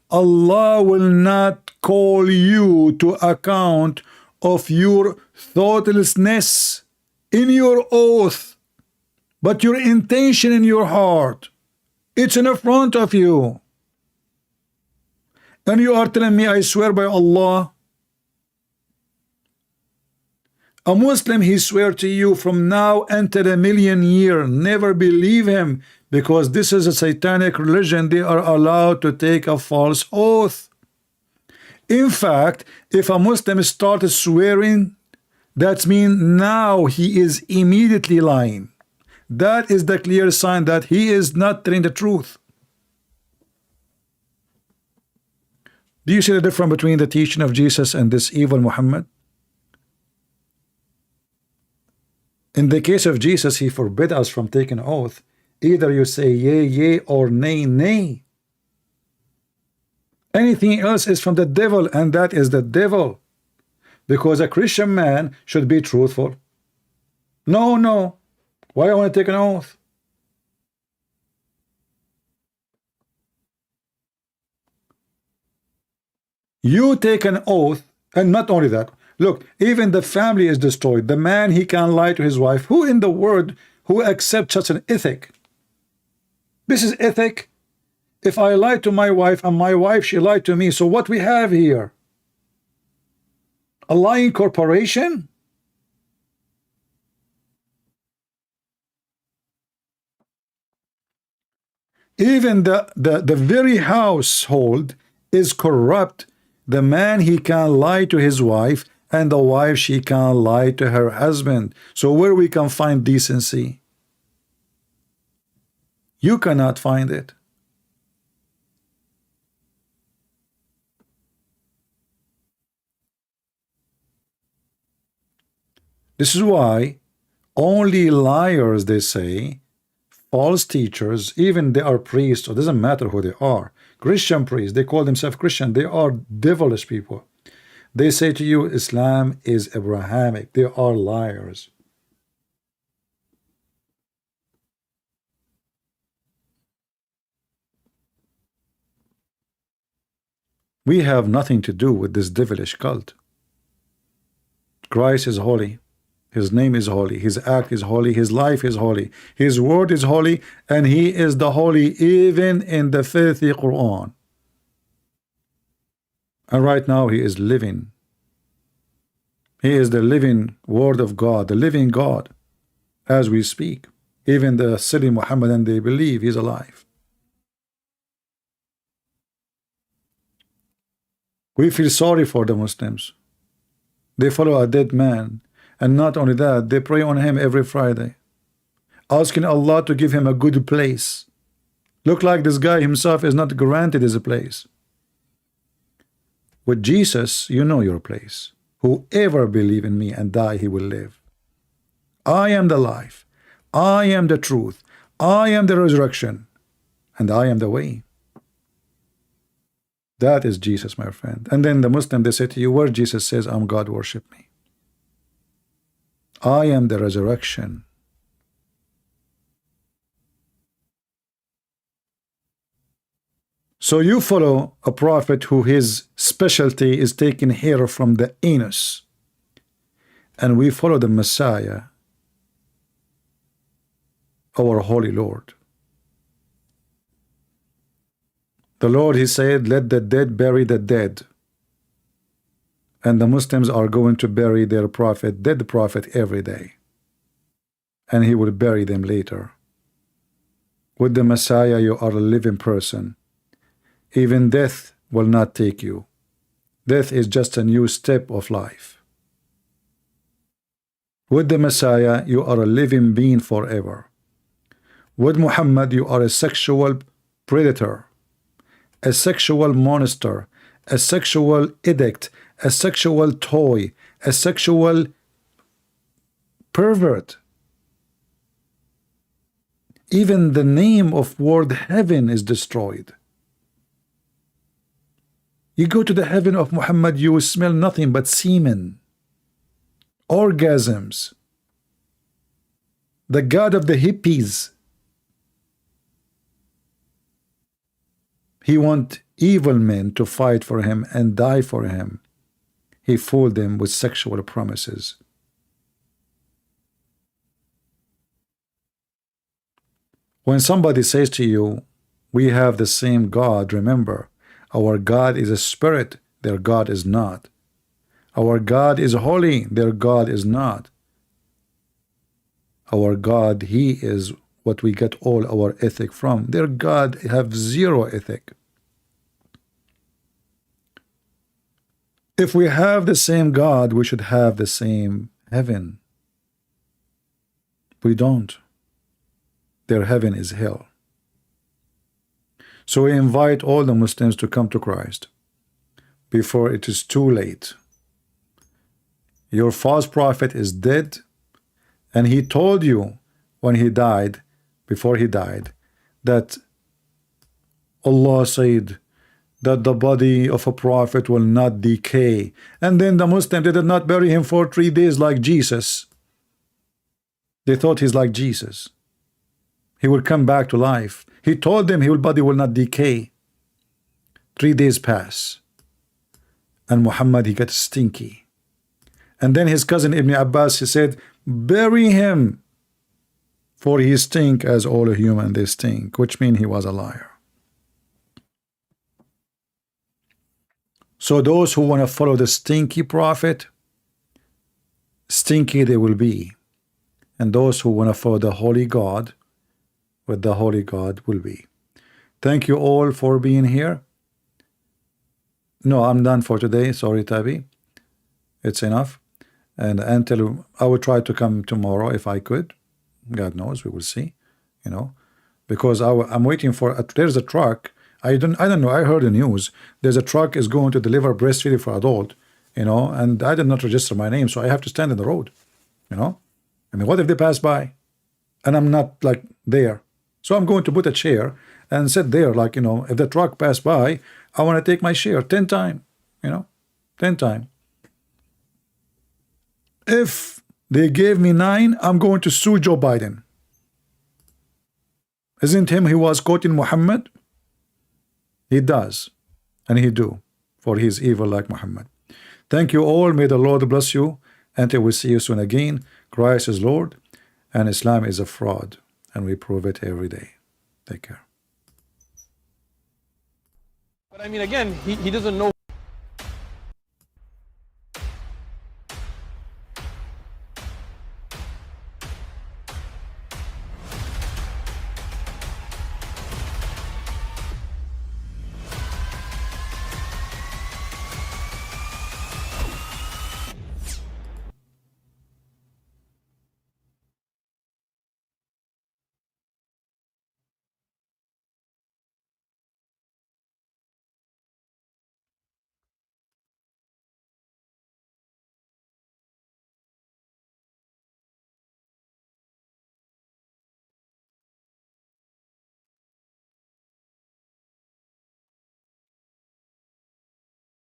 Allah will not call you to account of your thoughtlessness in your oath, but your intention in your heart. It's in front of you. And you are telling me, I swear by Allah. A Muslim, he swear to you from now until a million years. Never believe him, because this is a satanic religion. They are allowed to take a false oath. In fact, if a Muslim started swearing, that means now he is immediately lying. That is the clear sign that he is not telling the truth. Do you see the difference between the teaching of Jesus and this evil Muhammad? In the case of Jesus, he forbid us from taking oath. Either you say yea, yea, or nay, nay. Anything else is from the devil, and that is the devil. Because a Christian man should be truthful. No, no. Why I want to take an oath? You take an oath, and not only that. Look, even the family is destroyed. The man, he can lie to his wife. Who in the world who accepts such an ethic? This is ethic. If I lie to my wife and my wife, she lied to me. So what we have here? A lying corporation? Even the very household is corrupt. The man, he can lie to his wife, and the wife, she can lie to her husband. So where we can find decency? You cannot find it. This is why only liars, they say, false teachers, even they are priests, or it doesn't matter who they are, Christian priests, they call themselves Christian, they are devilish people. They say to you, Islam is Abrahamic. They are liars. We have nothing to do with this devilish cult. Christ is holy. His name is holy. His act is holy. His life is holy. His word is holy. And he is the holy even in the filthy Quran. And right now he is living. He is the living word of God, the living God, as we speak. Even the silly Muhammadan, they believe he's alive. We feel sorry for the Muslims. They follow a dead man, and not only that, they pray on him every Friday, asking Allah to give him a good place. Look like this guy himself is not granted his place. With Jesus, you know your place. Whoever believe in me and die, he will live. I am the life. I am the truth. I am the resurrection. And I am the way. That is Jesus, my friend. And then the Muslim, they say to you, where Jesus says, I'm God, worship me. I am the resurrection. So you follow a prophet who his specialty is taking hair from the anus. And we follow the Messiah, our holy Lord. The Lord, he said, let the dead bury the dead. And the Muslims are going to bury their prophet, dead prophet, every day. And he will bury them later. With the Messiah, you are a living person. Even death will not take you. Death is just a new step of life. With the Messiah, you are a living being forever. With Muhammad, you are a sexual predator, a sexual monster, a sexual addict, a sexual toy, a sexual pervert. Even the name of word heaven is destroyed. You go to the heaven of Muhammad, you will smell nothing but semen, orgasms, the God of the hippies. He wants evil men to fight for him and die for him. He fooled them with sexual promises. When somebody says to you, we have the same God, remember, our God is a spirit, their God is not. Our God is holy, their God is not. Our God, he is what we get all our ethic from. Their God have zero ethic. If we have the same God, we should have the same heaven. We don't. Their heaven is hell. So we invite all the Muslims to come to Christ before it is too late. Your false prophet is dead, and he told you when he died, before he died, that Allah said that the body of a prophet will not decay. And then the Muslims, they did not bury him for 3 days like Jesus. They thought he's like Jesus. He will come back to life. He told them his body will not decay. 3 days pass. And Muhammad, he got stinky. And then his cousin Ibn Abbas, he said, bury him, for he stink as all human they stink, which means he was a liar. So those who want to follow the stinky prophet, stinky they will be. And those who want to follow the holy God, with the holy God will be. Thank you all for being here. No, I'm done for today. Sorry, Tabi. It's enough. And until I will try to come tomorrow if I could. God knows, we will see. You know, because I'm waiting for. There's a truck. I don't know. I heard the news. There's a truck is going to deliver breastfeeding for adult. You know, and I did not register my name, so I have to stand in the road. You know, I mean, what if they pass by and I'm not like there? So I'm going to put a chair and sit there, like, you know, if the truck pass by, I want to take my share 10 times, you know, 10 times. If they gave me 9, I'm going to sue Joe Biden. Isn't him he was quoting Muhammad? He does, and he do, for he is evil like Muhammad. Thank you all. May the Lord bless you. Until we see you soon again. Christ is Lord, and Islam is a fraud, and we prove it every day. Take care. But I mean, again, he doesn't know